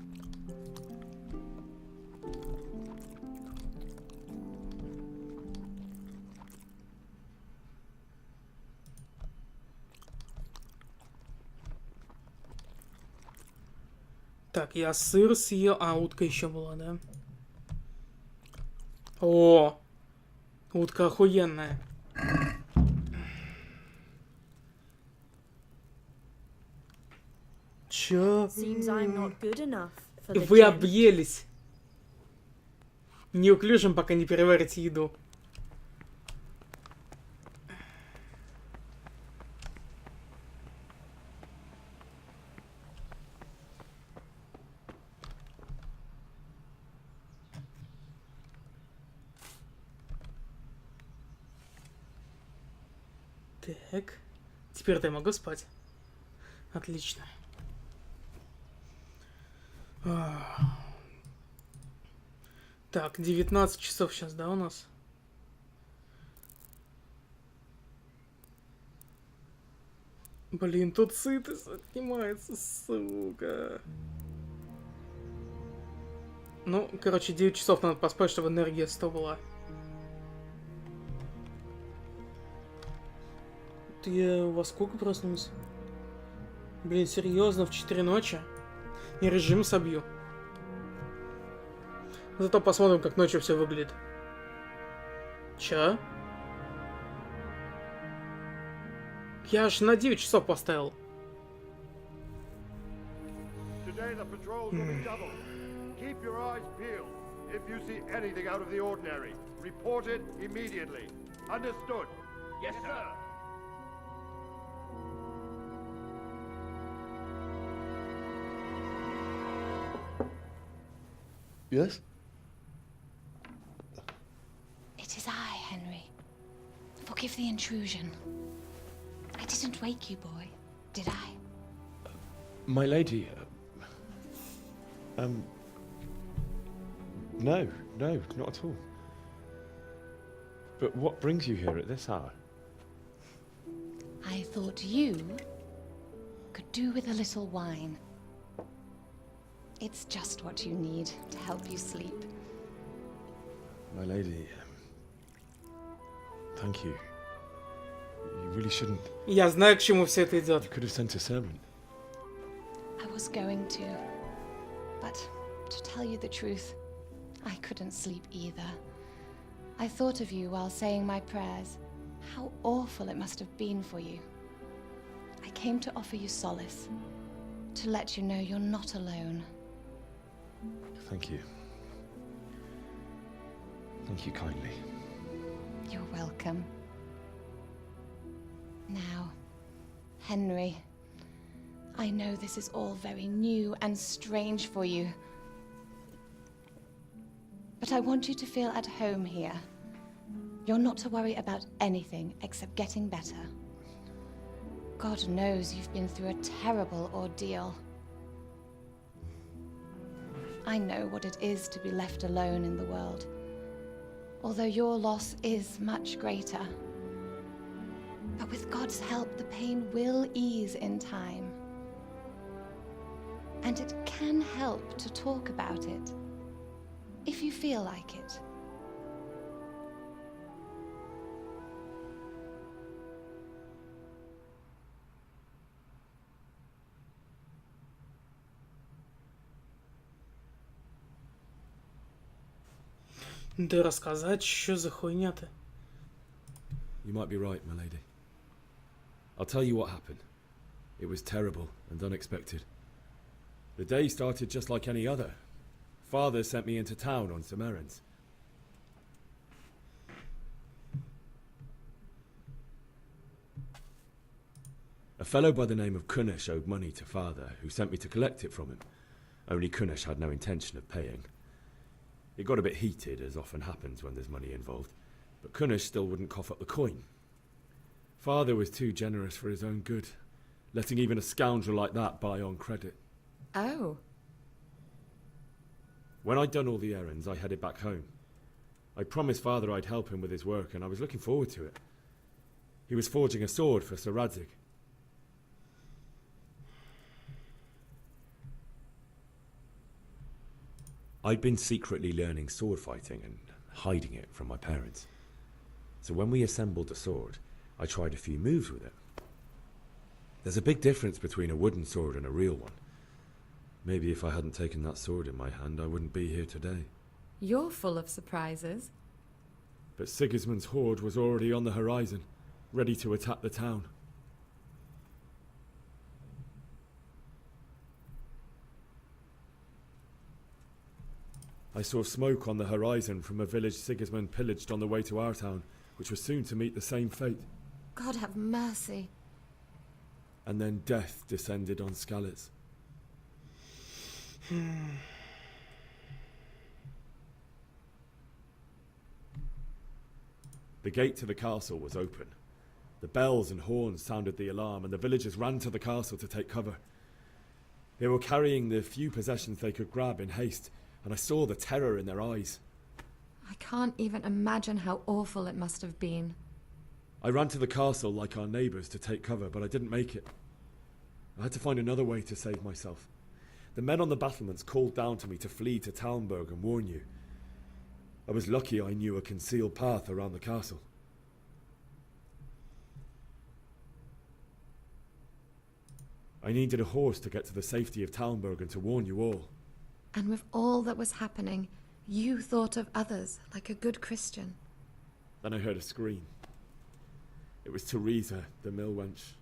Так, я сыр съел, а утка еще была, да? О, утка охуенная. Чё? Seems I'm not good enough for the Вы gent. объелись. Неуклюжим, пока не переварите еду. Так. Теперь-то я могу спать. Отлично. Так, 19 часов сейчас, да, у нас? Блин, тут сытость отнимается, сука. Ну, короче, 9 часов надо поспать, чтобы энергия 100 была. Ты я во сколько проснулся? Блин, серьезно, в 4 ночи? И режим собью. Зато посмотрим, как ночью все выглядит. Чё? Я аж на 9 часов поставил. Today the patrols will be doubled. Keep your eyes peeled. If you see anything out of the ordinary, report it immediately. Understood? Yes, sir. Yes? It is I, Henry. Forgive the intrusion. I didn't wake you, boy, did I? My lady, no, not at all. But what brings you here at this hour? I thought you could do with a little wine. It's just what you need to help you sleep. My lady, thank you. You really shouldn't. Я знаю, к чему все это идет. You could have sent a servant. I was going to, but to tell you the truth, I couldn't sleep either. I thought of you while saying my prayers. How awful it must have been for you. I came to offer you solace, to let you know you're not alone. Thank you. Thank you kindly. You're welcome. Now, Henry, I know this is all very new and strange for you. But I want you to feel at home here. You're not to worry about anything except getting better. God knows you've been through a terrible ordeal. I know what it is to be left alone in the world, although your loss is much greater. But with God's help, the pain will ease in time. And it can help to talk about it, if you feel like it. Да рассказать, что за хуйня-то? You might be right, my lady. I'll tell you what happened. It was terrible and unexpected. The day started just like any other. Father sent me into town on some errands. A fellow by the name of Kunesh owed money to Father, who sent me to collect it from him. Only Kunesh had no intention of paying. It got a bit heated, as often happens when there's money involved, but Kunesh still wouldn't cough up the coin. Father was too generous for his own good, letting even a scoundrel like that buy on credit. Oh. When I'd done all the errands, I headed back home. I promised Father I'd help him with his work, and I was looking forward to it. He was forging a sword for Sir Radzig. I'd been secretly learning sword fighting and hiding it from my parents. So when we assembled the sword, I tried a few moves with it. There's a big difference between a wooden sword and a real one. Maybe if I hadn't taken that sword in my hand, I wouldn't be here today. You're full of surprises. But Sigismund's horde was already on the horizon, ready to attack the town. I saw smoke on the horizon from a village Sigismund pillaged on the way to our town, which was soon to meet the same fate. God have mercy. And then death descended on Skalitz. The gate to the castle was open. The bells and horns sounded the alarm, and the villagers ran to the castle to take cover. They were carrying the few possessions they could grab in haste, and I saw the terror in their eyes. I can't even imagine how awful it must have been. I ran to the castle like our neighbours to take cover, but I didn't make it. I had to find another way to save myself. The men on the battlements called down to me to flee to Talmberg and warn you. I was lucky I knew a concealed path around the castle. I needed a horse to get to the safety of Talmberg and to warn you all. And with all that was happening, you thought of others like a good Christian. Then I heard a scream. It was Teresa, the mill wench.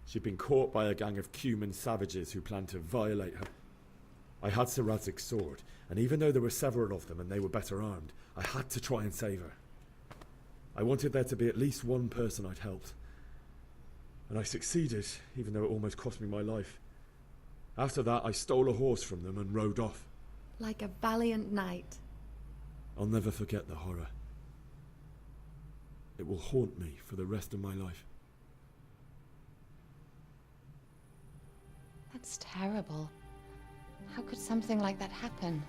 She'd been caught by a gang of Cuman savages who planned to violate her. I had Sir Radzig's sword, and even though there were several of them and they were better armed, I had to try and save her. I wanted there to be at least one person I'd helped. And I succeeded, even though it almost cost me my life. After that, I stole a horse from them and rode off. Like a valiant knight. I'll never forget the horror. It will haunt me for the rest of my life. That's terrible. How could something like that happen?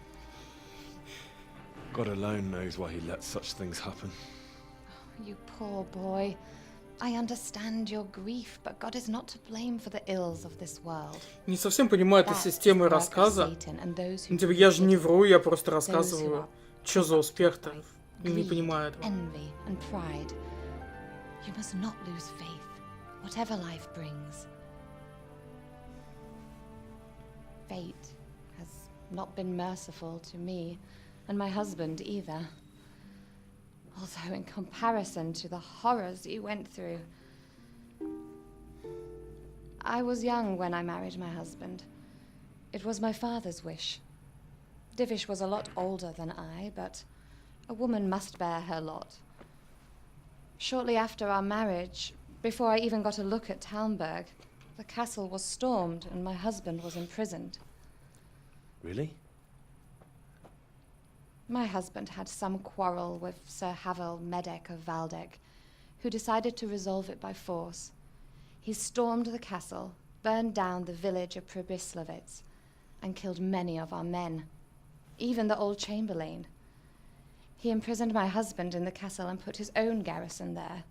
God alone knows why he lets such things happen. Oh, you poor boy. I understand your grief, but God is not to blame for the ills of this world. Не совсем понимаю этой системы рассказа. Типа, я же не вру, я просто рассказываю. Что за успех-то? Не понимаю этого. Envy and pride. You must not lose faith, whatever life brings. Fate has not been merciful to me, and my husband either. Although in comparison to the horrors you went through. I was young when I married my husband. It was my father's wish. Divish was a lot older than I, but a woman must bear her lot. Shortly after our marriage, before I even got a look at Talmberg, the castle was stormed and my husband was imprisoned. Really? My husband had some quarrel with Sir Havel Medek of Valdek, who decided to resolve it by force. He stormed the castle, burned down the village of Pribyslavitz, and killed many of our men, even the old chamberlain. He imprisoned my husband in the castle and put his own garrison there.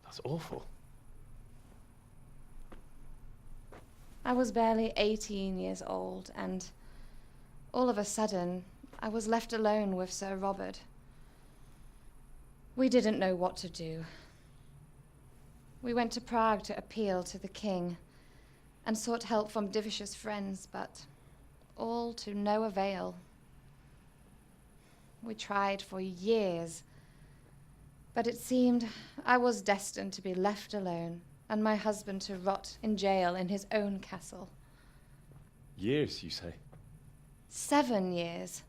That's awful. I was barely 18 years old, and all of a sudden, I was left alone with Sir Robert. We didn't know what to do. We went to Prague to appeal to the king and sought help from Divish's friends, but all to no avail. We tried for years, but it seemed I was destined to be left alone and my husband to rot in jail in his own castle. Years, you say? 7 years.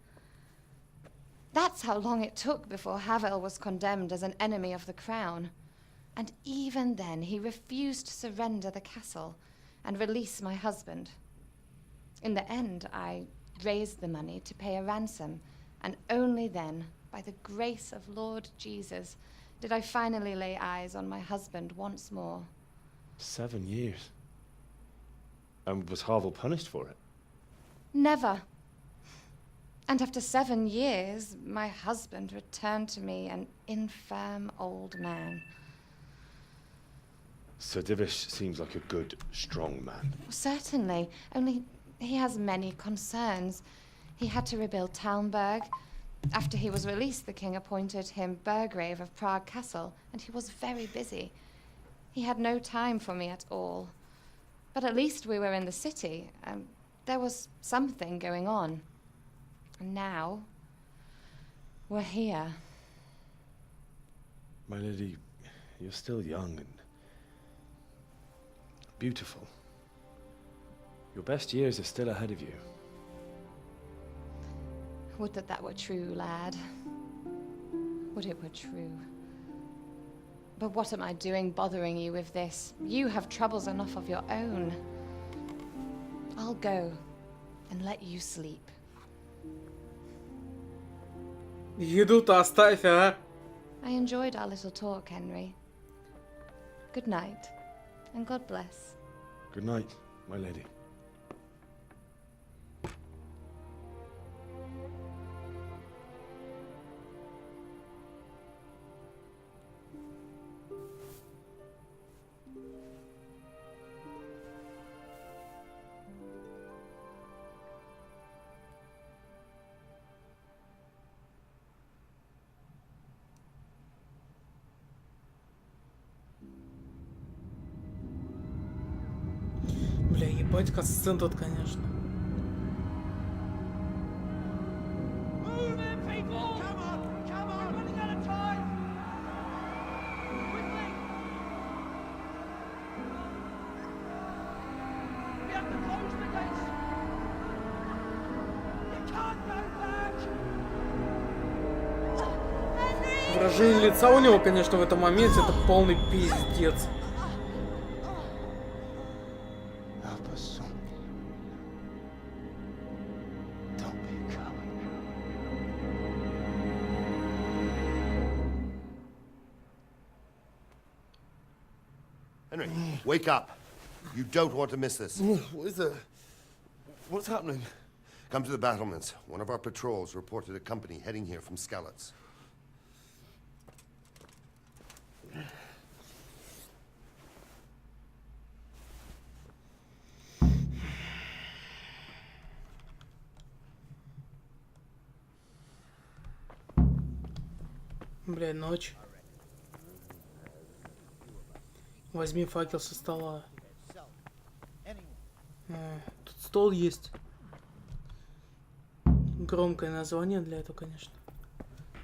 That's how long it took before Havel was condemned as an enemy of the crown. And even then, he refused to surrender the castle and release my husband. In the end, I raised the money to pay a ransom, and only then, by the grace of Lord Jesus, did I finally lay eyes on my husband once more. 7 years. And was Havel punished for it? Never. And after 7 years, my husband returned to me an infirm old man. Sir Divish seems like a good, strong man. Certainly, only he has many concerns. He had to rebuild Talmberg. After he was released, the king appointed him Burgrave of Prague Castle, and he was very busy. He had no time for me at all. But at least we were in the city, and there was something going on. And now, we're here. My lady, you're still young and beautiful. Your best years are still ahead of you. Would that that were true, lad. Would it were true. But what am I doing bothering you with this? You have troubles enough of your own. I'll go and let you sleep. Еду-то оставь, а? I enjoyed our little talk, Henry. Good night, and God bless. Good night, my lady. Бля, ебать касцен тут, конечно. Move in, people! Come on! Come on! We're running out of time! Quickly! We have to close the gates! You can't go back! Выражение лица у него, конечно, в этом моменте это полный пиздец. Henry, wake up. You don't want to miss this. What is it? What's happening? Come to the battlements. One of our patrols reported a company heading here from Skalitz. Бля, ночь. Возьми факел со стола. Тут стол есть. Громкое название для этого, конечно.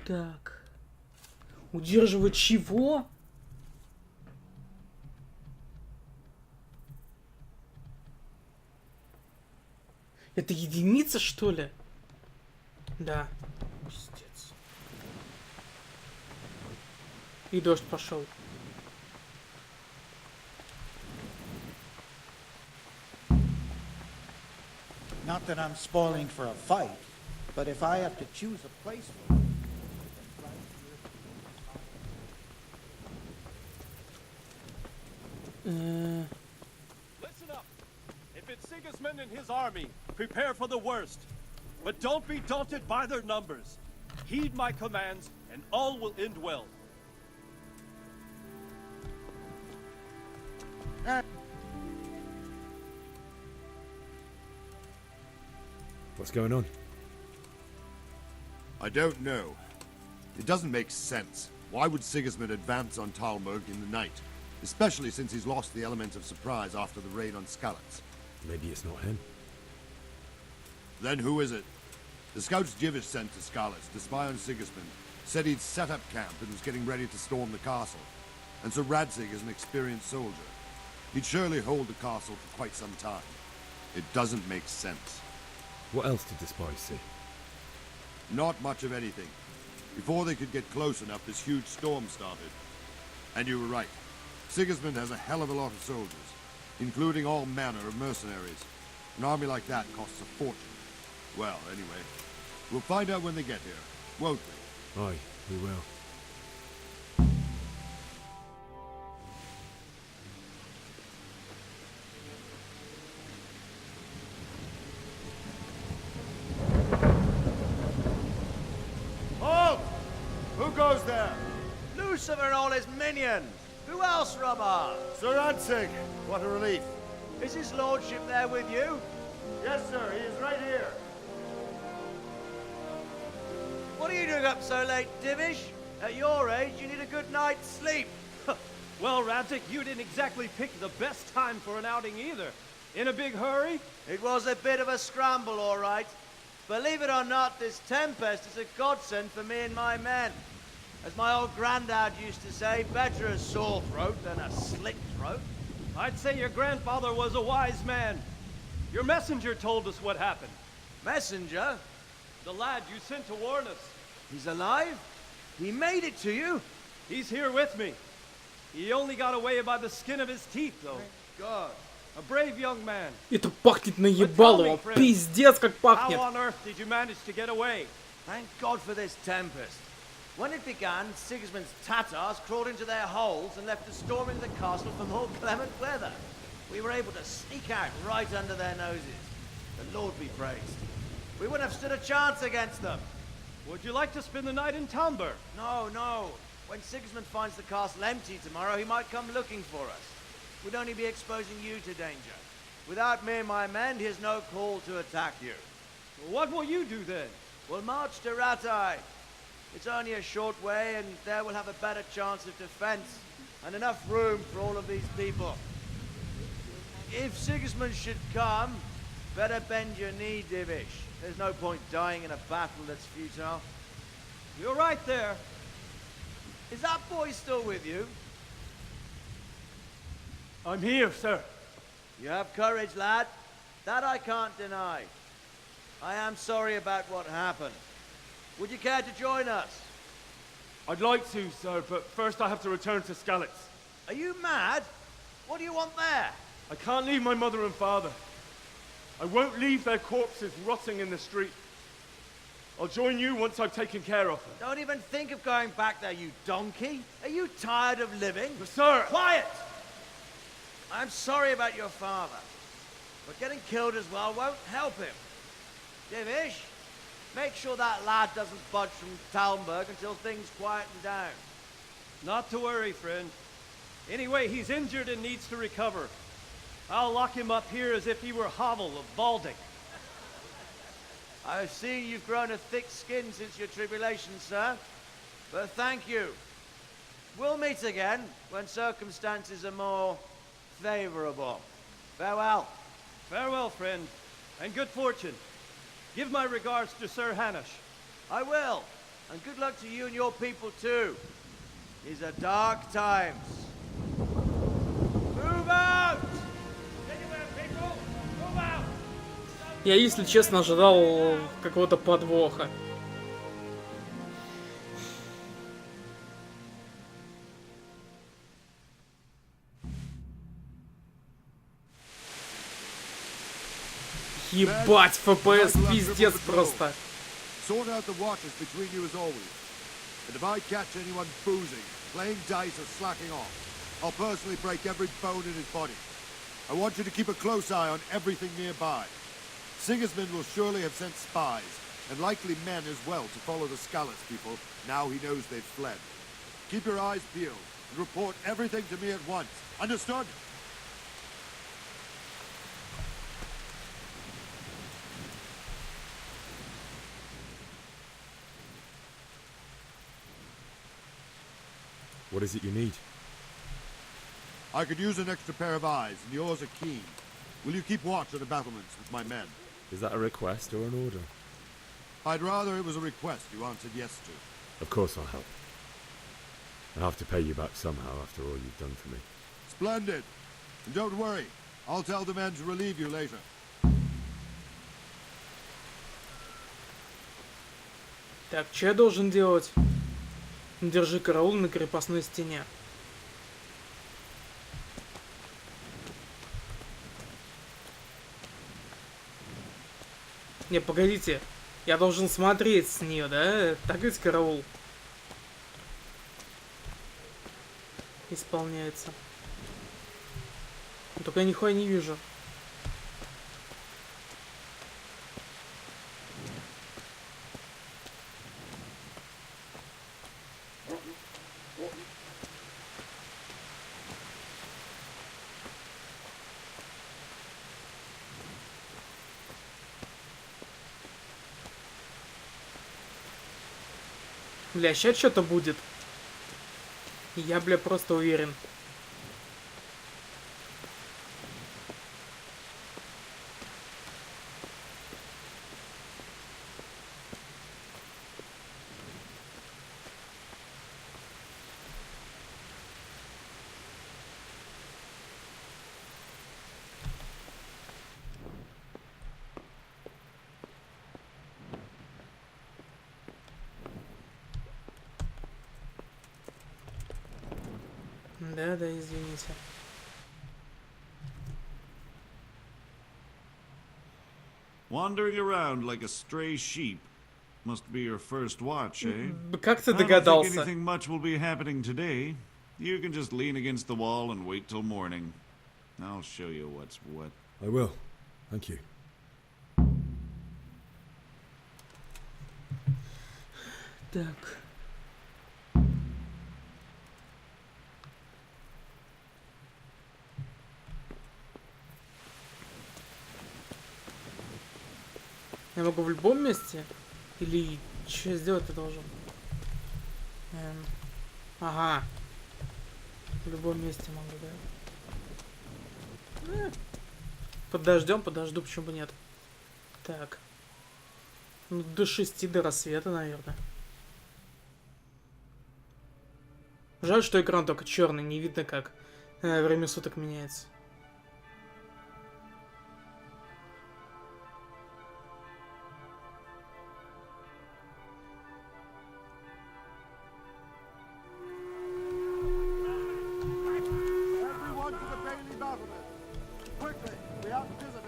Так. Удерживать чего? Это единица, что ли? Да. Пиздец. И дождь пошел. Not that I'm spoiling for a fight, but if I have to choose a place for it, Listen up. If it's Sigismund and his army, prepare for the worst. But don't be daunted by their numbers. Heed my commands, and all will end well. What's going on? I don't know. It doesn't make sense. Why would Sigismund advance on Talmberg in the night? Especially since he's lost the element of surprise after the raid on Skalitz. Maybe it's not him. Then who is it? The scouts Divish sent to Skalitz to spy on Sigismund said he'd set up camp and was getting ready to storm the castle. And Sir Radzig is an experienced soldier. He'd surely hold the castle for quite some time. It doesn't make sense. What else did the spies see? Not much of anything. Before they could get close enough, this huge storm started. And you were right. Sigismund has a hell of a lot of soldiers, including all manner of mercenaries. An army like that costs a fortune. Well, anyway, we'll find out when they get here, won't we? Aye, we will. Halt! Who goes there? Lucifer and all his minions. Who else, Robber? Sir Ansig, what a relief. Is his lordship there with you? Yes, sir, he is right here. What are you doing up so late, Divish? At your age, you need a good night's sleep. Well, Radzik, you didn't exactly pick the best time for an outing either. In a big hurry? It was a bit of a scramble, all right. Believe it or not, this tempest is a godsend for me and my men. As my old granddad used to say, better a sore throat than a slit throat. I'd say your grandfather was a wise man. Your messenger told us what happened. Messenger? The lad you sent to warn us. He's alive? He made it to you? He's here with me. He only got away by the skin of his teeth, though. God. A brave young man. Это пахнет наебалово. Пиздец, как пахнет. How on earth did you manage to get away? Thank God for this tempest. When it began, Sigismund's Tatars crawled into their holes and left us storming the castle for more clement weather. We were able to sneak out right under their noses. The Lord be praised. We wouldn't have stood a chance against them. Would you like to spend the night in Talmberg? No, no. When Sigismund finds the castle empty tomorrow, he might come looking for us. We'd only be exposing you to danger. Without me and my men, he has no call to attack you. What will you do then? We'll march to Ratai. It's only a short way, and there we'll have a better chance of defense and enough room for all of these people. If Sigismund should come, better bend your knee, Divish. There's no point dying in a battle that's futile. You're right there. Is that boy still with you? I'm here, sir. You have courage, lad. That I can't deny. I am sorry about what happened. Would you care to join us? I'd like to, sir, but first I have to return to Skalitz. Are you mad? What do you want there? I can't leave my mother and father. I won't leave their corpses rotting in the street. I'll join you once I've taken care of them. Don't even think of going back there, you donkey. Are you tired of living? But sir! Quiet! I'm sorry about your father, but getting killed as well won't help him. Divish, make sure that lad doesn't budge from Talmberg until things quieten down. Not to worry, friend. Anyway, he's injured and needs to recover. I'll lock him up here as if he were Havel of Balding. I've seen you've grown a thick skin since your tribulation, sir. But thank you. We'll meet again when circumstances are more favorable. Farewell. Farewell, friend, and good fortune. Give my regards to Sir Hanush. I will. And good luck to you and your people, too. These are dark times. Move out! Я, если честно, ожидал какого-то подвоха. Ебать, ФПС пиздец просто. Sort out the watches between you as always. And if I catch anyone boozing, playing dice or slacking off, I'll personally break every bone in his body. I want you to keep a close eye on everything nearby. Sigismund will surely have sent spies, and likely men as well, to follow the Skalitz people, now he knows they've fled. Keep your eyes peeled, and report everything to me at once. Understood? What is it you need? I could use an extra pair of eyes, and yours are keen. Will you keep watch on the battlements with my men? Is that a request or an order? I'd rather it was a request you answered yes to. Of course I'll help. I'll have to pay you back somehow after all you've done for me. Splendid. And don't worry, I'll tell the men to relieve you later. Так, что я должен делать? Держи караул на крепостной стене. Не, погодите. Я должен смотреть с нее, да? Так ведь караул исполняется. Только я нихуя не вижу. Бля, сейчас что-то будет. Я, бля, просто уверен. Да, извините. Wandering around like a stray sheep must be your first watch, eh? Как ты I don't догадался? think anything much will be happening today. You can just lean against the wall and wait till morning. I'll show you what's what. I will. Thank you. Так. Я могу в любом месте? Или что сделать ты должен? Ага. В любом месте могу, да? Подожду, почему бы нет. Так. Ну, до 6 до рассвета, наверное. Жаль, что экран только черный, не видно, как время суток меняется. Everyone to the Bailey Battlement! Quickly, we have visitors!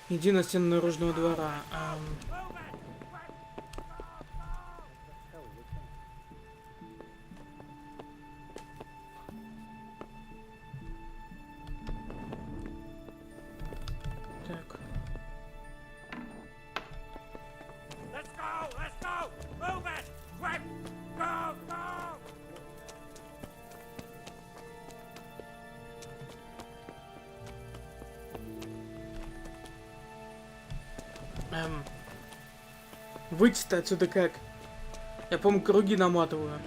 Иди на стену наружного двора. Так. Let's go! Let's go! Move it! Quick! Go! Go! Выйти-то отсюда как? Я, по-моему, круги наматываю.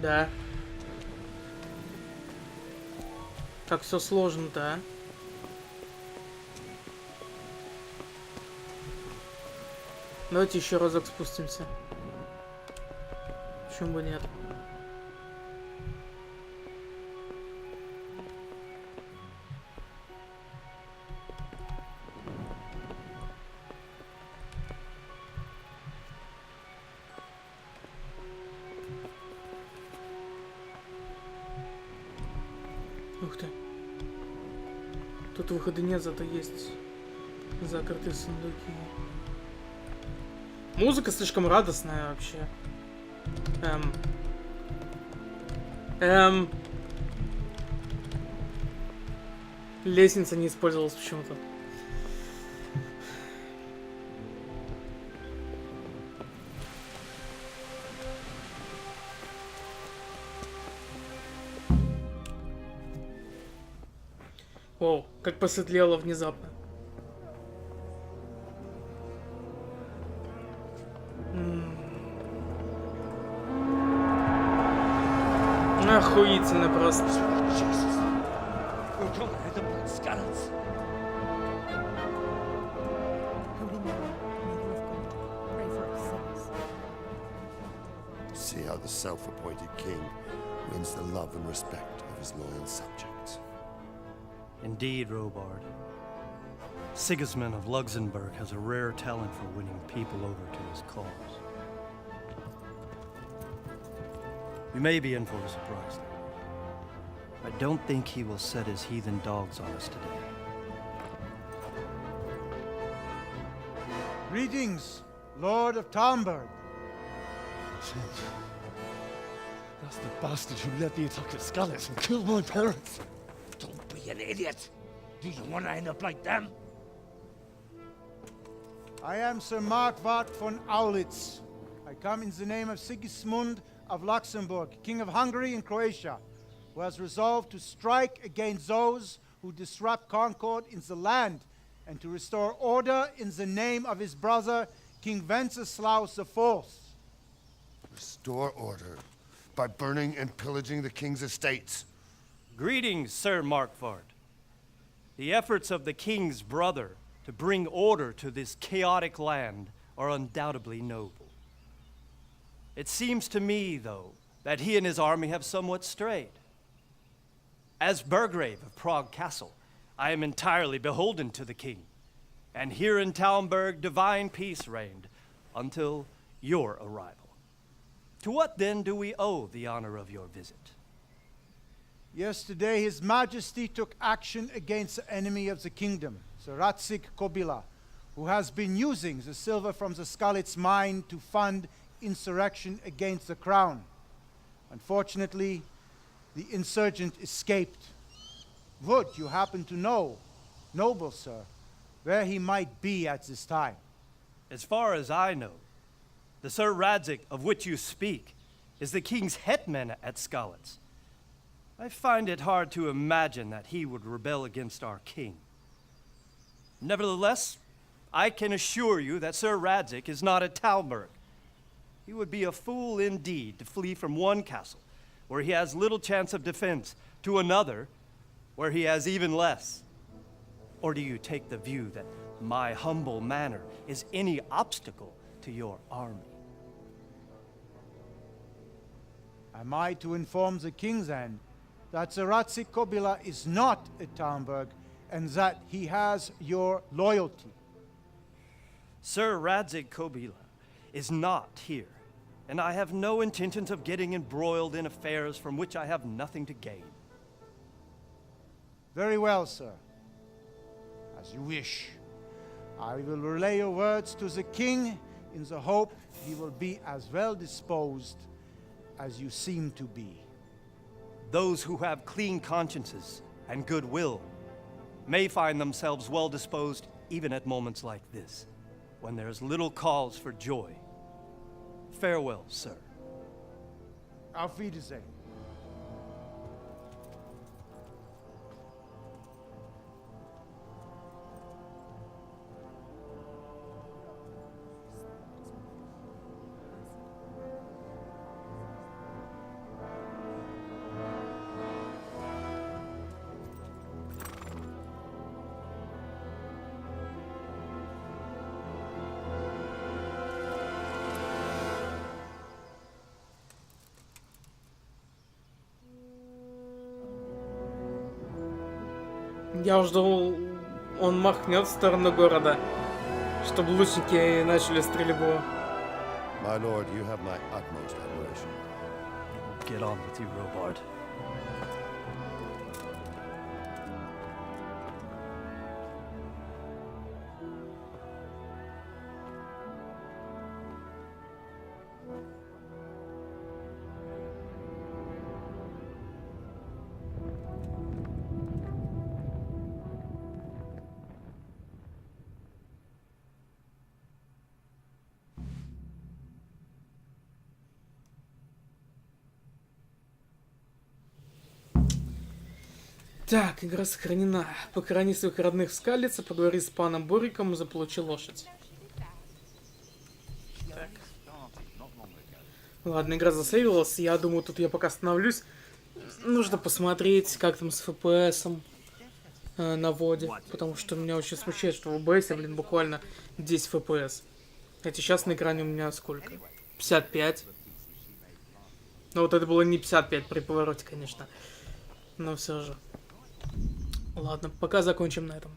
Да. Как все сложно-то, а? Давайте еще разок спустимся. Почему бы нет? Ух ты. Тут выхода нет, зато есть закрытые сундуки. Музыка слишком радостная вообще. Лестница не использовалась почему-то. Оу, как посветлело внезапно. Охуительно просто. We're gonna hit them like scallops. See how the self-appointed king wins the love and respect of his loyal subjects. Indeed, Robard. Sigismund of Luxembourg has a rare talent for winning people over to his cause. We may be in for a surprise, though. I don't think he will set his heathen dogs on us today. Greetings, Lord of Talmberg. That's the bastard who led the attack at Scarlet and killed my parents. Don't be an idiot. Do you want to end up like them? I am Sir Markwart von Aulitz. I come in the name of Sigismund of Luxembourg, King of Hungary and Croatia, who has resolved to strike against those who disrupt concord in the land and to restore order in the name of his brother, King Wenceslaus IV. Restore order by burning and pillaging the king's estates. Greetings, Sir Markwart. The efforts of the king's brother to bring order to this chaotic land are undoubtedly noble. It seems to me, though, that he and his army have somewhat strayed. As Burgrave of Prague Castle, I am entirely beholden to the king, and here in Talmberg divine peace reigned until your arrival. To what then do we owe the honor of your visit? Yesterday, His Majesty took action against the enemy of the kingdom, Sir Radzik Kobila, who has been using the silver from the Skalitz mine to fund insurrection against the crown. Unfortunately, the insurgent escaped. Would you happen to know, noble sir, where he might be at this time? As far as I know, the Sir Radzik of which you speak is the king's hetman at Skalitz. I find it hard to imagine that he would rebel against our king. Nevertheless, I can assure you that Sir Radzik is not at Talmberg. He would be a fool indeed to flee from one castle, where he has little chance of defense, to another, where he has even less. Or do you take the view that my humble manner is any obstacle to your army? Am I to inform the king then that Sir Radzik Kobila is not at Talmberg and that he has your loyalty? Sir Radzik Kobila is not here, and I have no intentions of getting embroiled in affairs from which I have nothing to gain. Very well, sir. As you wish. I will relay your words to the king in the hope he will be as well disposed as you seem to be. Those who have clean consciences and goodwill may find themselves well disposed even at moments like this, when there's little cause for joy. Farewell, sir. Auf Wiedersehen. Я жду, он махнет в сторону города, чтобы лучники начали стрельбу. My lord, you have my utmost admiration. Get on with you, Robard. Так, игра сохранена. Похорони своих родных в Скалице, поговори с паном Бориком, заполучи лошадь. Так. Ладно, игра засейвилась. Я думаю, тут я пока остановлюсь. Нужно посмотреть, как там с FPS на воде. Потому что меня очень смущает, что в OBS, блин, буквально 10 FPS. Хотя сейчас на экране у меня сколько? 55. Но вот это было не 55 при повороте, конечно. Но все же. Ладно, пока закончим на этом.